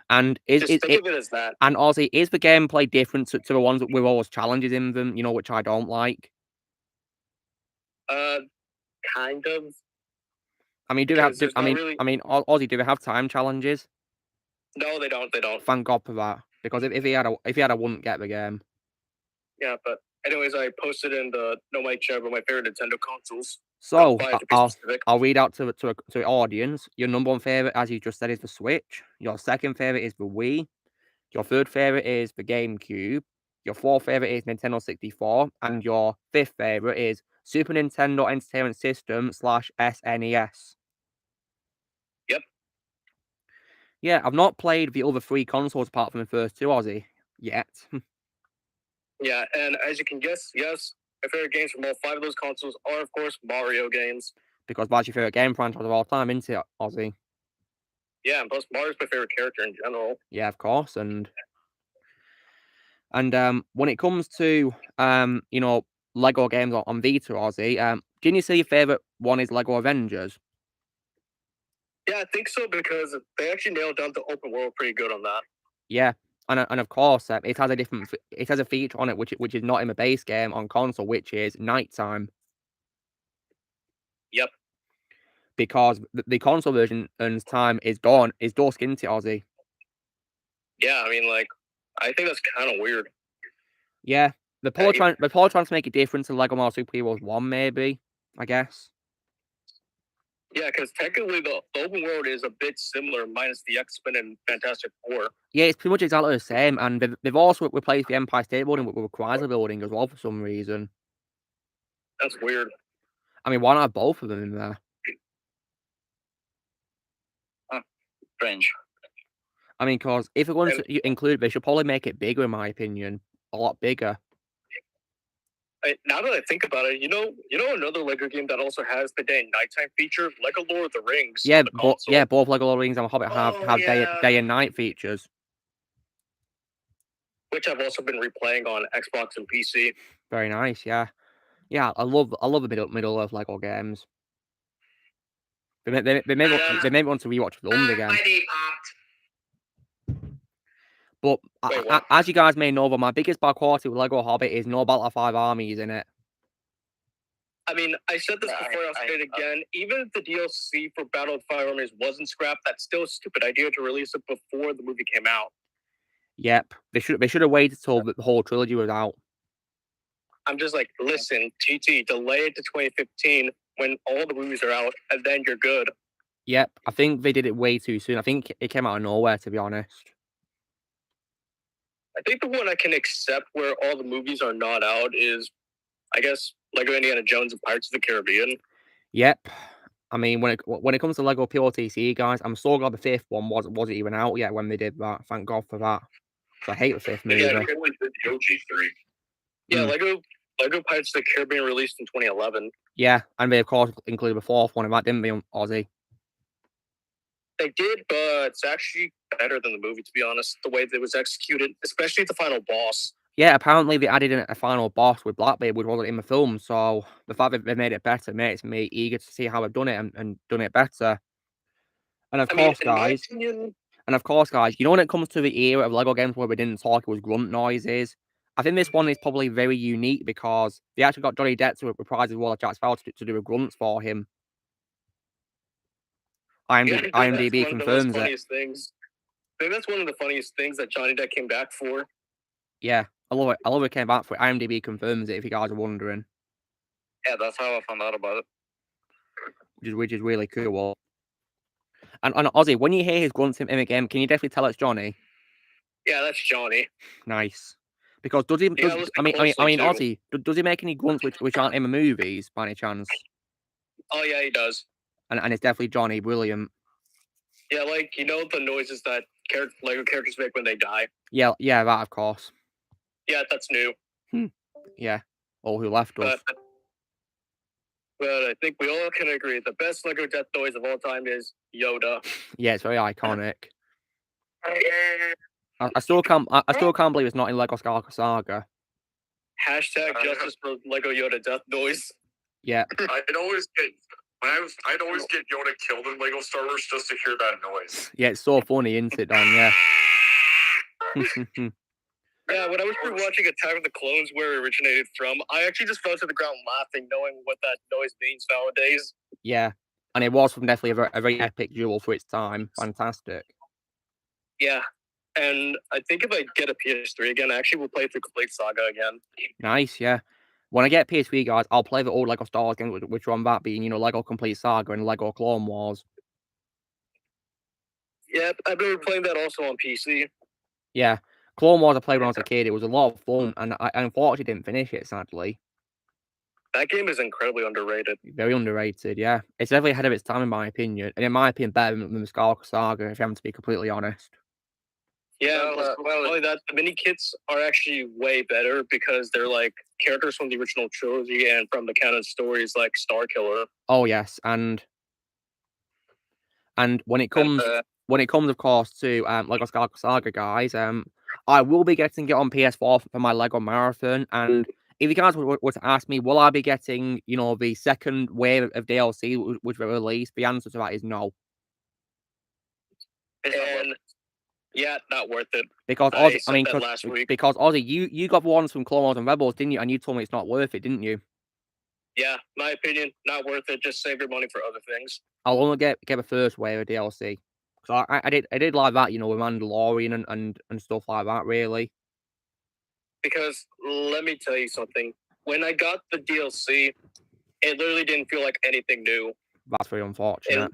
And think of it as that. And Ozzy, is the gameplay different to the ones with all those challenges in them, which I don't like? Kind of. I mean, Ozzy, do they have time challenges? No, they don't. Thank God for that. Because if he had, I wouldn't get the game. Yeah, but anyways, I posted in the No Mic chat about my favorite Nintendo consoles. So I'll read out to the audience. Your number one favorite, as you just said, is the Switch. Your second favorite is the Wii. Your third favorite is the GameCube. Your fourth favorite is Nintendo 64, and your fifth favorite is Super Nintendo Entertainment System /SNES. Yep. Yeah, I've not played the other 3 consoles apart from the first 2, Ozzy, yet. Yeah, and as you can guess, yes, my favorite games from all 5 of those consoles are, of course, Mario games. Because that's your favorite game franchise of all time, isn't it, Ozzy? Yeah, and plus Mario's my favorite character in general. Yeah, of course, and when it comes to Lego games on Vita, Ozzy, didn't you say your favorite one is Lego Avengers? Yeah, I think so because they actually nailed down the open world pretty good on that. Yeah, and of course it has a feature on it which is not in the base game on console, which is nighttime. Yep. Because the console version earns time is dusk, isn't it, Ozzy? Yeah, I mean, like, I think that's kind of weird. Yeah, they're probably trying to make it different to Lego Marvel Super Heroes 1, maybe, I guess. Yeah, because technically the open world is a bit similar, minus the X-Men and Fantastic Four. Yeah, it's pretty much exactly the same, and they've also replaced the Empire State Building with the Chrysler Building as well for some reason. That's weird. I mean, why not have both of them in there? Strange. I mean, because if they're going to include it, they should probably make it bigger, in my opinion. A lot bigger. Now that I think about it, you know another Lego game that also has the day and nighttime feature, Lego Lord of the Rings. Yeah, both Lego Lord of the Rings and Hobbit have day and night features, which I've also been replaying on Xbox and PC. Very nice, yeah. Yeah, I love the Middle Earth Lego games. They made me want to rewatch films again. But as you guys may know, my biggest bad quality with Lego Hobbit is no Battle of 5 armies in it. I mean, I said this before, I'll say it again. Even if the DLC for Battle of 5 Armies wasn't scrapped, that's still a stupid idea to release it before the movie came out. Yep, they should have waited till the whole trilogy was out. I'm just like, listen, GT, delay it to 2015 when all the movies are out, and then you're good. Yep, I think they did it way too soon. I think it came out of nowhere, to be honest. I think the one I can accept where all the movies are not out is, I guess, Lego Indiana Jones and Pirates of the Caribbean. Yep. I mean, when it comes to Lego POTC, guys, I'm so glad the fifth one wasn't even out yet when they did that. Thank God for that. Because I hate the fifth movie. Yeah, they only did the OG3. Yeah, Lego Pirates of the Caribbean released in 2011. Yeah, and they, of course, included the fourth one in that, didn't they, Ozzy? They did, but it's actually better than the movie, to be honest, the way that it was executed, especially the final boss. Yeah, apparently they added in a final boss with Blackbeard, which wasn't in the film, so the fact that they made it better makes me eager to see how they've done it and done it better. And of course, guys, you know, when it comes to the era of Lego games where we didn't talk, it was grunt noises. I think this one is probably very unique because they actually got Johnny Depp to reprise as well as Jack Sparrow to do a grunts for him. IMDb confirms it. Things. I think that's one of the funniest things that Johnny Depp came back for. Yeah, I love it. I love it came back for it. IMDb confirms it, if you guys are wondering. Yeah, that's how I found out about it. Which is really cool. And Ozzy, when you hear his grunts in a game, can you definitely tell it's Johnny? Yeah, that's Johnny. Nice. Because does he? I mean, Ozzy, does he make any grunts which aren't in the movies by any chance? Oh yeah, he does. And it's definitely Johnny. Brilliant. Yeah, like the noises that Lego characters make when they die. Yeah, that of course. Yeah, that's new. Yeah. All who left us. But I think we all can agree the best Lego death noise of all time is Yoda. Yeah, it's very iconic. I still can't believe it's not in Lego Skywalker Saga. Hashtag justice for Lego Yoda death noise. Yeah. I'd always get Yoda killed in Lego Star Wars just to hear that noise. Yeah, it's so funny, isn't it, Don? Yeah. Yeah, when I was watching Attack of the Clones, where it originated from, I actually just fell to the ground laughing, knowing what that noise means nowadays. Yeah, and it was definitely a very epic duel for its time. Fantastic. Yeah, and I think if I get a PS3 again, I actually will play through Complete Saga again. Nice, yeah. When I get PS3, guys, I'll play the old Lego Star Wars games, which are on that being, Lego Complete Saga and Lego Clone Wars. Yep, I've been playing that also on PC. Yeah. Clone Wars I played when I was a kid. It was a lot of fun, and I unfortunately didn't finish it, sadly. That game is incredibly underrated. Very underrated, yeah. It's definitely ahead of its time, in my opinion. And in my opinion, better than the Skywalker Saga, if I'm to be completely honest. Yeah, well, the mini kits are actually way better because they're like characters from the original trilogy and from the canon stories like Starkiller. Oh yes, and when it comes of course to Lego Skywalker Saga, guys, I will be getting it on PS4 for my Lego Marathon, and if you guys were to ask me, will I be getting, the second wave of DLC which were released, the answer to that is no. And yeah, not worth it. Because because Ozzy, you got the ones from Clone Wars and Rebels, didn't you? And you told me it's not worth it, didn't you? Yeah, my opinion, not worth it. Just save your money for other things. I'll only get the first wave of DLC. So I did like that, with Mandalorian and stuff like that, really. Because let me tell you something. When I got the DLC, it literally didn't feel like anything new. That's very unfortunate.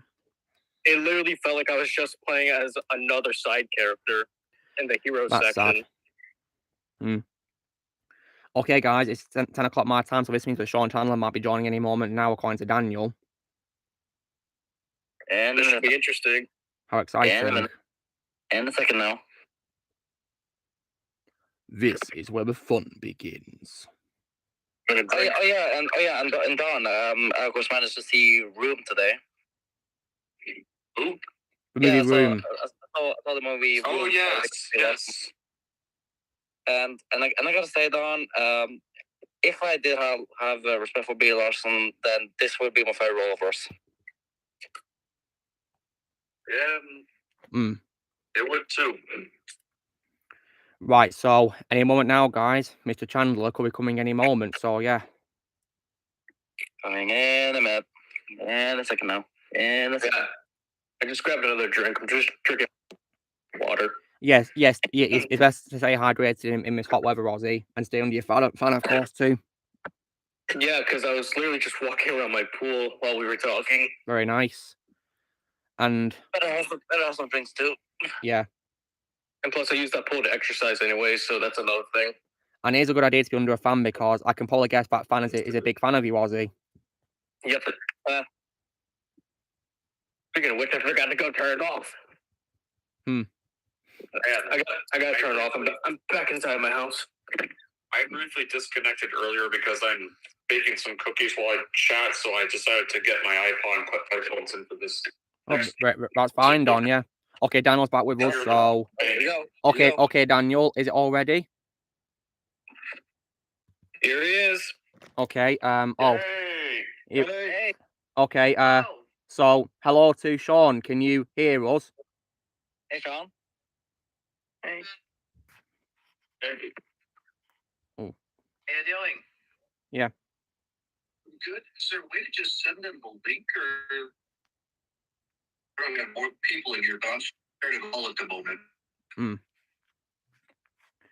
It literally felt like I was just playing as another side character in the hero That's section. Sad. Okay, guys, it's 10 o'clock my time, so this means that Sean Chandler might be joining any moment now, according to Daniel. And this should be interesting. How exciting. And a second now. This is where the fun begins. And Don, of course, managed to see Room today. Who? The movie Room. I saw the movie. Oh, yes. And I gotta say, Don, if I did have respect for Brie Larson, then this would be my favorite role of hers. Yeah. It would too. Right, so any moment now, guys. Mr. Chandler could be coming any moment, so yeah. Coming in a minute. And a second now. And a second. I just grabbed another drink. I'm just drinking water. Yes, it's best to stay hydrated in this hot weather, Ozzy, and stay under your fan, of course, too. Yeah, because I was literally just walking around my pool while we were talking. Very nice. And better have some drinks too. Yeah. And plus, I use that pool to exercise anyway, so that's another thing. And it's a good idea to be under a fan because I can probably guess that fan is a big fan of you, Ozzy. Yep. Speaking of which, I forgot to go turn it off. I got to turn it off. I'm back inside my house. I briefly disconnected earlier because I'm baking some cookies while I chat, so I decided to get my iPod and put headphones in for this. Oh, that's fine, Don, yeah. Okay, Daniel's back with us, so... There you go. Okay, Daniel, is it all ready? Here he is. Okay, Hey. Okay, so, hello to Sean. Can you hear us? Hey, Sean. Hey. Oh. How you doing? Yeah. Good. Is there a way to just send them the link, or I don't have more people in here, Don? Started all at the moment.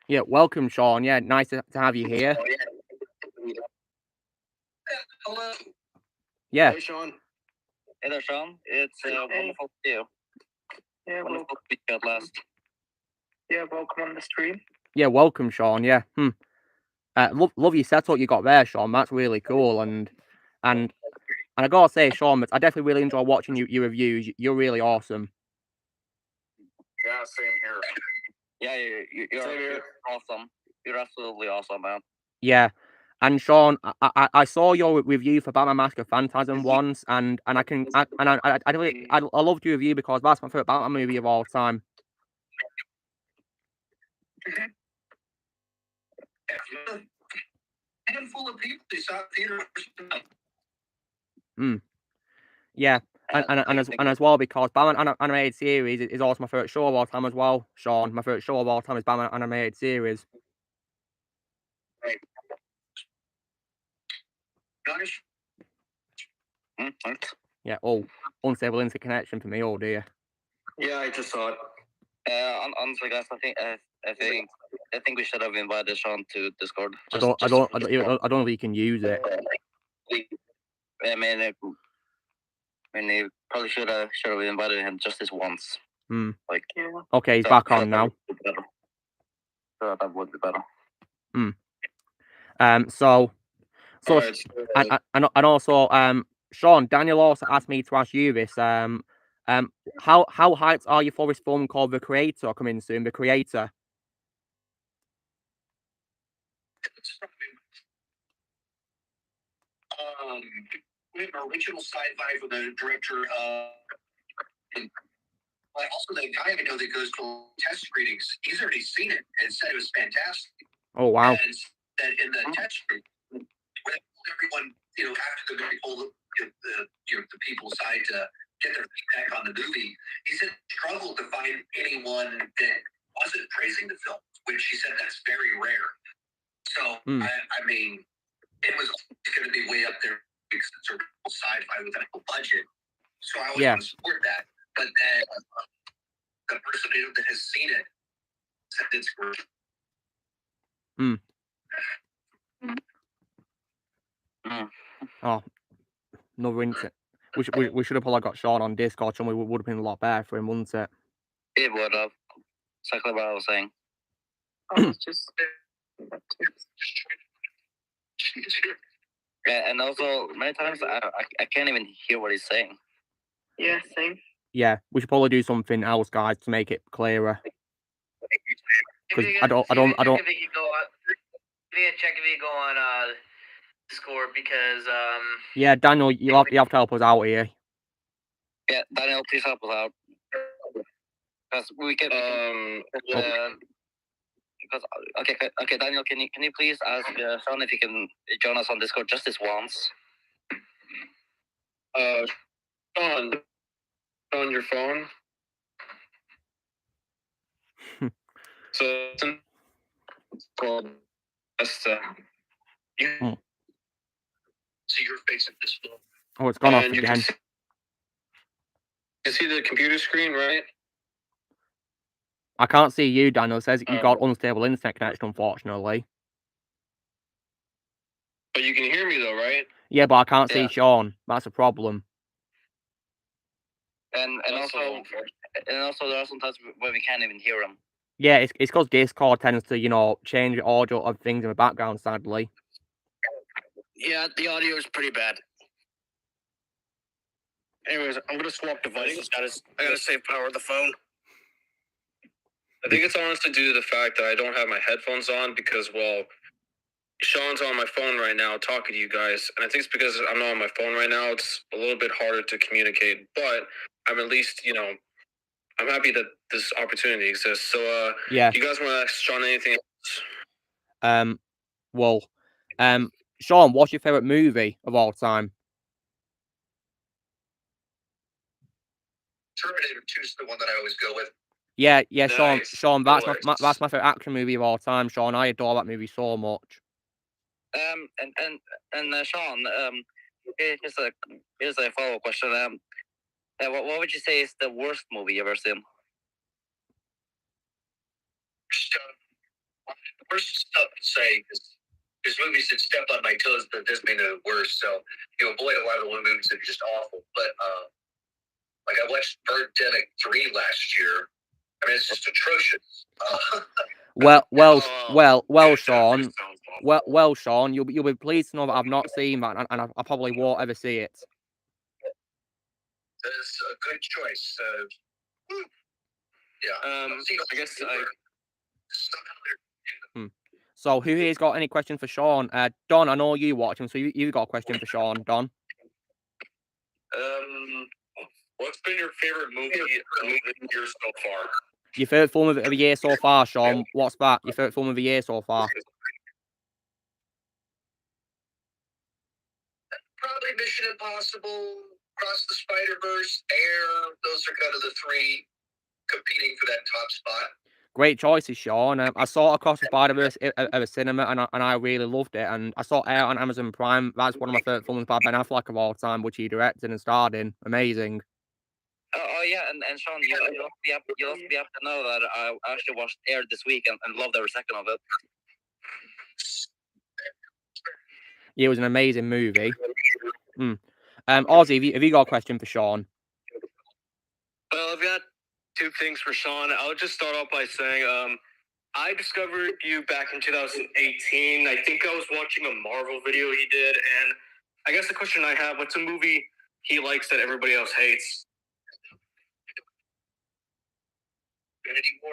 Yeah, welcome, Sean. Yeah, nice to have you here. Hello. Yeah. Hey, Sean. Hey there, Sean. It's wonderful to see you. Yeah, Wonderful to meet you at last. Yeah, welcome on the stream. Yeah, welcome, Sean. Yeah. Love your setup you got there, Sean. That's really cool. And I gotta say, Sean, I definitely really enjoy watching your reviews. You're really awesome. Yeah, same here. Yeah, you're awesome. You're absolutely awesome, man. Yeah. And Sean, I saw your review for Batman Mask of Phantasm once, and I loved your review because that's my favorite Batman movie of all time. Handful of people they saw theater. Yeah, and as well because Batman animated series is also my favorite show of all time as well. Sean, my favorite show of all time is Batman animated series. Right. Nice. Yeah. Oh, unstable internet connection for me. Oh dear. Yeah, I just saw it. Honestly, guys, I think we should have invited Sean to Discord. I don't know if you can use it. I mean, you probably should have invited him just this once. Like, Yeah. Okay, he's back on now. That would be better. And also, Sean, Daniel also asked me to ask you this. How hyped are you for this film called The Creator coming soon? The Creator. We have an original sci-fi from the director. Also, the guy I know that goes to test screenings, he's already seen it and said it was fantastic. Oh wow! And that in the test screen, where everyone, after they pulled the people aside to get their feedback on the movie, he said he struggled to find anyone that wasn't praising the film, which he said that's very rare. So I mean, it was going to be way up there because it's sort of sci-fi with a budget. So I always want to support that. But then the person that has seen it said it's great. Oh, We should have probably got Sean on Discord, and we would have been a lot better for him, wouldn't it? It would have. Exactly what I was saying. I was just. Yeah, and also many times I can't even hear what he's saying. Yeah, same. Yeah, we should probably do something else, guys, to make it clearer. Because I don't. If you go on, check if you go on Discord because Yeah, Daniel, you have to help us out here. Yeah, Daniel, please help us out. Because we can. Because okay, Daniel, can you please ask Sean if he can join us on Discord just this once? Sean, on your phone. So it's called you see your face at this phone. Oh, it's gone off you again. You see the computer screen, right? I can't see you, Daniel. It says you got unstable internet connection, unfortunately. But you can hear me though, right? Yeah, but I can't see Sean. That's a problem. And also there are some times where we can't even hear him. Yeah, it's because Discord tends to, change the audio of things in the background, sadly. Yeah, the audio is pretty bad. Anyways, I'm gonna swap devices. I gotta save power of the phone. I think it's honestly due to the fact that I don't have my headphones on because, well, Sean's on my phone right now talking to you guys, and I think it's because I'm not on my phone right now. It's a little bit harder to communicate, but I'm at least, I'm happy that this opportunity exists. So, yeah. Do you guys want to ask Sean anything else? Sean, what's your favorite movie of all time? Terminator 2 is the one that I always go with. Yeah, Nice. Sean, that's my favorite action movie of all time, Sean. I adore that movie so much. Sean, here's a follow-up question. What would you say is the worst movie you've ever seen? The worst stuff to say is there's movies that step on my toes, but it doesn't mean they're worse. So you avoid a lot of the movies that are just awful. But like I watched Birdemic 3 last year. I mean, it's just atrocious. Sean. Sean, you'll be pleased to know that I've not seen that, and I probably won't ever see it. That's a good choice. Yeah. I guess So, who here's got any questions for Sean? Don, I know you watch him, so you got a question for Sean, Don. What's been your favorite movie of the year so far? Your favorite film of the year so far, Sean? What's that? Your favorite film of the year so far? Probably Mission Impossible, Cross the Spider-Verse, Air. Those are kind of the three competing for that top spot. Great choices, Sean. I saw Across the Spider-Verse at a cinema, and I really loved it. And I saw Air on Amazon Prime. That's one of my favorite films by Ben Affleck of all time, which he directed and starred in. Amazing. Oh yeah, and Sean, you have to know that I actually watched Air this week and loved every second of it. Yeah, it was an amazing movie. Ozzy, have you got a question for Sean? Well, I've got two things for Sean. I'll just start off by saying, I discovered you back in 2018. I think I was watching a Marvel video he did, and I guess the question I have, what's a movie he likes that everybody else hates? Infinity War.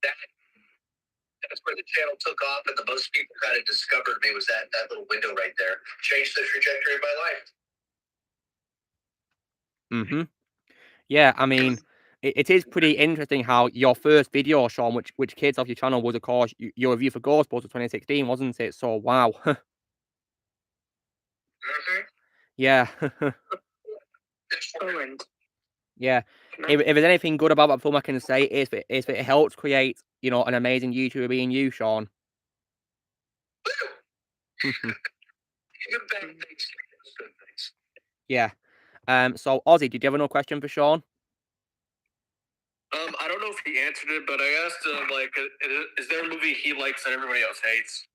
That's where the channel took off, and the most people kind of discovered me was that little window right there. Changed the trajectory of my life. Yeah, I mean, it is pretty interesting how your first video, Sean, which kids off your channel was, of course, your review for Ghostbusters 2016, wasn't it? So, wow. Yeah. Yeah. If there's anything good about that film I can say, is if it helps create, an amazing YouTuber being you, Sean. Yeah. So, Ozzy, did you have another question for Sean? I don't know if he answered it, but I asked him, is there a movie he likes that everybody else hates?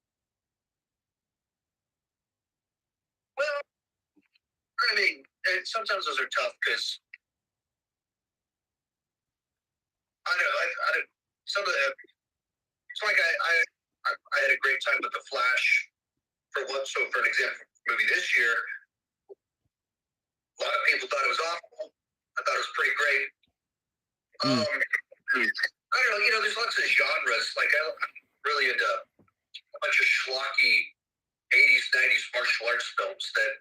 Well, I mean, and sometimes those are tough because I don't know. Some of the it's like I had a great time with The Flash for an example movie this year. A lot of people thought it was awful. I thought it was pretty great. I don't know. There's lots of genres. Like I'm really into a bunch of schlocky 80s, 90s martial arts films that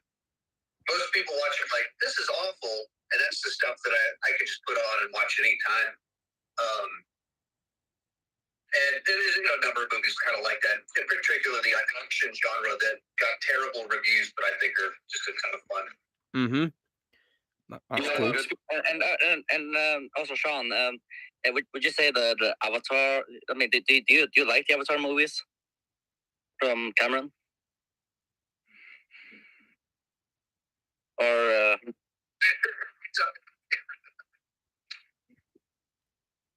most people watch are like, this is awful, and that's the stuff that I can just put on and watch anytime. And there's a number of movies kind of like that, in particular the action genre that got terrible reviews, but I think are just a ton of fun. That's cool. And also, Sean, would you say the Avatar? I mean, do you like the Avatar movies from Cameron? Or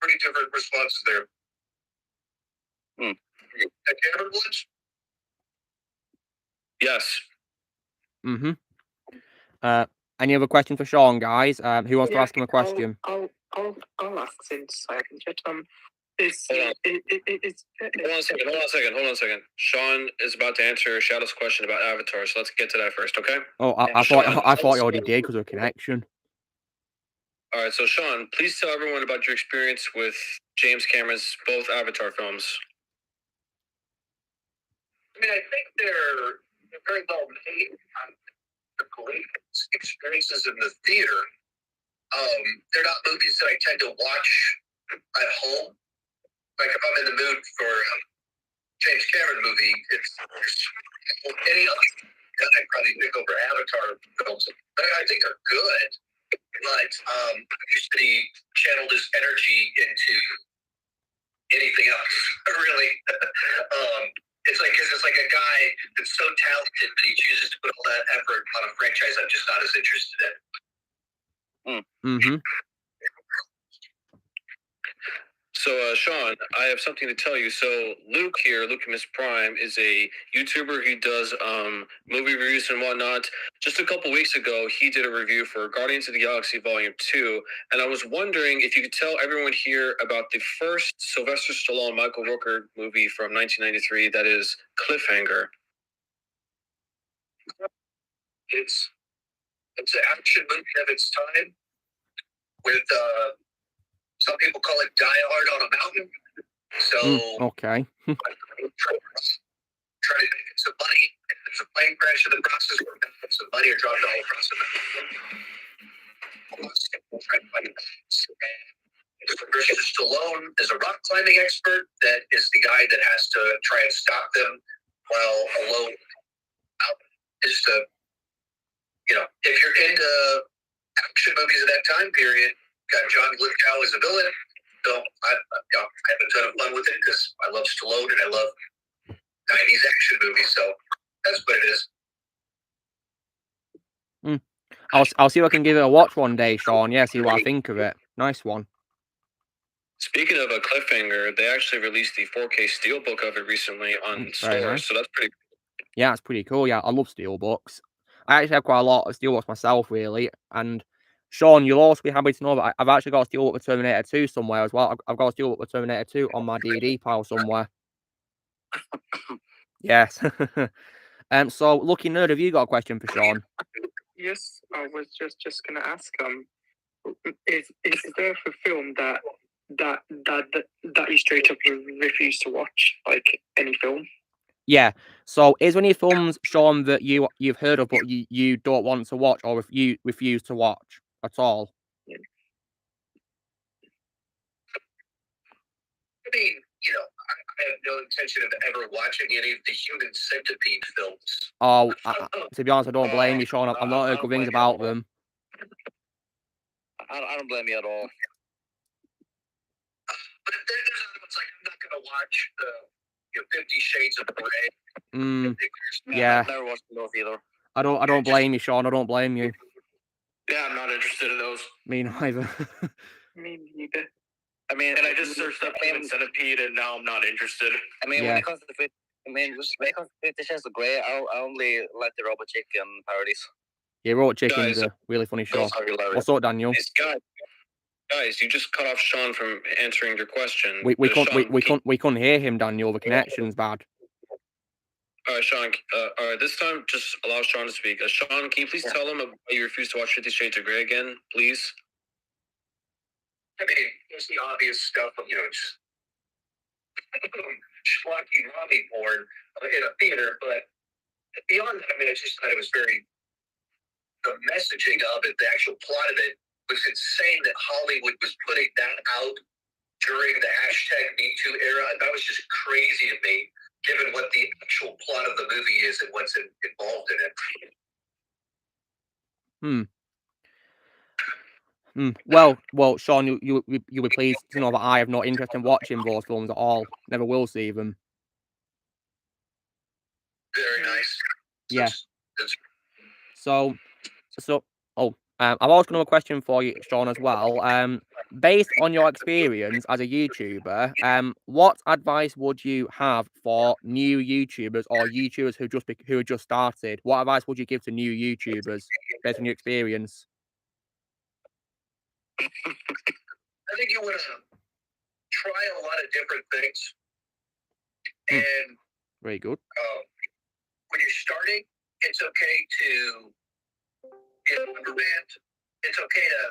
pretty different responses there. Cameron Woods? Yes. Any other question for Sean, guys? Who wants to ask him a question? I'll ask since I haven't yet. Hold on a second. Sean is about to answer Shadow's question about Avatar, so let's get to that first, okay? Oh, I thought you already did because of connection. All right, so Sean, please tell everyone about your experience with James Cameron's both Avatar films. I mean, I think they're very well made. The great experiences in the theater. They're not movies that I tend to watch at home. Like if I'm in the mood for a James Cameron movie, there's any other that I probably pick over Avatar films. But I think they're good. But he channeled his energy into anything else, really. It's like a guy that's so talented that he chooses to put all that effort on a franchise I'm just not as interested in. So, Sean, I have something to tell you. So, Luke here, Lucimus Prime, is a YouTuber who does movie reviews and whatnot. Just a couple weeks ago, he did a review for Guardians of the Galaxy Volume 2, and I was wondering if you could tell everyone here about the first Sylvester Stallone, Michael Rooker movie from 1993, that is Cliffhanger. It's an action movie of its time with... some people call it Die Hard on a Mountain. So, okay. try to make some money. If there's a plane crash in the process, we're going to get some money or drop it all across the mountain. Sylvester Stallone is a rock climbing expert that is the guy that has to try and stop them while alone. Is to, if you're into action movies of that time period, got John Lithgow as a villain, so I have a ton of fun with it because I love Stallone and I love 90s action movies, so that's what it is. I'll see if I can give it a watch one day, Sean. Yeah, see what I think of it. Nice one. Speaking of a Cliffhanger, they actually released the 4K Steelbook of it recently on stores, nice. So that's pretty cool. Yeah, that's pretty cool. Yeah, I love Steelbooks. I actually have quite a lot of Steelbooks myself, really, and Sean, you'll also be happy to know that I've actually got a Steelbook with Terminator 2 somewhere as well. I've got a Steelbook with Terminator 2 on my DVD pile somewhere. Yes. So, Lucky Nerd, have you got a question for Sean? Yes, I was just gonna ask. Is there a film that you straight up refuse to watch, like any film? Yeah. So, is there any films, Sean, that you've heard of but you don't want to watch or you refuse to watch at all? I mean, I have no intention of ever watching any of the Human Centipede films. Oh, to be honest, I don't blame you, Sean. I'm not heard good things about them. I don't blame you at all. But there's other ones like I'm not going to watch the 50 Shades of Grey. Yeah. I've never watched those either. I don't blame you, Sean. I don't blame you. Yeah, I'm not interested in those. Me neither. Me neither. I mean, and I just searched up Human Centipede, and now I'm not interested. I mean, when it comes to 50 Shades of Grey, I only like the Robot Chicken parodies. Yeah, Raw Chicken's a really funny show. What's up, Daniel? Guys, you just cut off Sean from answering your question. We couldn't hear him, Daniel. The connection's bad. All right, Sean. All right, this time just allow Sean to speak. Sean, can you please tell him why you refuse to watch 50 Shades of Grey again, please? I mean, there's the obvious stuff of, just schlocky mommy porn in a theater, but beyond that, I mean, I just thought it was the messaging of it, the actual plot of it was insane that Hollywood was putting that out during the #MeToo era. That was just crazy to me, given what the actual plot of the movie is and what's involved in it. Well, Sean, you'll be pleased to know that I have no interest in watching those films at all. Never will see them. Very nice. Yeah. I've also got another question for you, Sean, as well. Based on your experience as a YouTuber, what advice would you have for new YouTubers or YouTubers who just started? What advice would you give to new YouTubers based on your experience? I think you want to try a lot of different things, and very good. When you're starting, it's okay to understand. It's okay to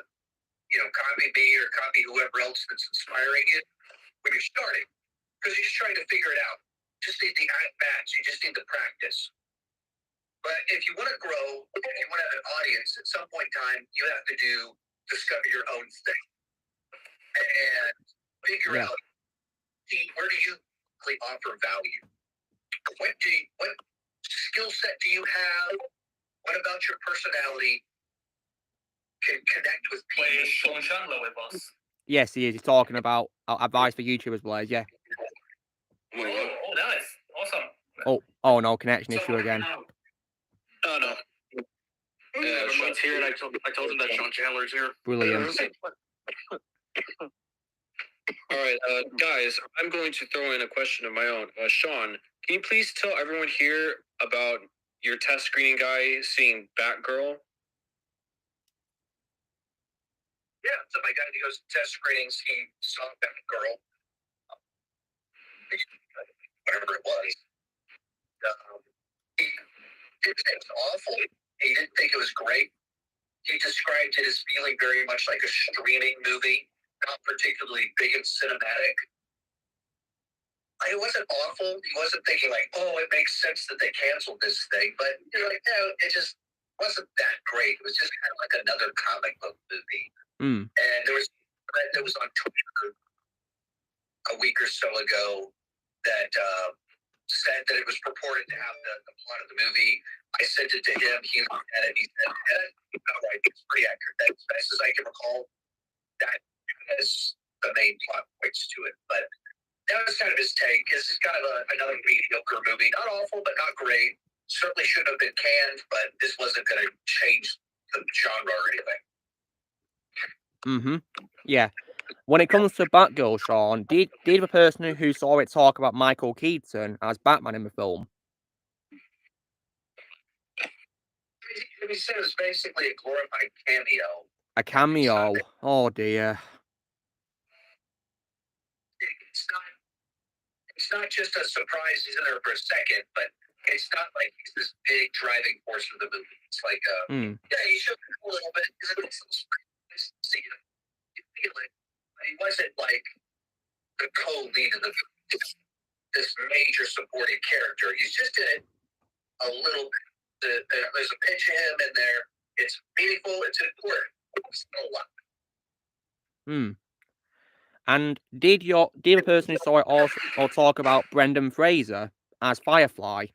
copy me or copy whoever else that's inspiring you when you're starting, because you're just trying to figure it out. You just need the at-bats. You just need the practice. But if you want to grow, if you want to have an audience, at some point in time, you have to discover your own thing and figure out, where do you really offer value? What skill set do you have? What about your personality can connect with people? Is Chandler with us? Yes, he is. He's talking about advice for YouTubers, Blaze. Yeah. Oh, nice. Awesome. Oh no, connection issue again. Oh no. Yeah, Sean's here, and I told him that Sean Chandler's here. Brilliant. All right, guys, I'm going to throw in a question of my own. Sean, can you please tell everyone here about your test screening guy seeing Batgirl? Yeah, so my guy who goes to test screenings, he saw Batgirl, whatever it was. He didn't say it was awful. He didn't think it was great. He described it as feeling very much like a streaming movie, not particularly big and cinematic. It wasn't awful. He wasn't thinking like, oh, it makes sense that they canceled this thing. But it just wasn't that great. It was just kind of like another comic book movie. And there was on Twitter a week or so ago that said that it was purported to have the plot of the movie. I sent it to him. He looked at it. He said, "All right, it's pretty accurate. As best as I can recall, that has the main plot points to it." But that was kind of his take. It's kind of another mediocre movie. Not awful, but not great. Certainly should have been canned, but this wasn't going to change the genre or anything. Yeah. When it comes to Batgirl, Sean, did the person who saw it talk about Michael Keaton as Batman in the film? He said it was basically a glorified cameo. A cameo? Oh dear. It's not just a surprise he's in there for a second, but it's not like he's this big driving force of the movie. It's like, he showed a little bit because it makes nice to see him. You feel it. But he wasn't like the co-lead of the movie, this major supporting character. He's just in it a little bit. There's a pinch of him in there. It's meaningful. It's important. It's not a lot. And did the person who saw it also talk about Brendan Fraser as Firefly?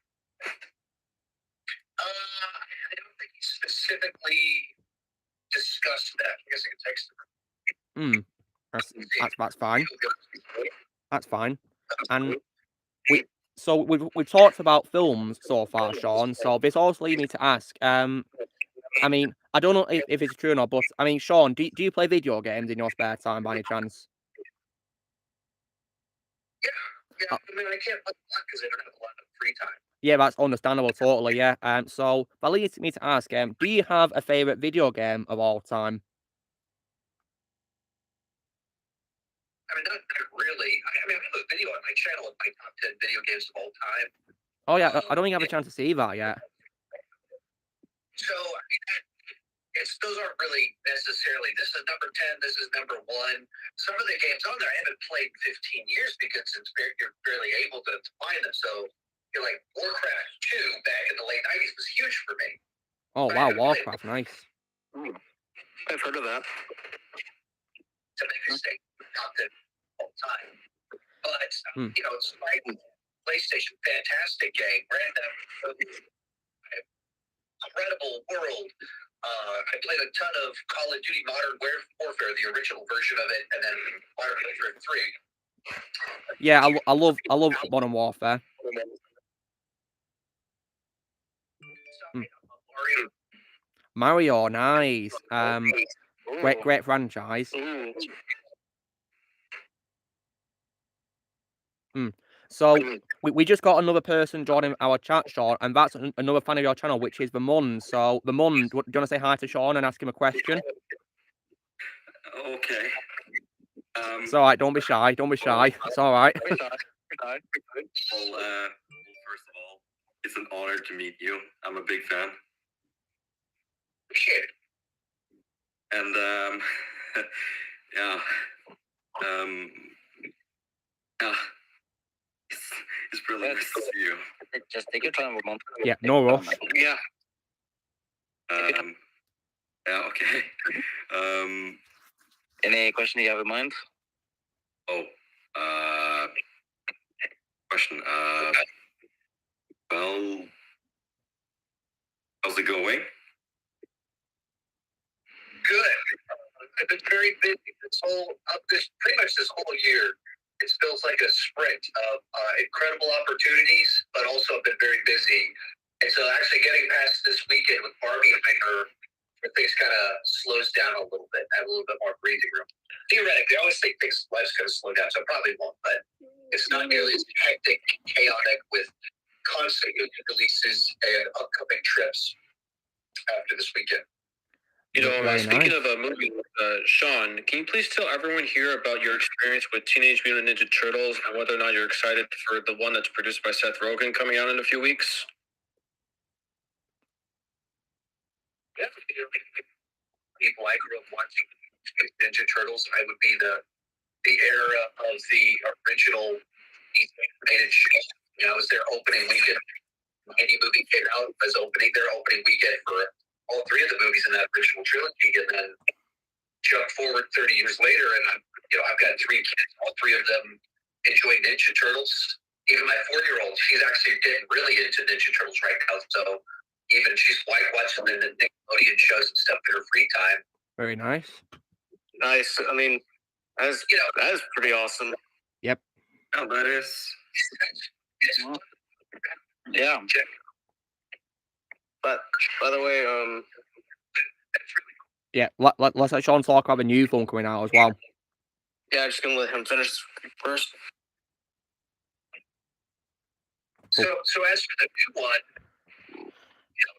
I don't think he specifically discussed that. I guess I can text him. That's fine. That's fine. And we've talked about films so far, Sean. So this also leads me to ask. I mean, I don't know if it's true or not, but I mean, Sean, do you play video games in your spare time by any chance? Yeah. I mean, I can't play a lot because I don't have a lot of free time. Yeah, that's understandable, totally. Yeah. So that leads me to ask, do you have a favorite video game of all time? I mean, not really. I mean, I have a video on my channel of my top 10 video games of all time. Oh yeah, I don't even have a chance to see that yet. So, I mean, those aren't really necessarily, this is number 10, this is number 1. Some of the games on there I haven't played in 15 years because you're barely able to find them. So, you're like, Warcraft 2 back in the late 90s was huge for me. Oh wow, Warcraft, nice. I've heard of that. To make a mistake, top 10 all time. But, you know, it's like PlayStation, fantastic game. Brand incredible world. I played a ton of Call of Duty Modern Warfare, the original version of it, and then Modern Warfare 3. Yeah, I love Modern Warfare. Mario, nice. Great franchise. So we just got another person joining our chat, Sean, and that's another fan of your channel, which is the Mun. So the Mun, do you want to say hi to Sean and ask him a question? Okay. It's all right. Don't be shy. Don't be shy. It's all right. Well, first of all, it's an honor to meet you. I'm a big fan. Shit. And yeah, yeah, it's really nice to see you. Just take your time, Ramon. Yeah, no rush. Yeah. Yeah, okay. Any question you have in mind? Oh, question. Well, how's it going? Good. I've been very busy pretty much this whole year. It feels like a sprint of incredible opportunities, but also I've been very busy. And so actually getting past this weekend with Barbie and her, things kind of slows down a little bit. I have a little bit more breathing room. Theoretically, I always think life's going to slow down, so it probably won't, but it's not nearly as hectic, chaotic with constant movie releases and upcoming trips after this weekend. You know, Very speaking nice. of a movie, Sean, can you please tell everyone here about your experience with Teenage Mutant Ninja Turtles and whether or not you're excited for the one that's produced by Seth Rogen coming out in a few weeks? Yeah, people I grew up watching Ninja Turtles. I would be the era of the original animated show. You know, it was their opening weekend. Any movie came out as their opening weekend for all 3 of the movies in that original trilogy, and then jump forward 30 years later, and I've got 3 kids. All 3 of them enjoy Ninja Turtles. Even my 4-year-old, she's actually getting really into Ninja Turtles right now. So even she's watching the Nickelodeon shows and stuff in her free time. Very nice. Nice. I mean, that is pretty awesome. Yep. Oh, that is. Yeah. But by the way, Yeah, let's let Sean talk about the new film coming out as well. yeah, I'm just gonna let him finish first. So as for the new one,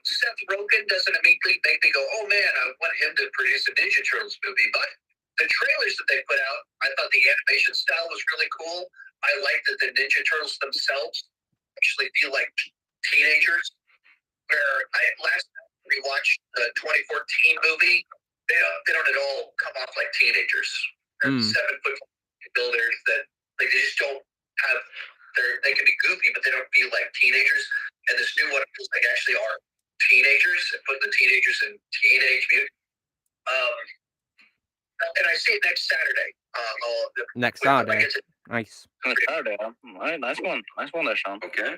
Seth Rogen doesn't immediately make me go, oh man, I want him to produce a Ninja Turtles movie. But the trailers that they put out, I thought the animation style was really cool. I like that the Ninja Turtles themselves actually feel like teenagers. Where I last rewatched the 2014 movie, they don't at all come off like teenagers. They're 7-foot builders that they just don't have. They can be goofy, but they don't feel like teenagers. And this new one feels like actually are teenagers and put the teenagers in Teenage Mutant. And I see it next Saturday. Next Saturday. Nice. Next Saturday. All right, nice one there, Sean. Okay.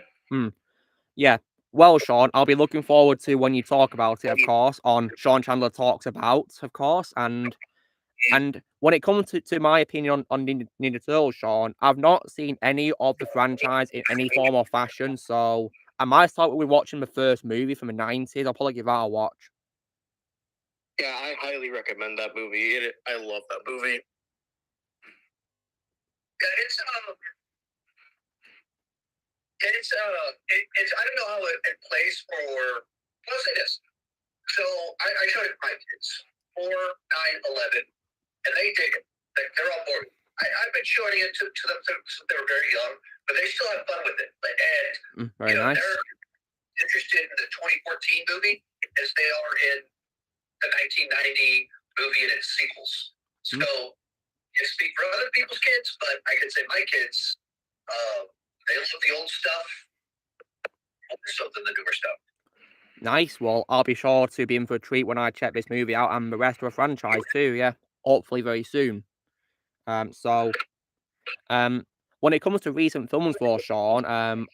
Yeah. Well, Sean, I'll be looking forward to when you talk about it, of course, on Sean Chandler Talks About, of course. And when it comes to my opinion on Ninja Turtles, Sean, I've not seen any of the franchise in any form or fashion. So I might start with watching the first movie from the 90s. I'll probably give that a watch. Yeah, I highly recommend that movie. I love that movie. Yeah, it's it's I don't know how it plays for. I'll say this. So I showed it to my kids, 4, 9, 11, and they dig it. They're on board. I've been showing it to them since they were very young, but they still have fun with it. And very nice. They're interested in the 2014 movie as they are in the 1990 movie and its sequels. So you speak for other people's kids, but I can say my kids, they love the old stuff more so than the newer stuff. Nice. Well, I'll be sure to be in for a treat when I check this movie out and the rest of the franchise too. Yeah, hopefully very soon. When it comes to recent films for Sean,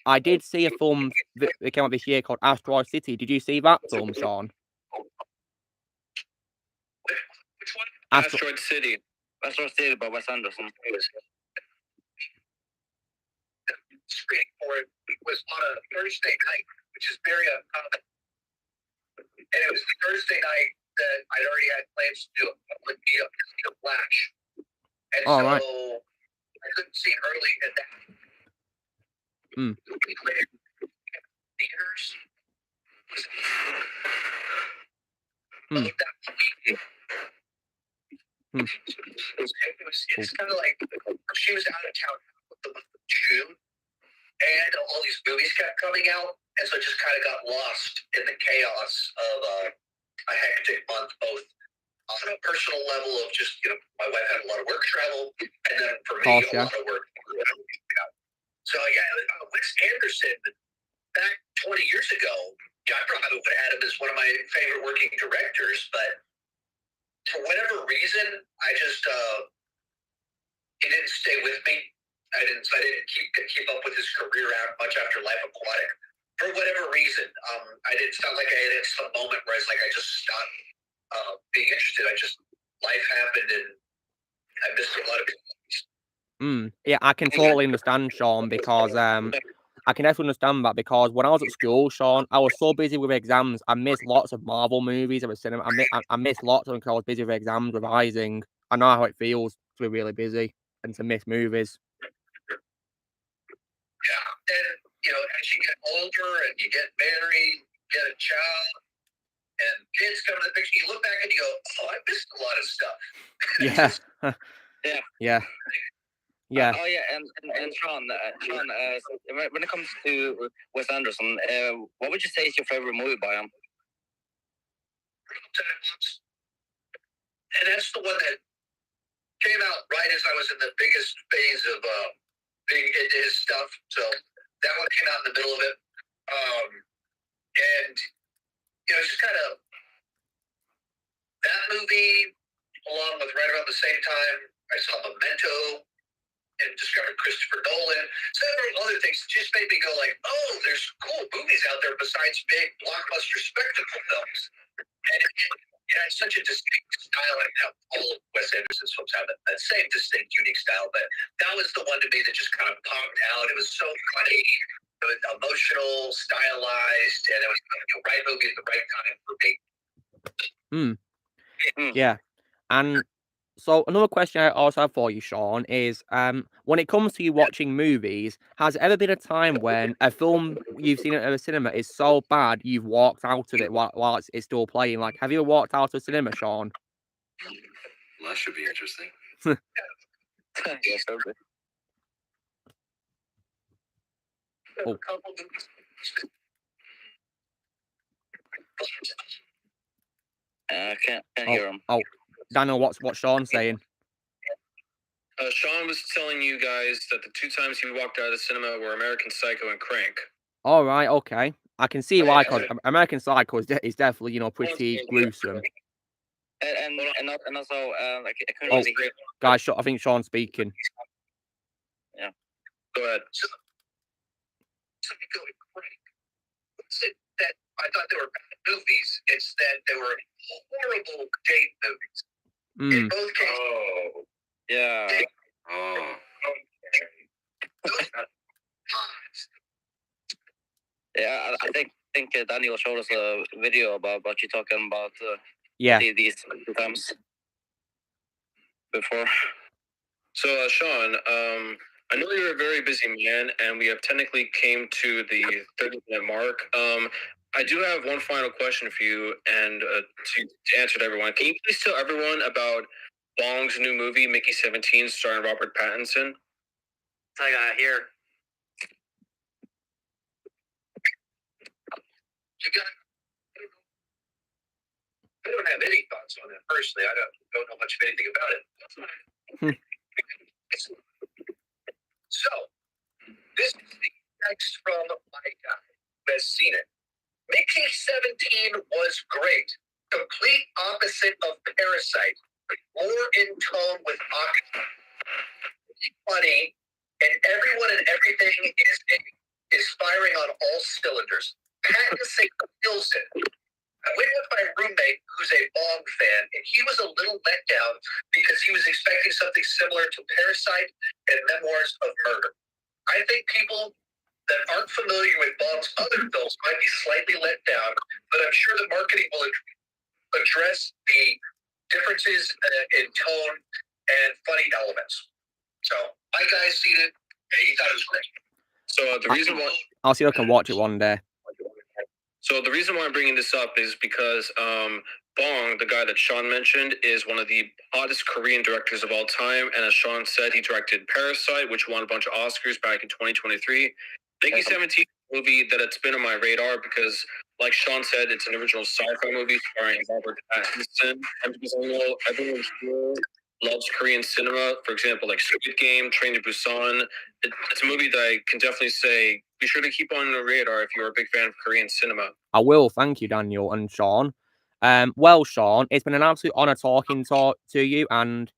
I did see a film that came out this year called Asteroid City. Did you see that film, Sean? Which one? Asteroid City. Asteroid City by Wes Anderson. Screening for it was on a Thursday night, which is very uncommon. And it was the Thursday night that I'd already had plans to do a public meetup to see a Flash. And so right. I couldn't see it early in that. Theaters. It's kind of like she was out of town with the month of June, and all these movies kept coming out, and so it just kind of got lost in the chaos of a hectic month, both on a personal level of just, my wife had a lot of work travel, and then for me, a lot of work. So, Wes Anderson, back 20 years ago, I probably would have had him as one of my favorite working directors, but for whatever reason, I just, he didn't stay with me. I didn't keep up with his career much after Life Aquatic. For whatever reason, I didn't sound like I had some moment where it's like I just stopped being interested. Life happened and I missed a lot of things. Yeah, I can totally understand, Sean, because I can definitely understand that, because when I was at school, Sean, I was so busy with exams. I missed lots of Marvel movies at the cinema. I missed lots of them because I was busy with exams, revising. I know how it feels to be really busy and to miss movies. Yeah, and as you get older and you get married, get a child, and kids come to the picture, you look back and you go, "Oh, I missed a lot of stuff." Yeah. Yeah. Oh yeah, and Sean, when it comes to Wes Anderson, what would you say is your favorite movie by him? And that's the one that came out right as I was in the biggest phase of being into his stuff. So that one came out in the middle of it, and it's just kind of that movie, along with right around the same time I saw Memento and discovered Christopher Nolan. Several other things just made me go like, oh, there's cool movies out there besides big blockbuster spectacle films. And it's such a distinct style. And all of Wes Anderson's films have that same distinct, unique style. But that was the one to me that just kind of popped out. It was so funny. It was emotional, stylized, and it was the right movie at the right time for me. Yeah. And so another question I also have for you, Sean, is when it comes to you watching movies, has there ever been a time when a film you've seen at a cinema is so bad you've walked out of it while it's still playing? Like, have you ever walked out of a cinema, Sean? Well, that should be interesting. Yes, okay. Oh. I can't hear him. Oh, Daniel, what's Sean saying? Sean was telling you guys that the 2 times he walked out of the cinema were American Psycho and Crank. All right, okay. I can see why, because American Psycho is definitely, pretty gruesome. And also, I couldn't really hear. Guys, I think Sean's speaking. Yeah. Go ahead. It's that I thought they were bad movies. It's that they were horrible date movies. In both cases. Oh. Yeah. Yeah, I think Daniel showed us a video about what you're talking about. These 2 times before. So, Sean, I I know you're a very busy man, and we have technically came to the 30-minute mark. I do have one final question for you, and to answer to everyone. Can you please tell everyone about Bong's new movie, Mickey 17, starring Robert Pattinson? That's all I got here. I don't have any thoughts on it personally. I don't know much of anything about it. So, this is the text from my guy who has seen it. Mickey 17 was great. Complete opposite of Parasite. More in tone with Oculus. Funny, and everyone and everything is firing on all cylinders. Pattinson kills it. I went with my roommate, who's a Bong fan, and he was a little let down because he was expecting something similar to Parasite and Memoirs of Murder. I think people that aren't familiar with Bong's other films might be slightly let down, but I'm sure the marketing will address the differences in tone and funny elements. So, my guy's seen it, and he thought it was great. So the reason why I'll see if I can watch it one day. So the reason why I'm bringing this up is because Bong, the guy that Sean mentioned, is one of the hottest Korean directors of all time. And as Sean said, he directed Parasite, which won a bunch of Oscars back in 2023. Mickey 17 movie that it's been on my radar because, like Sean said, it's an original sci-fi movie starring Robert Pattinson. And because I know everyone here loves Korean cinema, for example, like Squid Game, Train to Busan. It's a movie that I can definitely say be sure to keep on the radar if you're a big fan of Korean cinema. I will. Thank you, Daniel and Sean. Well, Sean, it's been an absolute honor talking to you, and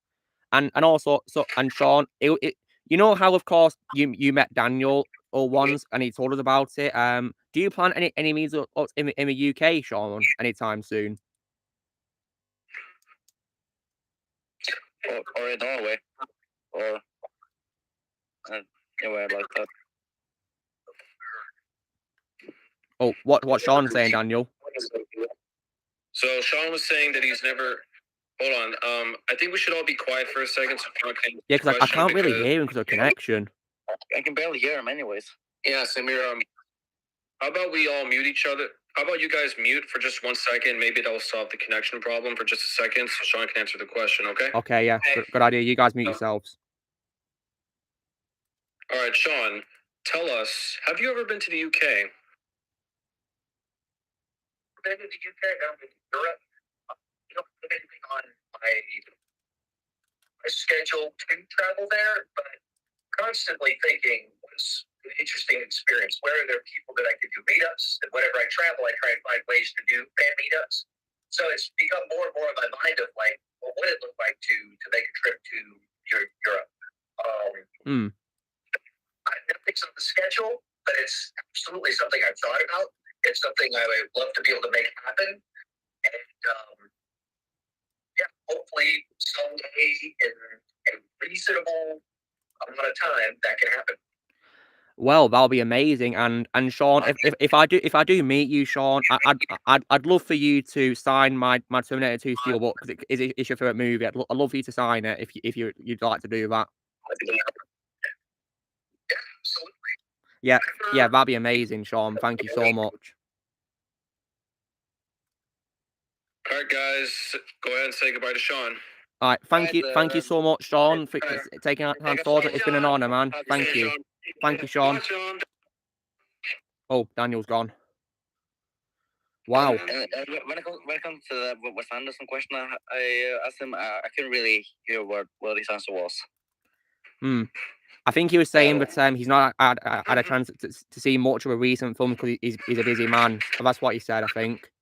also and Sean. You know how, of course, you met Daniel once, and he told us about it. Do you plan any meetups in the UK, Sean, anytime soon? Or in Norway, or anywhere like that. Oh, what Sean's saying, Daniel? So Sean was saying that he's never. Hold on. I think we should all be quiet for a second. So Sean can. Yeah, because I can't really hear him because of connection. I can barely hear him, anyways. Yeah, Samir. How about we all mute each other? How about you guys mute for just 1 second? Maybe that will solve the connection problem for just a second, so Sean can answer the question. Okay. Okay. Yeah. Good idea. You guys mute yourselves. All right, Sean. Tell us. Have you ever been to the UK? Been to the UK, I've been to Europe. I don't put anything on my schedule to travel there, but constantly thinking what's an interesting experience. Where are there people that I could do meetups? And whenever I travel, I try and find ways to do fan meetups. So it's become more and more in my mind of like, well, what it look like to make a trip to Europe. Nothing's on the schedule, but it's absolutely something I've thought about. It's something I would love to be able to make happen. And hopefully someday in a reasonable amount of time that can happen. Well, that'll be amazing, and Sean, if I do meet you, Sean, I'd love for you to sign my Terminator 2 Steelbook because it's your favorite movie. I'd love for you to sign it if you'd like to do that. Yeah, absolutely. Yeah, that'd be amazing, Sean. Thank you so much. All right, guys, go ahead and say goodbye to Sean. All right, thank you so much, Sean, for taking out time to talk. It's been an honor, man. Thank you, Sean. Oh, Daniel's gone. Wow. When it comes to the Wes Anderson question, I asked him. I couldn't really hear what his answer was. I think he was saying that he's not had a chance to see much of a recent film because he's a busy man. That's what he said, I think.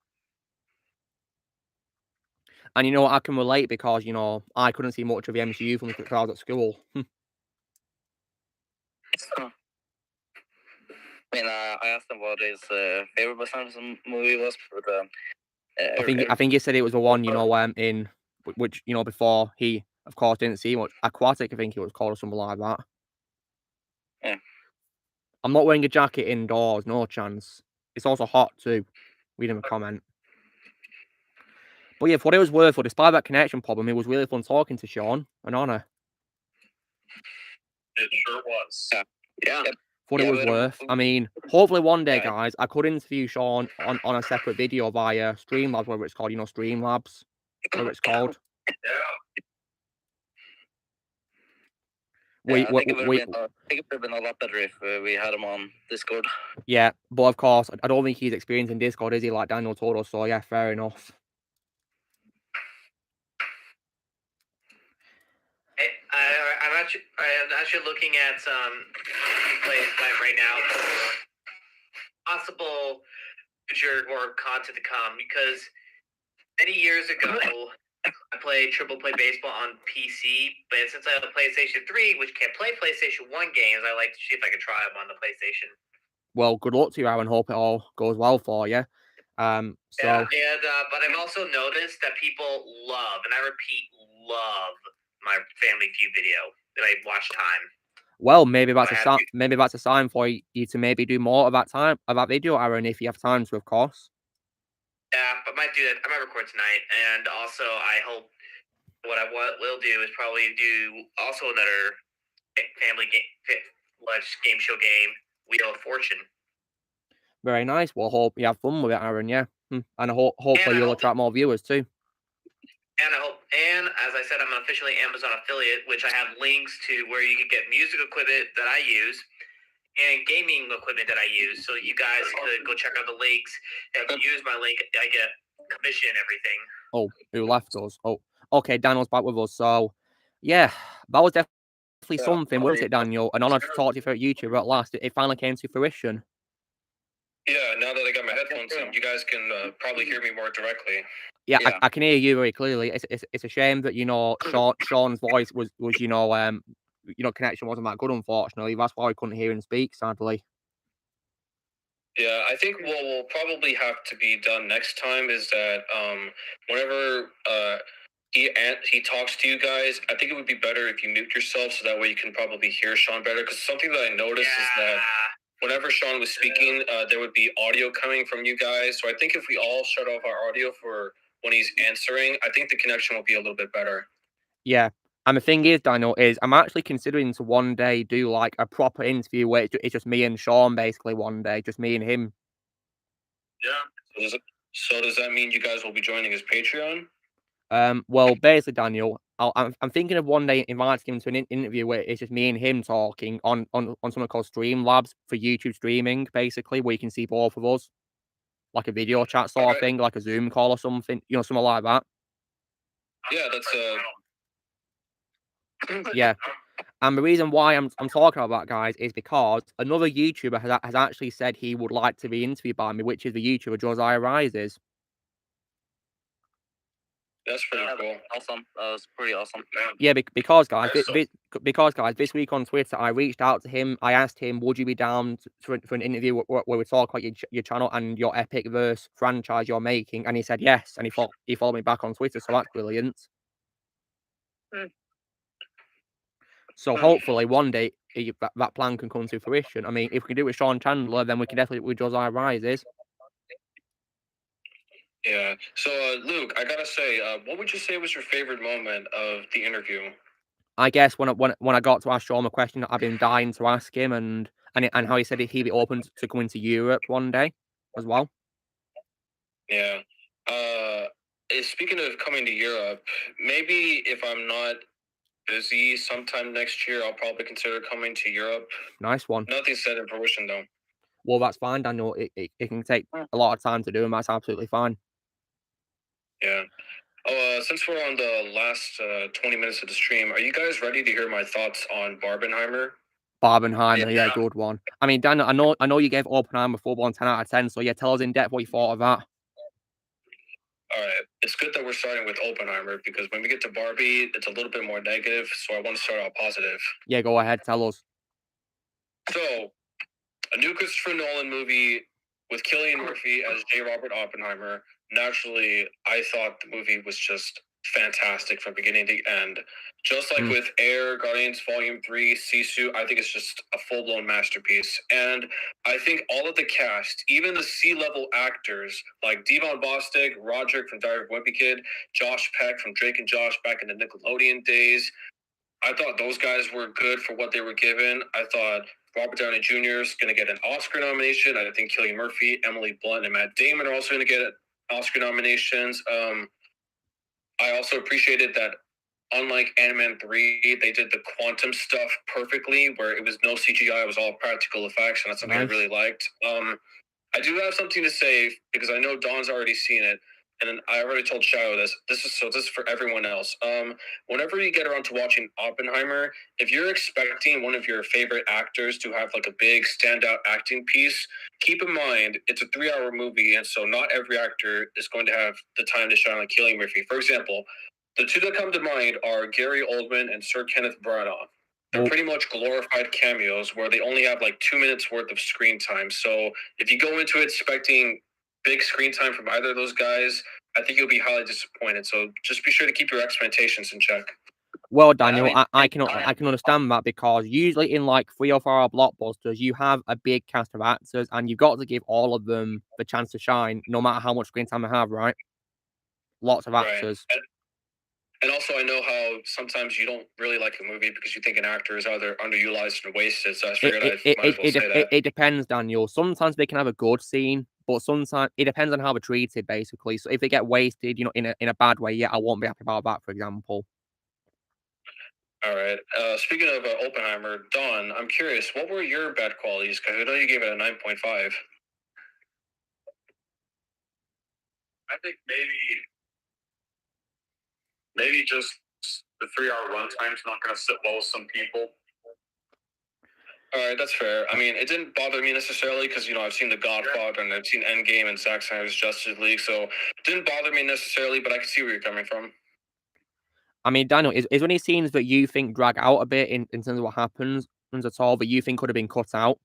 And you know what, I can relate because, you know, I couldn't see much of the MCU films because I was at school. I mean, I asked him what his favorite Wes Anderson movie was, but I think he said it was the one, you know, in which, you know, before he, of course, didn't see much. Aquatic, I think it was called, or something like that. Yeah. I'm not wearing a jacket indoors, no chance. It's also hot too. Read him a comment. But yeah, for what it was worth, despite that connection problem, it was really fun talking to Sean. An honor. It sure was. Yeah. Thought it was worth. I mean, hopefully one day, guys, I could interview Sean on a separate video via Streamlabs, whatever it's called, Streamlabs, whatever it's called. Yeah. I think it would have been a lot better if we had him on Discord. Yeah, but of course, I don't think he's experienced in Discord, is he, like Daniel told us, so yeah, fair enough. I'm actually looking at some plays right now for possible future or content to come, because many years ago I played triple play baseball on PC, but since I have a PlayStation 3, which can't play PlayStation 1 games, I like to see if I can try them on the PlayStation. Well, good luck to you, Aaron. Hope it all goes well for you. But I've also noticed that people love, and I repeat, love my Family Feud video that I watch time. Well, maybe that's a sign for you to maybe do more of that video, Aaron, if you have time to, of course. Yeah, but I might do that. I might record tonight, and also I hope what I will do is probably do also another family game show game, Wheel of Fortune. Very nice. Well, hope you have fun with it, Aaron. Yeah, and hopefully you'll attract more viewers too. And as I said, I'm officially Amazon affiliate, which I have links to where you can get music equipment that I use and gaming equipment that I use. So you guys could go check out the links. If you use my link, I get commission and everything. Oh, who left us? Oh, okay, Daniel's back with us. So, yeah, that was definitely something, wasn't it, Daniel? An honor to talk to you for YouTuber at last. It finally came to fruition. Yeah, now that I got my headphones in, you guys can probably hear me more directly. Yeah, I can hear you very clearly. It's a shame that Sean's voice was connection wasn't that good, unfortunately. That's why I couldn't hear him speak, sadly. Yeah, I think what will probably have to be done next time is that whenever he talks to you guys, I think it would be better if you mute yourself so that way you can probably hear Sean better. Because something that I noticed is that whenever Sean was speaking, there would be audio coming from you guys. So I think if we all shut off our audio for when he's answering, I think the connection will be a little bit better. Yeah. And the thing is, Daniel, is I'm actually considering to one day do like a proper interview where it's just me and Sean basically one day, just me and him. Yeah. So does that mean you guys will be joining his Patreon? Well, basically, Daniel, I'm thinking of one day inviting him to an interview where it's just me and him talking on something called Streamlabs for YouTube streaming, basically, where you can see both of us, like a video chat sort of thing, like a Zoom call or something, something like that. Yeah, that's Yeah. And the reason why I'm talking about that, guys, is because another YouTuber has actually said he would like to be interviewed by me, which is the YouTuber Josiah Rises. That's pretty cool. Awesome. That was pretty awesome. Yeah, because guys, this week on Twitter, I reached out to him. I asked him, would you be down for an interview where we talk about your channel and your Epic Verse franchise you're making? And he said yes, and he followed me back on Twitter, so that's brilliant. So hopefully one day that plan can come to fruition. I mean, if we can do it with Sean Chandler, then we can definitely do it with Josiah Rises. Yeah. So, Luke, I gotta say, what would you say was your favorite moment of the interview? I guess when I got to ask Sean a question that I've been dying to ask him, and how he said he'd be open to coming to Europe one day as well. Yeah. Speaking of coming to Europe, maybe if I'm not busy sometime next year, I'll probably consider coming to Europe. Nice one. Nothing set in fruition though. Well, that's fine, Daniel. It can take a lot of time to do, and that's absolutely fine. Yeah. Oh, since we're on the last 20 minutes of the stream, are you guys ready to hear my thoughts on Barbenheimer? Barbenheimer, yeah, good one. I mean, Daniel, I know you gave Oppenheimer football 10 out of 10, so yeah, tell us in depth what you thought of that. All right. It's good that we're starting with Oppenheimer because when we get to Barbie, it's a little bit more negative, so I want to start out positive. Yeah, go ahead, tell us. So, a new Christopher Nolan movie with Cillian Murphy as J. Robert Oppenheimer. Naturally, I thought the movie was just fantastic from beginning to end. Just like with Air, Guardians Volume 3, Sisu, I think it's just a full-blown masterpiece. And I think all of the cast, even the C-level actors like Devon Bostic, Roderick from Diary of a Wimpy Kid, Josh Peck from Drake and Josh back in the Nickelodeon days, I thought those guys were good for what they were given. I thought Robert Downey Jr. is going to get an Oscar nomination. I think Cillian Murphy, Emily Blunt, and Matt Damon are also going to get Oscar nominations. I also appreciated that, unlike Ant-Man 3, they did the quantum stuff perfectly, where it was no CGI, it was all practical effects, and that's something I really liked. I do have something to say, because I know Don's already seen it, and I already told Shadow this. This is for everyone else. Whenever you get around to watching Oppenheimer, if you're expecting one of your favorite actors to have like a big standout acting piece, keep in mind it's a 3-hour movie, and so not every actor is going to have the time to shine like Cillian Murphy. For example, the two that come to mind are Gary Oldman and Sir Kenneth Branagh. They're pretty much glorified cameos where they only have like 2 minutes worth of screen time. So if you go into it expecting big screen time from either of those guys, I think you'll be highly disappointed. So just be sure to keep your expectations in check. Well, Daniel, I can understand that, because usually in like 3 or 4 hour blockbusters, you have a big cast of actors, and you've got to give all of them the chance to shine, no matter how much screen time they have, right? Lots of actors. Right. And also, I know how sometimes you don't really like a movie because you think an actor is either underutilized or wasted. So I figured I might as well say that. It depends, Daniel. Sometimes they can have a good scene, but sometimes it depends on how they're treated, basically. So if they get wasted, in a bad way, yeah, I won't be happy about that, for example. All right. Speaking of Oppenheimer, Don, I'm curious, what were your bad qualities? Because I know you gave it a 9.5. I think maybe just the 3-hour runtime is not going to sit well with some people. All right, that's fair. I mean, it didn't bother me necessarily because, I've seen The Godfather and I've seen Endgame and Zack Snyder's Justice League, so it didn't bother me necessarily, but I can see where you're coming from. I mean, Daniel, is there any scenes that you think drag out a bit in terms of what happens at all that you think could have been cut out?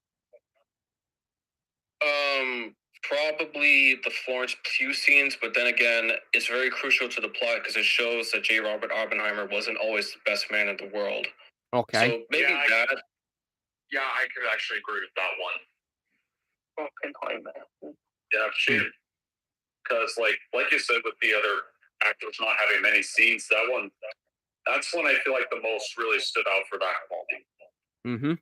Probably the Florence Pugh scenes, but then again, it's very crucial to the plot because it shows that J. Robert Oppenheimer wasn't always the best man in the world. Okay. So maybe that. Yeah, I could actually agree with that one. Oppenheimer. Yeah, because like you said, with the other actors not having many scenes, that's when I feel like the most really stood out for that quality. Mm-hmm.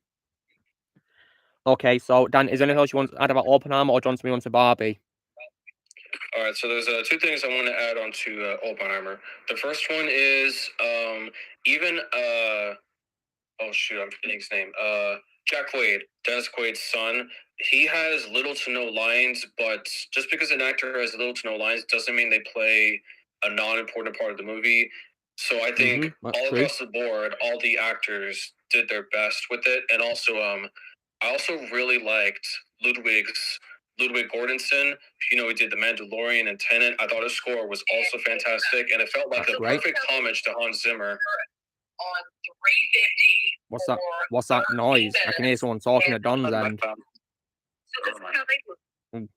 Okay, so Dan, is there anything else you want to add about Oppenheimer, or do you want to move on to Barbie? All right, so there's 2 things I want to add on to Oppenheimer. The first one is even oh shoot, I'm forgetting his name. Jack Quaid, Dennis Quaid's son. He has little to no lines, but just because an actor has little to no lines doesn't mean they play a non-important part of the movie. So I think across the board, all the actors did their best with it, and also I also really liked Ludwig Göransson. He did The Mandalorian and Tenet. I thought his score was also fantastic, and it felt like a perfect homage to Hans Zimmer. On 350. What's that noise? I can hear someone talking at Don's end. So this is how they look.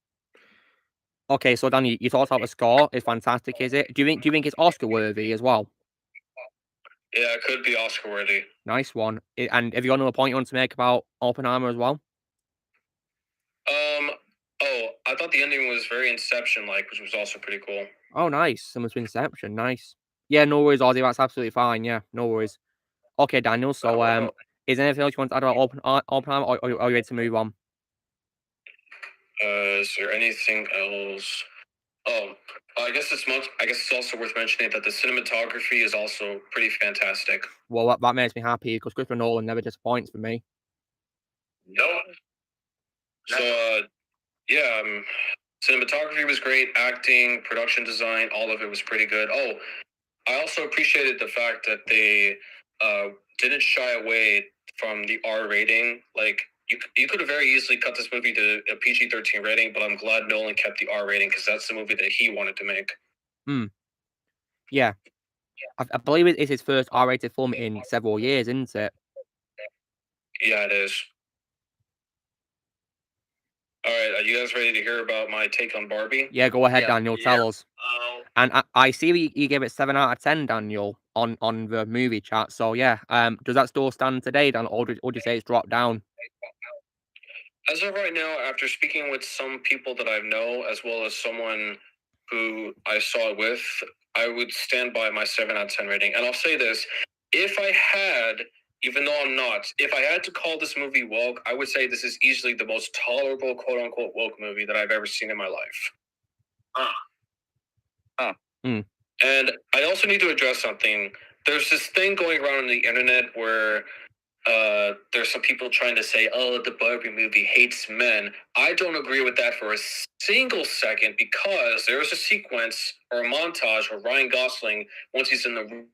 Okay, so Dan, you thought about the score. It's fantastic, is it? Do you think it's Oscar worthy as well? Yeah, it could be Oscar worthy. Nice one. And have you got another point you want to make about Oppenheimer as well? I thought the ending was very Inception-like, which was also pretty cool. Oh, nice. Similar to Inception. Nice. Yeah, no worries, Ozzy. That's absolutely fine. Yeah, no worries. Okay, Daniel. So, is there anything else you want to add about Oppenheimer, or are you ready to move on? Is there anything else? Oh, I guess it's also worth mentioning that the cinematography is also pretty fantastic. Well, that makes me happy because Christopher Nolan never disappoints for me. No. So, yeah, cinematography was great. Acting, production design, all of it was pretty good. Oh, I also appreciated the fact that they didn't shy away from the R rating. Like, you could have very easily cut this movie to a PG-13 rating, but I'm glad Nolan kept the R rating because that's the movie that he wanted to make. Yeah. I believe it's his first R-rated film in several years, isn't it? Yeah, it is. All right, are you guys ready to hear about my take on Barbie? Yeah, go ahead, Daniel. Tell us. And I see you gave it 7 out of 10, Daniel, on the movie chat. So yeah, does that still stand today, Dan, or do you say it's dropped down? As of right now, after speaking with some people that I know, as well as someone who I saw it with, I would stand by my 7 out of 10 rating. And I'll say this: if I had, even though I'm not, if I had to call this movie woke, I would say this is easily the most tolerable, quote unquote, woke movie that I've ever seen in my life. And I also need to address something. There's this thing going around on the internet where there's some people trying to say, oh, the Barbie movie hates men. I don't agree with that for a single second, because there's a sequence or a montage where Ryan Gosling, once he's in the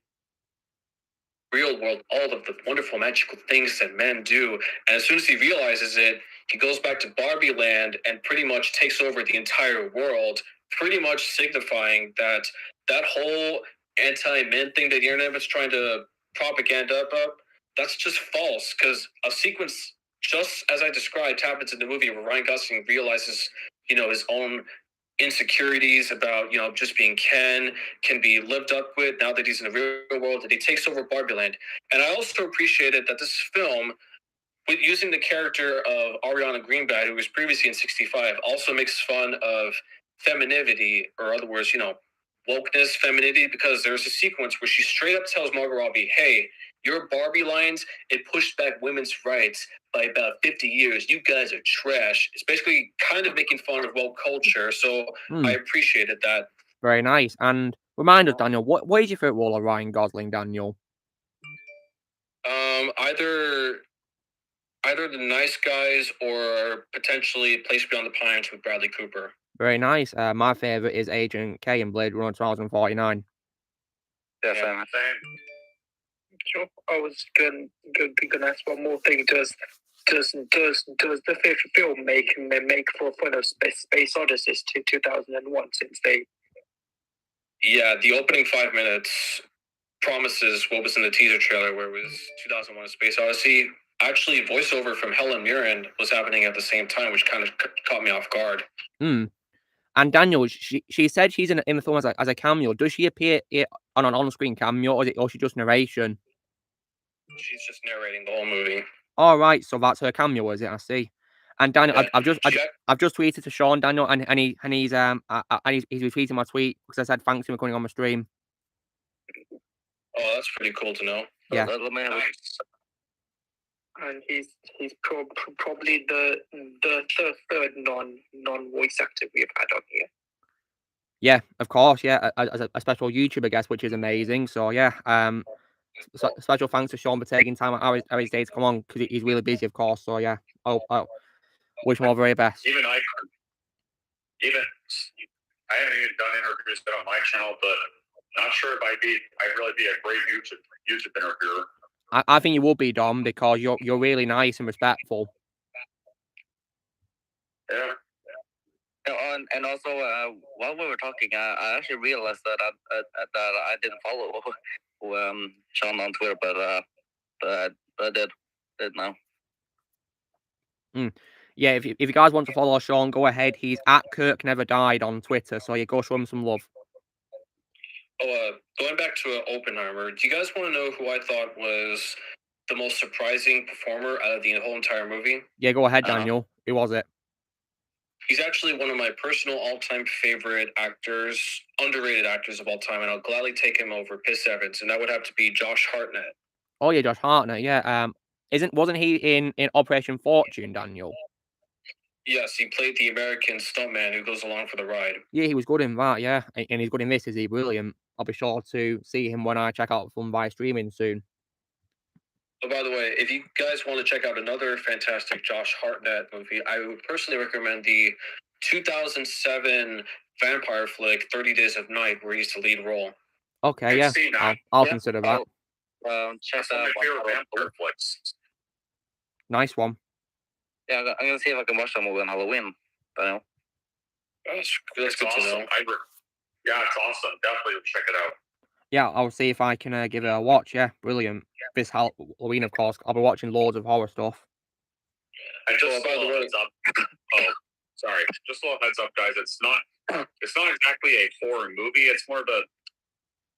real world, all of the wonderful magical things that men do, and as soon as he realizes it, he goes back to Barbie land and pretty much takes over the entire world, pretty much signifying that that whole anti-men thing that the internet was trying to propaganda about, that's just false, because a sequence just as I described happens in the movie where Ryan Gosling realizes, his own insecurities about, just being Ken can be lived up with now that he's in the real world, and he takes over Barbie Land. And I also appreciated that this film, with using the character of Ariana Greenblatt, who was previously in 65, also makes fun of femininity, or other words, wokeness, femininity, because there's a sequence where she straight up tells Margot Robbie, hey, your Barbie lines, it pushed back women's rights by about 50 years. You guys are trash. It's basically kind of making fun of woke culture, so I appreciated that. Very nice. And remind us, Daniel, what is your favorite role of Ryan Gosling, Daniel? Either The Nice Guys or potentially Place Beyond the Pines with Bradley Cooper. Very nice. My favorite is Agent K in Blade Runner 2049. Yeah, same. Sure. I was gonna ask one more thing. Does the fifth film make for fun of Space Odyssey to 2001, since they? Yeah, the opening 5 minutes promises what was in the teaser trailer, where it was 2001: A Space Odyssey. Actually, voiceover from Helen Mirren was happening at the same time, which kind of caught me off guard. And Daniel, she said she's in the film as a cameo. Does she appear on an on-screen cameo, or is she just narration? She's just narrating the whole movie. All right, so that's her cameo, is it? I see. And Daniel, yeah, I've just tweeted to Sean, Daniel, and he's retweeting my tweet because I said thanks for coming on my stream. Oh, that's pretty cool to know. Yeah. Nice. And he's probably the third non-voice actor we've had on here. Yeah, of course. Yeah, as a special YouTuber guest, which is amazing. So yeah, special thanks to Sean for taking time out of his day to come on, because he's really busy, of course. So yeah, I'll wish him all the very best. Even I haven't even done interviews on my channel, but not sure if I'd really be a great YouTube interviewer. I think you will be, Dom, because you're really nice and respectful. Yeah. And also, while we were talking, I actually realized that I didn't follow Sean on Twitter, but I did now. Yeah, if you guys want to follow Sean, go ahead. He's at Kirk Never Died on Twitter, so yeah, go show him some love. Going back to Oppenheimer, do you guys want to know who I thought was the most surprising performer out of the whole entire movie? Yeah, go ahead, Daniel. Who was it? He's actually one of my personal all-time favorite actors, underrated actors of all time, and I'll gladly take him over Piss Evans, and that would have to be Josh Hartnett. Oh yeah, Josh Hartnett. Yeah. Wasn't he in Operation Fortune, Daniel? Yes, he played the American stuntman who goes along for the ride. Yeah, he was good in that. Yeah, and he's good in this. Is he brilliant? I'll be sure to see him when I check out the film via streaming soon. Oh, by the way, if you guys want to check out another fantastic Josh Hartnett movie, I would personally recommend the 2007 vampire flick 30 Days of Night, where he's the lead role. Okay, yeah, I'll consider that. Check out my favorite vampire flicks. Nice one. Yeah, I'm gonna see if I can watch that movie on Halloween. That's good to awesome. know. Yeah, it's awesome. Definitely check it out. Yeah, I'll see if I can give it a watch. Yeah, brilliant. This Halloween, of course, I'll be watching loads of horror stuff. And just a little heads up. Sorry. Just a little heads up, guys. It's not exactly a horror movie. It's more of a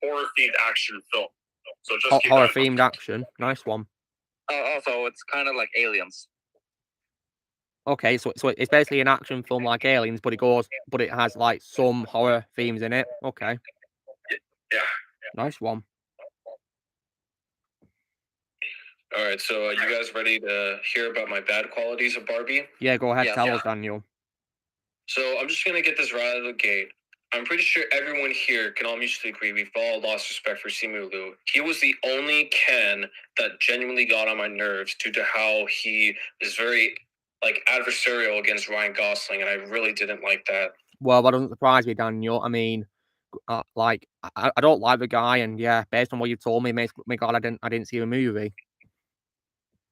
horror-themed action film. So just horror-themed action. Nice one. Also, it's kind of like Aliens. Okay, so it's basically an action film like Aliens, but it has like some horror themes in it. Okay. Yeah. Nice one. All right, so you guys ready to hear about my bad qualities of Barbie? Yeah, go ahead, tell us, Daniel. So I'm just gonna get this right out of the gate. I'm pretty sure everyone here can all mutually agree we've all lost respect for Simu Liu. He was the only Ken that genuinely got on my nerves due to how he is very adversarial against Ryan Gosling, and I really didn't like that. Well, that doesn't surprise me, Daniel. I mean, I don't like the guy, and yeah, based on what you told me, it makes me glad I didn't see the movie.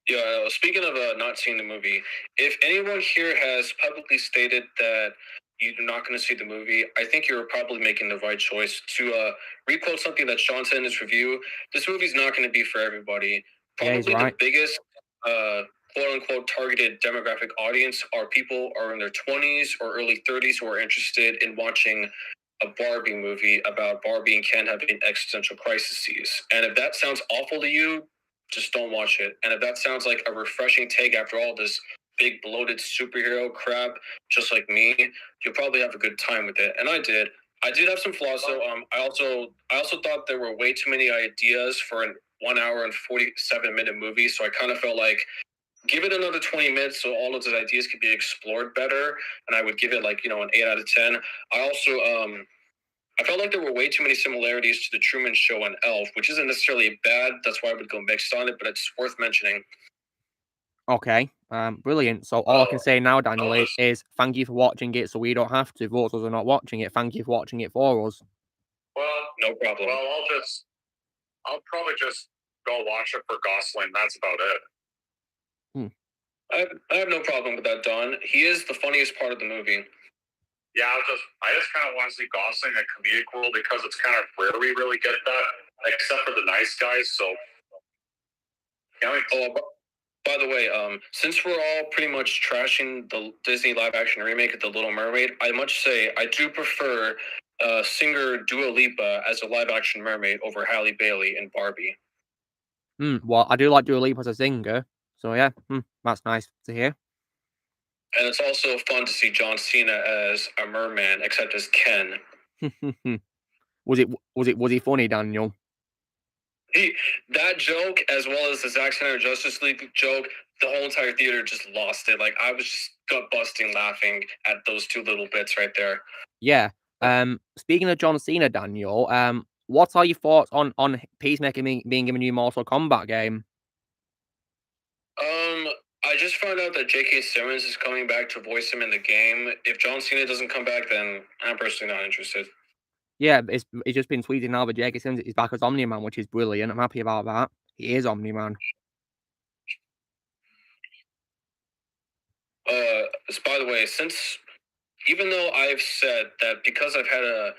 Yeah, speaking of not seeing the movie, if anyone here has publicly stated that you're not going to see the movie, I think you're probably making the right choice. To requote something that Sean said in his review, this movie's not going to be for everybody. Probably the biggest quote-unquote targeted demographic audience are people are in their 20s or early 30s who are interested in watching a Barbie movie about Barbie and Ken having existential crises. And if that sounds awful to you, just don't watch it. And if that sounds like a refreshing take after all this big bloated superhero crap, just like me, you'll probably have a good time with it. And I did. I did have some flaws though. I also thought there were way too many ideas for an 1 hour and 47-minute movie. So I kind of felt like give it another 20 minutes so all of those ideas could be explored better. And I would give it an 8 out of 10. I also I felt like there were way too many similarities to the Truman Show and Elf, which isn't necessarily bad. That's why I would go mixed on it, but it's worth mentioning. Okay, brilliant. So all I can say now, Daniel, is thank you for watching it so we don't have to. Those of us are not watching it, thank you for watching it for us. Well, no problem. Well, I'll probably just go watch it for Gosling. That's about it. I have no problem with that, Don. He is the funniest part of the movie. Yeah, I just kind of want to see Gosling in a comedic role because it's kind of rare we really get that, except for The Nice Guys. So, by the way, since we're all pretty much trashing the Disney live-action remake of The Little Mermaid, I must say I do prefer singer Dua Lipa as a live-action mermaid over Halle Bailey in Barbie. Well, I do like Dua Lipa as a singer, so yeah, that's nice to hear. And it's also fun to see John Cena as a merman, except as Ken. Was he funny, Daniel? That joke, as well as the Zack Snyder Justice League joke, the whole entire theater just lost it. Like I was just gut busting laughing at those two little bits right there. Yeah. Speaking of John Cena, Daniel, what are your thoughts on Peacemaker being given a new Mortal Kombat game? I just found out that J.K. Simmons is coming back to voice him in the game. If John Cena doesn't come back, then I'm personally not interested. Yeah, it's just been tweeted now that J.K. Simmons is back as Omni-Man, which is brilliant. I'm happy about that. He is Omni-Man. By the way, even though I've said that because I've had a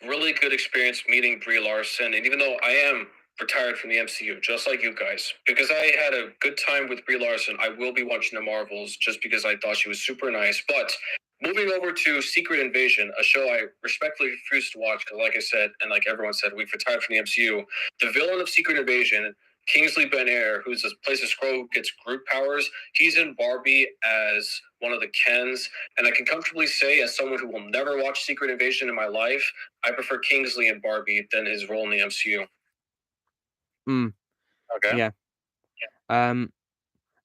really good experience meeting Brie Larson, and even though I am retired from the MCU, just like you guys, because I had a good time with Brie Larson, I will be watching the Marvels just because I thought she was super nice. But moving over to Secret Invasion, a show I respectfully refuse to watch because, like I said, and like everyone said, we've retired from the MCU. The villain of Secret Invasion, Kingsley Ben-Air, who's this place of Skrull gets Groot powers, he's in Barbie as one of the Kens. And I can comfortably say, as someone who will never watch Secret Invasion in my life, I prefer Kingsley in Barbie than his role in the MCU. Okay. Yeah.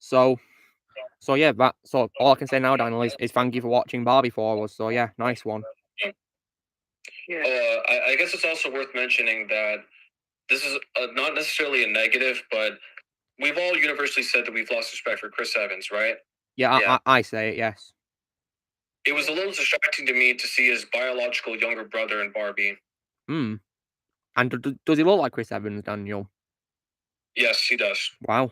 So yeah, so all I can say now, Daniel, is thank you for watching Barbie for us. So yeah, nice one. Yeah. I guess it's also worth mentioning that this is not necessarily a negative, but we've all universally said that we've lost respect for Chris Evans, right? Yeah, I say it, yes. It was a little distracting to me to see his biological younger brother in Barbie. And does he look like Chris Evans, Daniel? Yes, he does. Wow.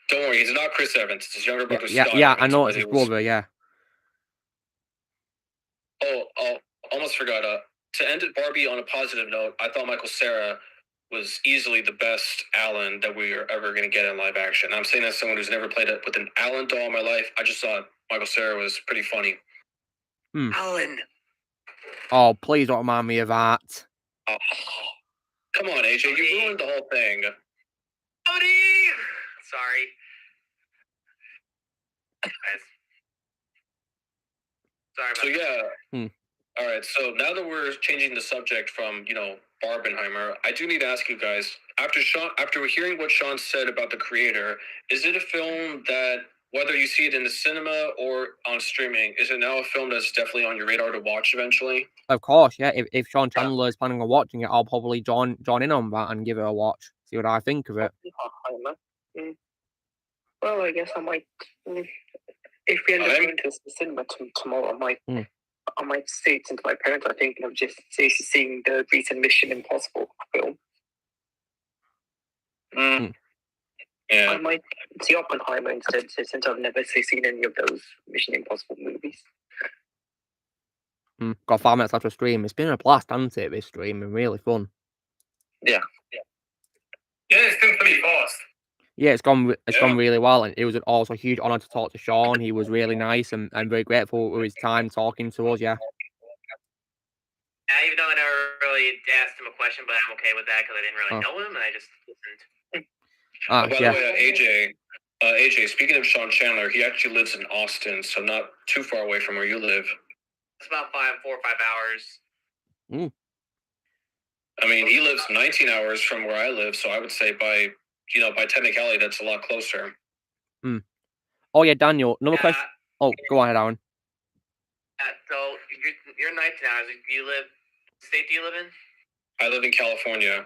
Don't worry, he's not Chris Evans. It's his younger brother, Scott Yeah, Evans, I know it's his brother, yeah. Oh, almost forgot. To end it, Barbie, on a positive note, I thought Michael Cera was easily the best Alan that we are ever going to get in live action. I'm saying as someone who's never played it with an Alan doll in my life. I just thought Michael Cera was pretty funny. Alan. Oh, please don't remind me of that. Oh, come on, AJ, you ruined the whole thing. Sorry. Sorry about that. All right, so now that we're changing the subject from, Barbenheimer, I do need to ask you guys, after hearing what Sean said about The Creator, is it a film that, whether you see it in the cinema or on streaming, is it now a film that's definitely on your radar to watch eventually? Of course, yeah. If Sean Chandler is planning on watching it, I'll probably join in on that and give it a watch. See what I think of it. Well, I guess I might. If we end up going to the cinema tomorrow, I might say it to my parents. I think of just seeing the recent Mission Impossible film. Yeah. I might see Oppenheimer instead, since I've never seen any of those Mission Impossible movies. Got 5 minutes left of stream. It's been a blast, hasn't it? This stream been really fun. Yeah, it's been pretty fast. Yeah, it's gone really well, and it was also a huge honor to talk to Sean. He was really nice and very grateful for his time talking to us. Yeah. Even though I never really asked him a question, but I'm okay with that because I didn't really know him, and I just listened. By the way, AJ, speaking of Sean Chandler, he actually lives in Austin, so not too far away from where you live. It's about 4 or 5 hours. I mean, he lives 19 hours from where I live, so I would say by technicality, that's a lot closer. Oh yeah, Daniel. Another question. Oh, go on, Aaron. So you're 19 hours. What state do you live in? I live in California.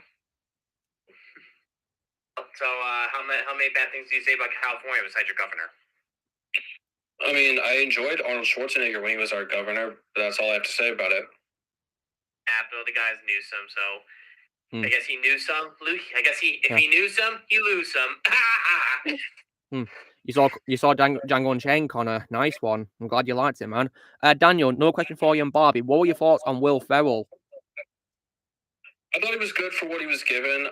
So how many bad things do you say about California besides your governor? I mean, I enjoyed Arnold Schwarzenegger when he was our governor, but that's all I have to say about it. Bill, the guy's knew some, so I guess he knew some. I guess if he knew some, he lose some. You saw Django Unchained, Connor. Nice one. I'm glad you liked it, man. Daniel, no question for you and Barbie. What were your thoughts on Will Ferrell? I thought he was good for what he was given.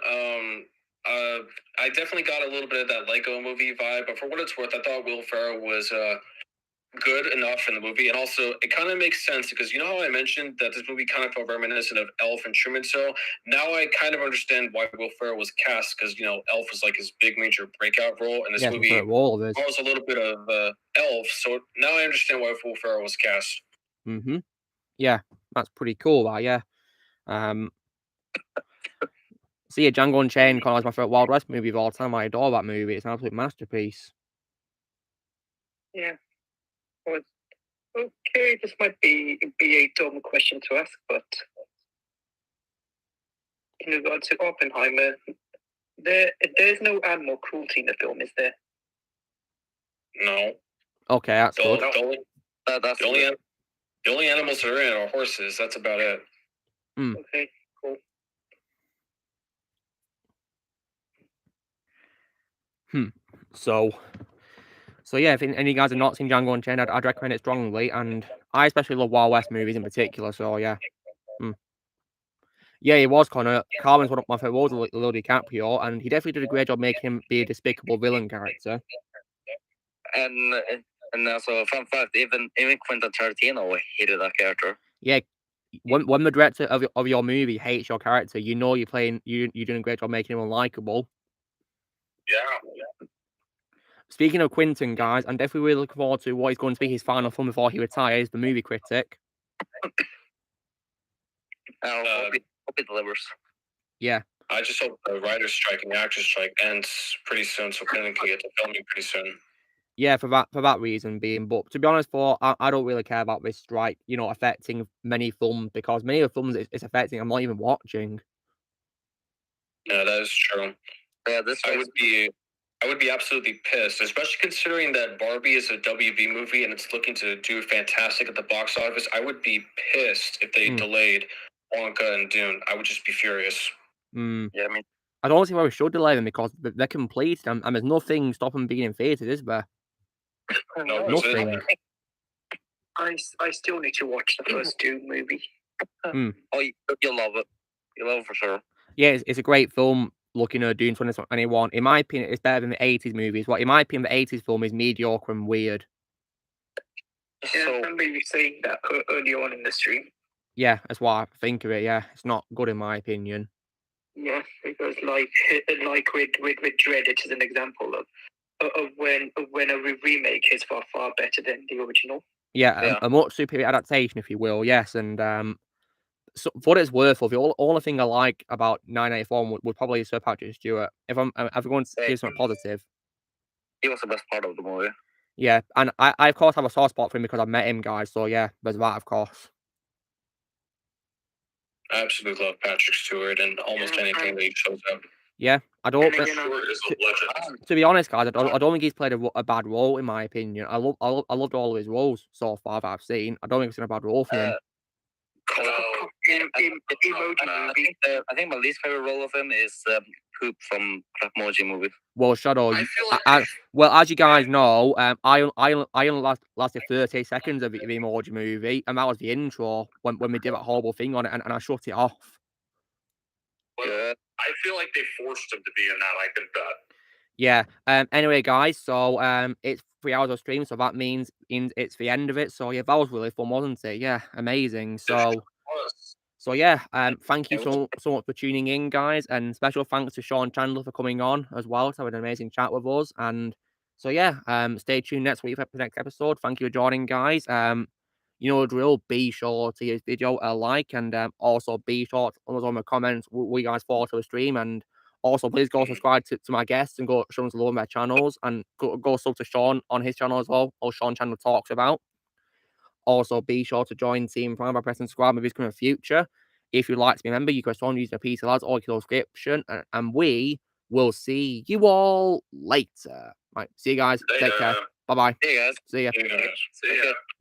I definitely got a little bit of that Lego movie vibe, but for what it's worth, I thought Will Ferrell was good enough in the movie. And also, it kind of makes sense because you know how I mentioned that this movie kind of felt reminiscent of Elf and Truman Show? Now I kind of understand why Will Ferrell was cast because, Elf was like his big major breakout role. And this movie was a little bit of Elf. So now I understand why Will Ferrell was cast. Yeah, that's pretty cool, that, yeah. See, Django Unchained kind of is my favorite Wild West movie of all time. I adore that movie. It's an absolute masterpiece. Yeah. Well, okay, this might be a dumb question to ask, but in regard to Oppenheimer, there's no animal cruelty in the film, is there? No. Okay, that's good. The only animals that are in it are horses. That's about it. Okay, cool. So yeah, if any of you guys have not seen Django Unchained, I'd recommend it strongly, and I especially love Wild West movies in particular, so yeah. Yeah, he was, Connor. Carmen's one of my favorite roles, Leo DiCaprio, and he definitely did a great job making him be a despicable villain character. And also, fun fact, even Quentin Tarantino hated that character. Yeah, when the director of your movie hates your character, you know you're doing a great job making him unlikable. Yeah. Speaking of Quentin, guys, I'm definitely really looking forward to what he's going to be his final film before he retires, The Movie Critic. Hope he delivers. Yeah. I just hope the writer's strike and the actor's strike ends pretty soon so Quentin can get to filming pretty soon. Yeah, for that reason being. But to be honest, I don't really care about this strike, affecting many films, because many of the films it's affecting I'm not even watching. Yeah, that is true. Yeah, I would be absolutely pissed, especially considering that Barbie is a WB movie and it's looking to do fantastic at the box office. I would be pissed if they delayed Wonka and Dune. I would just be furious. Yeah, I mean, I don't see why we should delay them because they're completed and there's nothing stopping them being in theatres, is there? No, nothing. I still need to watch the first Dune movie. Oh, you'll love it. You'll love it for sure. Yeah, it's a great film. Looking at Dune 2021, in my opinion, it's better than the 80s movies. In my opinion, the 80s film is mediocre and weird. Yeah, I remember you saying that earlier on in the stream. Yeah, that's what I think of it. Yeah, it's not good in my opinion. Yeah, because like with Dread, it is an example of when a remake is far better than the original. Yeah, a much superior adaptation, if you will. Yes, and so for what it's worth, the only thing I like about 984 would probably be Sir Patrick Stewart. If I'm going to give something positive, he was the best part of the movie. Yeah, and I of course have a soft spot for him because I've met him, guys. So yeah, there's that, of course. I absolutely love Patrick Stewart and almost anything that he shows up. Yeah, I don't. Stewart is a legend. To be honest, guys, I don't think he's played a bad role in my opinion. I loved all of his roles so far that I've seen. I don't think it's been a bad role for him. I think my least favorite role of him is Poop from Emoji movie. Well, Shadow, well, as you guys know, I only lasted 30 seconds of the Emoji movie, and that was the intro when we did that horrible thing on it, and I shut it off. Well, I feel like they forced him to be in that. I think that. Yeah. Anyway, guys, so it's 3 hours of stream, so that means it's the end of it. So yeah, that was really fun, wasn't it? Yeah, amazing. So yeah, thank you so much for tuning in, guys, and special thanks to Sean Chandler for coming on as well to have an amazing chat with us. And so yeah, stay tuned next week for the next episode. Thank you for joining, guys. You know the drill. Be sure to give this video a like, and also be sure to let us on the comments what you guys thought of the stream, and also please go subscribe to my guests and go show them some love on their channels, and go sub to Sean on his channel as well, or Sean Chandler Talks About. Also, be sure to join Team Prime by pressing subscribe if it's coming in the future. If you'd like to be a member, you can respond using a piece of lads or your subscription, and we will see you all later. Right, see you guys. Take care. Bye bye. See you guys. See ya. See ya.